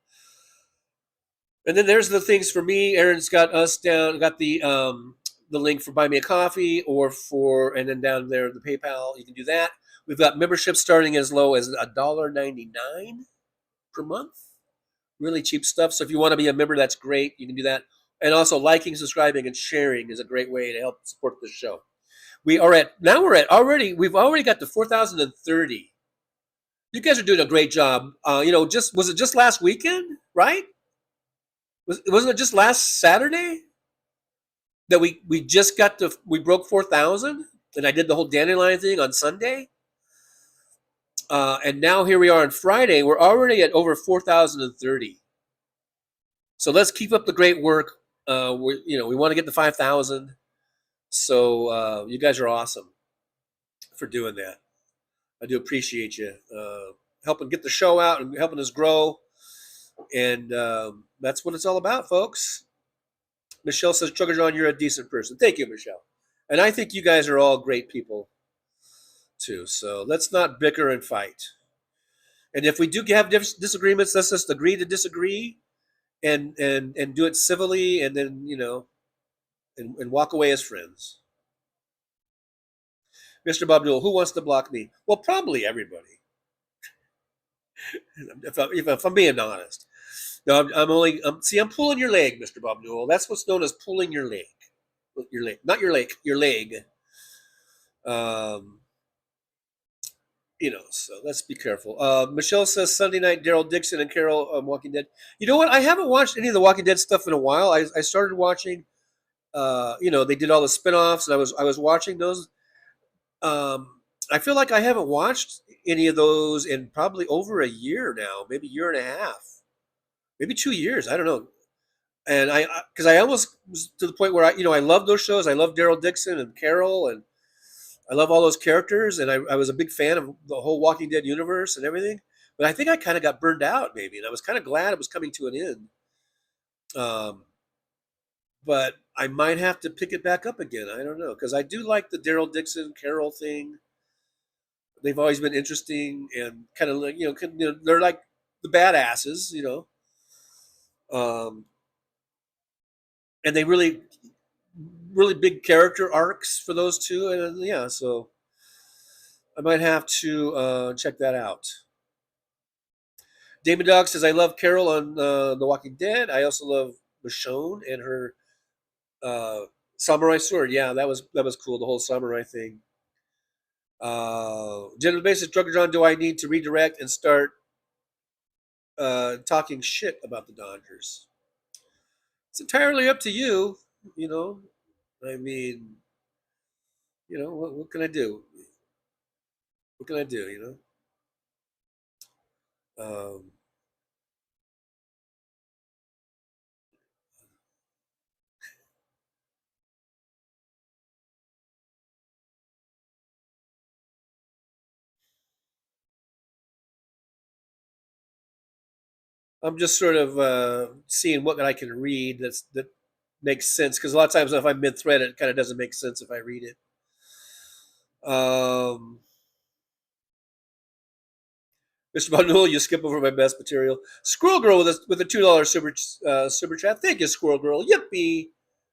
And then there's the things for me. Aaron's got the link for Buy Me a Coffee and then down there, the PayPal, you can do that. We've got memberships starting as low as $1.99 per month. Really cheap stuff. So if you want to be a member, that's great. You can do that. And also liking, subscribing, and sharing is a great way to help support the show. We've already got to 4,030. You guys are doing a great job. Was it just last weekend, right? Wasn't it just last Saturday that we broke 4,000, and I did the whole dandelion thing on Sunday, and now here we are on Friday. We're already at over 4,030. So let's keep up the great work. We want to get to 5,000. So you guys are awesome for doing that. I do appreciate you helping get the show out and helping us grow. And that's what it's all about, folks. Michelle says, Trucker John, you're a decent person. Thank you, Michelle. And I think you guys are all great people, too. So let's not bicker and fight. And if we do have disagreements, let's just agree to disagree and do it civilly, and then, and walk away as friends. Mr. Bob Newell, who wants to block me? Well, probably everybody. If I'm being honest. No, I'm pulling your leg, Mr. Bob Newell. That's what's known as pulling your leg. Your leg, not your leg, your leg. So let's be careful. Michelle says Sunday night, Daryl Dixon and Carol Walking Dead. You know what? I haven't watched any of the Walking Dead stuff in a while. I started watching. They did all the spinoffs, and I was watching those. I feel like I haven't watched any of those in probably over a year now, maybe a year and a half, maybe 2 years. I don't know. And because I almost was to the point where I love those shows. I love Daryl Dixon and Carol, and I love all those characters. And I was a big fan of the whole Walking Dead universe and everything. But I think I kind of got burned out, maybe, and I was kind of glad it was coming to an end. But I might have to pick it back up again. I don't know, because I do like the Daryl Dixon Carol thing. They've always been interesting and kind of they're like the badasses, and they really really big character arcs for those two, and yeah, so I might have to check that out. Damon Dog says, I love Carol on The Walking Dead. I also love Michonne and her samurai sword. Yeah, that was cool, the whole samurai thing. General basis, Drugger John, do I need to redirect and start talking shit about the Dodgers? It's entirely up to you, you know. I mean, you know, what can I do? What can I do, you know? I'm just sort of seeing what I can read that makes sense, because a lot of times if I'm mid-thread, it kind of doesn't make sense if I read it. Mr. Manuel, you skip over my best material. Squirrel Girl with a $2 super chat. Thank you, Squirrel Girl. Yippee!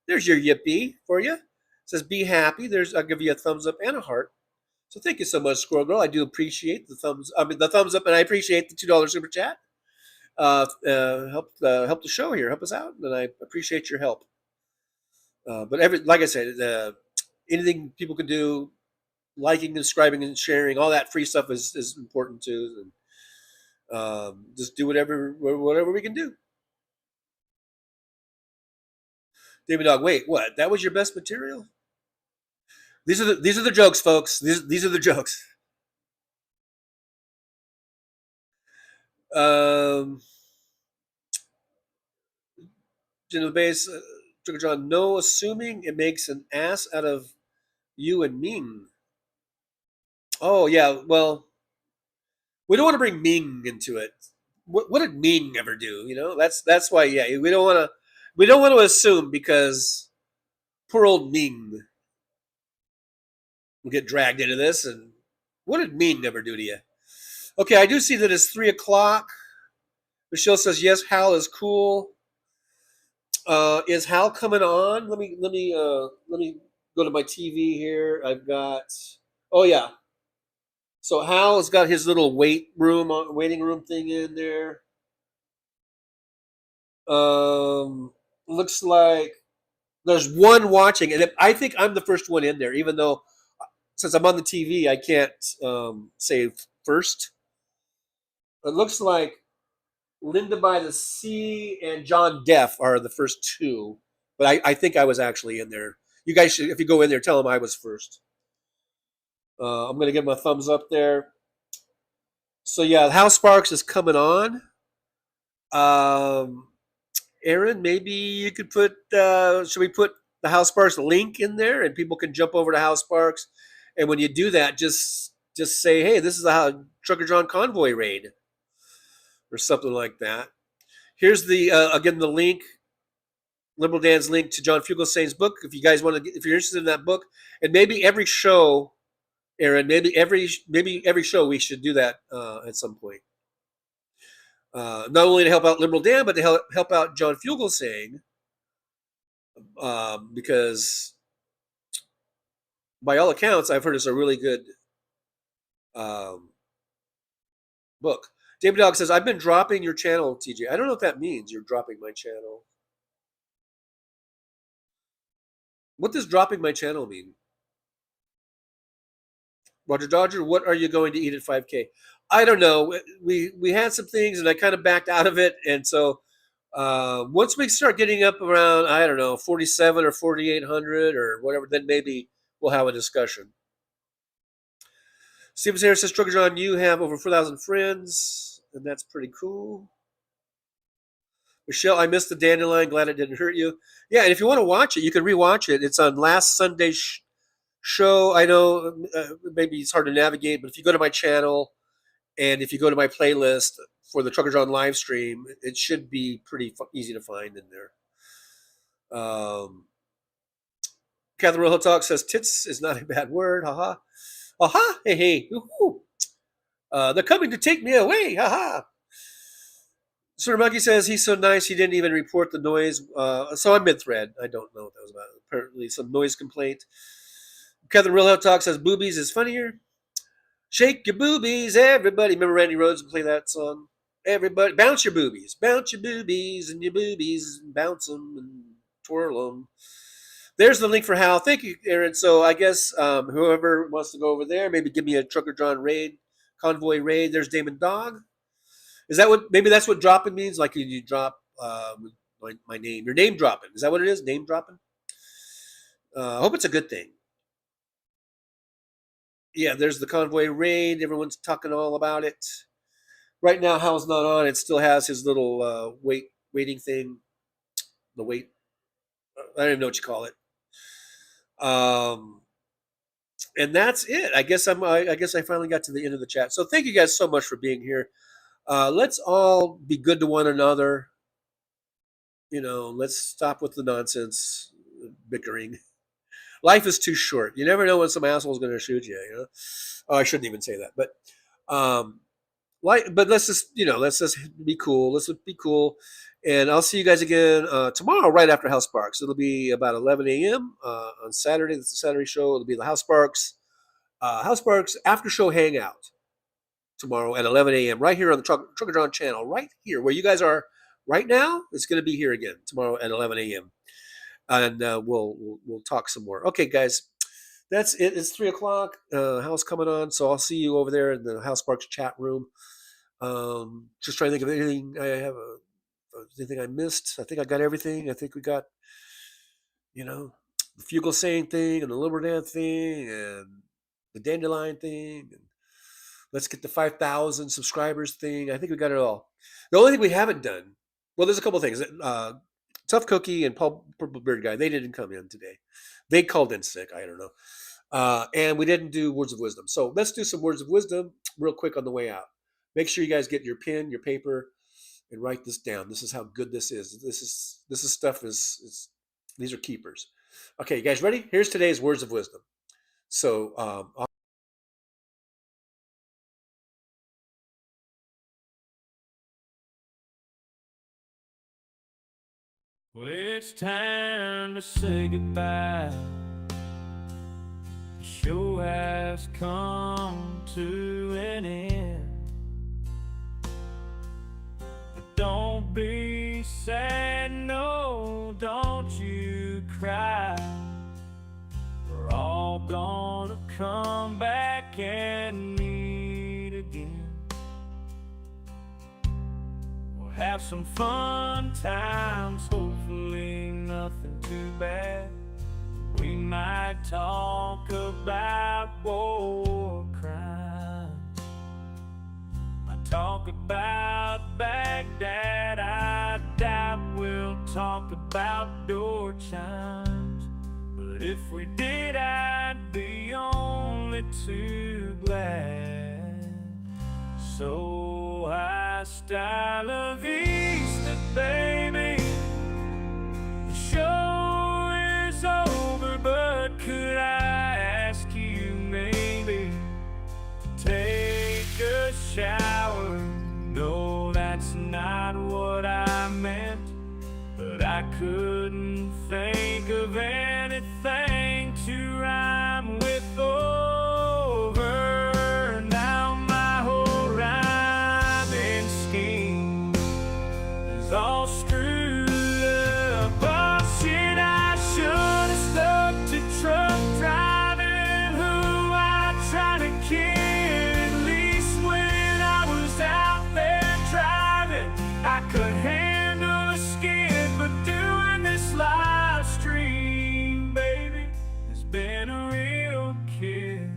There's your yippee for you. It says be happy. I'll give you a thumbs up and a heart. So thank you so much, Squirrel Girl. I do appreciate the thumbs up, and I appreciate the $2 super chat. Help the show here. Help us out, and I appreciate your help. But like I said, anything people can do, liking, subscribing, and sharing, all that free stuff is important too. And just do whatever we can do. David Dog, wait, what? That was your best material? These are the jokes, folks. These are the jokes. General Base, Trigger John, no assuming it makes an ass out of you and Ming. Oh yeah, well, we don't want to bring Ming into it. What did Ming ever do? You know, that's why. Yeah, we don't want to assume, because poor old Ming will get dragged into this. And what did Ming ever do to you? Okay, I do see that it's 3:00. Michelle says yes. Hal is cool. Is Hal coming on? Let me go to my TV here. I've got. Oh yeah. So Hal has got his little waiting room thing in there. Looks like there's one watching, and I think I'm the first one in there, even though since I'm on the TV, I can't say first. It looks like Linda by the Sea and John Deaf are the first two, but I think I was actually in there. You guys should, if you go in there, tell them I was first. I'm going to give him a thumbs up there. So yeah, Hal Sparks is coming on. Aaron, maybe you could put, should we put the Hal Sparks link in there, and people can jump over to Hal Sparks? And when you do that, just say, hey, this is a Trucker John convoy raid, or something like that. Here's the again the link, Liberal Dan's link to John Fugelsang's book. If you guys want to, if you're interested in that book, and maybe every show, Aaron, maybe every show we should do that at some point. Not only to help out Liberal Dan, but to help out John Fugelsang, because by all accounts, I've heard it's a really good book. David Dog says, I've been dropping your channel, TJ. I don't know what that means, you're dropping my channel. What does dropping my channel mean? Roger Dodger, what are you going to eat at 5K? I don't know. We had some things, and I kind of backed out of it. And so once we start getting up around, I don't know, 47 or 4,800 or whatever, then maybe we'll have a discussion. Steven Sayre says, Trucker John, you have over 4,000 friends, and that's pretty cool. Michelle, I missed the dandelion. Glad it didn't hurt you. Yeah, and if you want to watch it, you can rewatch it. It's on last Sunday's show. I know maybe it's hard to navigate, but if you go to my channel and if you go to my playlist for the Trucker John live stream, it should be pretty easy to find in there. Catherine Rojo Talk says, tits is not a bad word. Haha. Aha. Hey, hey. They're coming to take me away. Haha. Sir Monkey says he's so nice he didn't even report the noise. So I'm mid-thread. I don't know what that was about. Apparently some noise complaint. Kevin Real Hell Talk says boobies is funnier. Shake your boobies, everybody. Remember Randy Rhoads would play that song? Everybody, bounce your boobies. Bounce your boobies and your boobies and bounce them and twirl them. There's the link for Hal. Thank you, Aaron. So I guess whoever wants to go over there, maybe give me a Trucker John raid, convoy raid. There's Damon Dog. Is that what, maybe that's what dropping means? Like you drop my name. Your name dropping. Is that what it is? Name dropping? I hope it's a good thing. Yeah, there's the convoy raid. Everyone's talking all about it. Right now, Hal's not on. It still has his little waiting thing. The wait. I don't even know what you call it. And that's it. I guess I finally got to the end of the chat. So thank you guys so much for being here. Let's all be good to one another. You know, let's stop with the nonsense bickering. Life is too short. You never know when some asshole is going to shoot you. You know. Oh, I shouldn't even say that. But let's just be cool. Let's be cool. And I'll see you guys again tomorrow, right after Hal Sparks. It'll be about 11 a.m. On Saturday. That's the Saturday show. It'll be the Hal Sparks after show hangout tomorrow at 11 a.m. right here on the Trucker John channel, right here where you guys are right now. It's going to be here again tomorrow at 11 a.m. And we'll talk some more. Okay, guys, that's it. It's 3 o'clock. Hal's coming on, so I'll see you over there in the Hal Sparks chat room. Just trying to think of anything anything I missed. I think I got everything. I think we got, the Fugle Saying thing and the Lumberdan thing and the Dandelion thing and let's get the 5,000 subscribers thing. I think we got it all. The only thing we haven't done, well, there's a couple things. Tough Cookie and Paul Purple Beard Guy, they didn't come in today. They called in sick. I don't know. And we didn't do Words of Wisdom. So let's do some Words of Wisdom real quick on the way out. Make sure you guys get your pen, your paper, and write this down. This is how good this is. This is stuff is these are keepers. Okay, you guys ready? Here's today's Words of Wisdom. So well, it's time to say goodbye. The show has come to an end. But don't be sad, no, don't you cry. We're all gonna come back and meet again. Have some fun times, hopefully nothing too bad. We might talk about war crimes. Might talk about Baghdad. I doubt we'll talk about door chimes. But if we did, I'd be only too glad. So I style of Easter, baby. The show is over, but could I ask you maybe to take a shower? No, that's not what I meant, but I couldn't think of anything to rhyme with over. Now my whole rhyming scheme is all screwed up. Oh shit, I should have stuck to truck driving, who I tried to kid. At least when I was out there driving, I could handle a skid. But doing this live stream, baby, has been a real kid.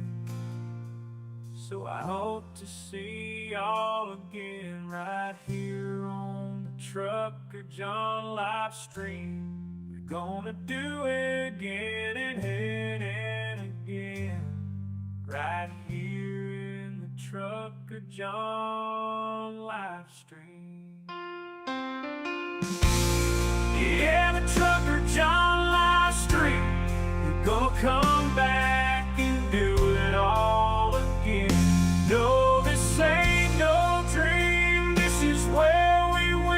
So I hope to see y'all again right here on the Trucker John live stream. We're gonna do it again and again, right here in the Trucker John live stream. Yeah, the Trucker John live stream. We're gonna come back and do it all again. No, this ain't no dream. This is where we win.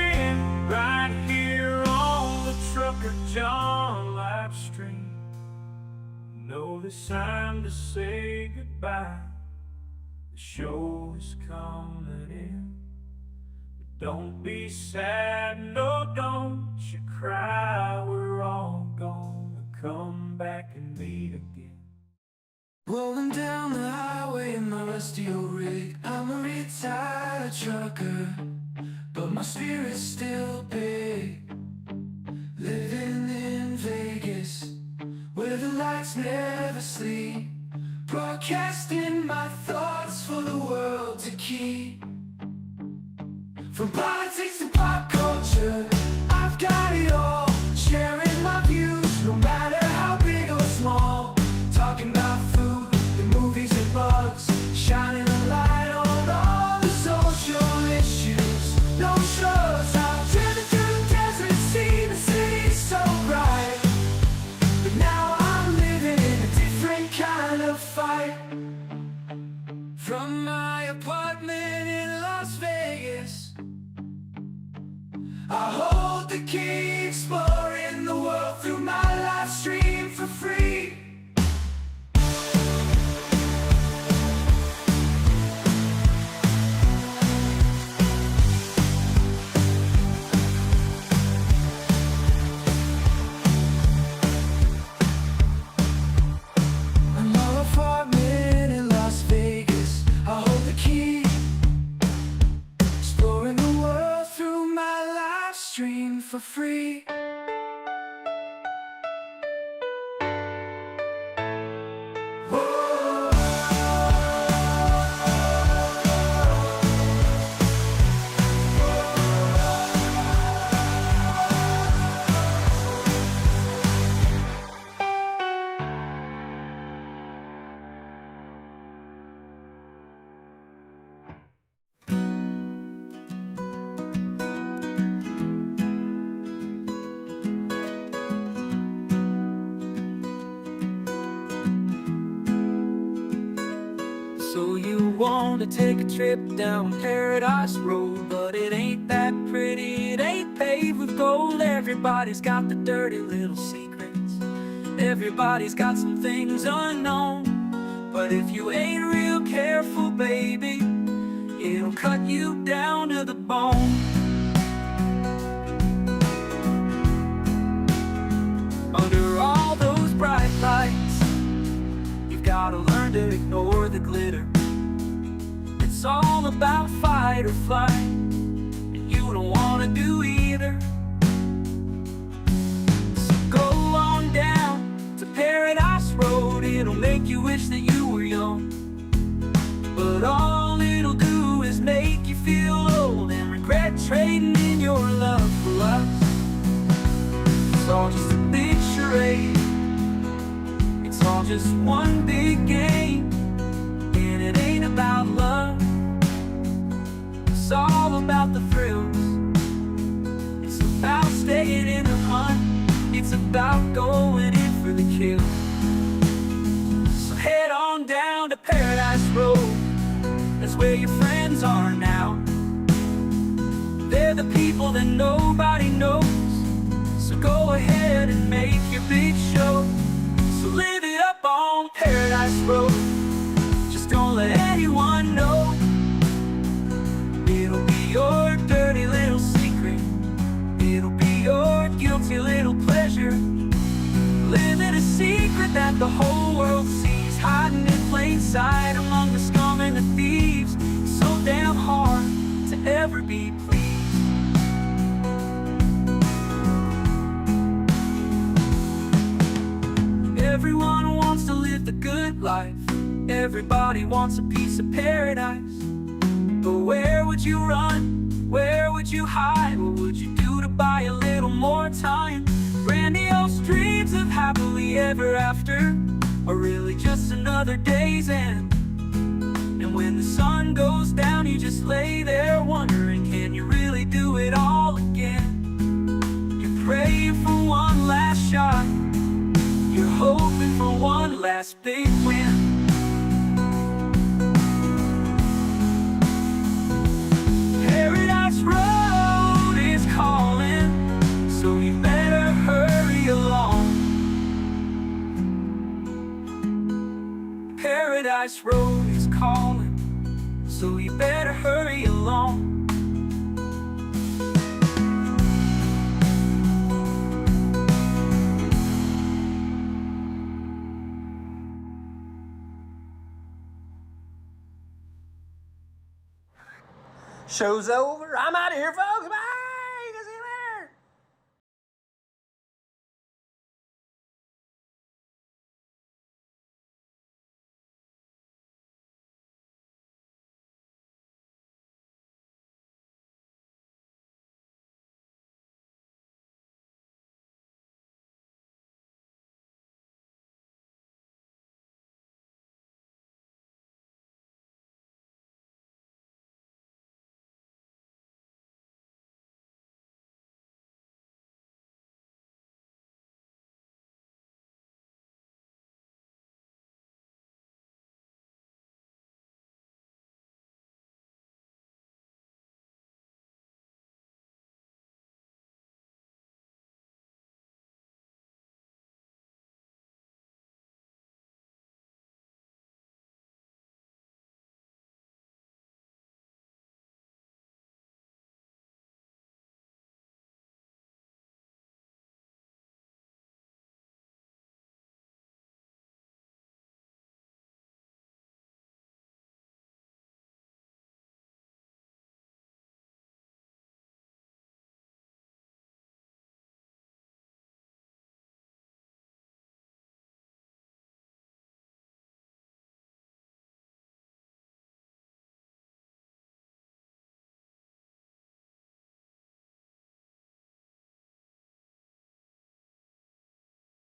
it's time to say goodbye. The show is coming in. But don't be sad, no, don't you cry. We're all gonna come back and meet again. Rolling down the highway in my rusty old rig. I'm a retired trucker, but my spirit's still big. Living in Vegas, where the lights never sleep. Broadcasting my thoughts for the world to keep. From politics to pop culture, I've got it all. Sharing my views, no matter how big or small. Talking about food and movies and bugs, shining a light on all the social issues. No shows, I've driven through the desert, seen the city so bright. But now I'm living in a different kind of fight. From my apartment in Las Vegas, I hold the key, exploring the world through my live stream for free. Apartment in Las Vegas, I hold the key, exploring the world through my live stream for free. So you want to take a trip down Paradise Road, but it ain't that pretty, it ain't paved with gold. Everybody's got the dirty little secrets, everybody's got some things unknown. But if you ain't real careful, baby, it'll cut you down to the bone. Under all those bright lights, you've gotta learn to ignore the glitter. It's all about fight or flight, and you don't wanna do either. So go on down to Paradise Road, it'll make you wish that you were young. But all it'll do is make you feel old and regret trading in your love for lust. It's all just a big charade, it's all just one big game, and it ain't about love. It's all about the thrills, it's about staying in the hunt, it's about going in for the kill. So head on down to Paradise Road, that's where your friends are now. They're the people that nobody knows. So go ahead and make your big show. So live it up on Paradise Road, just don't let anyone know. It'll be your dirty little secret, it'll be your guilty little pleasure. Living a secret that the whole world sees, hiding in plain sight among the scum and the thieves. So damn hard to ever be pleased. Everyone wants to live the good life, everybody wants a piece of paradise. But where would you run? Where would you hide? What would you do to buy a little more time? Grandiose dreams of happily ever after are really just another day's end. And when the sun goes down, you just lay there wondering, can you really do it all again? You're praying for one last shot, you're hoping for one last big win. Paradise Road is calling, so you better hurry along. Paradise Road is calling, so you better hurry along. Show's over, I'm out of here, folks. Bye.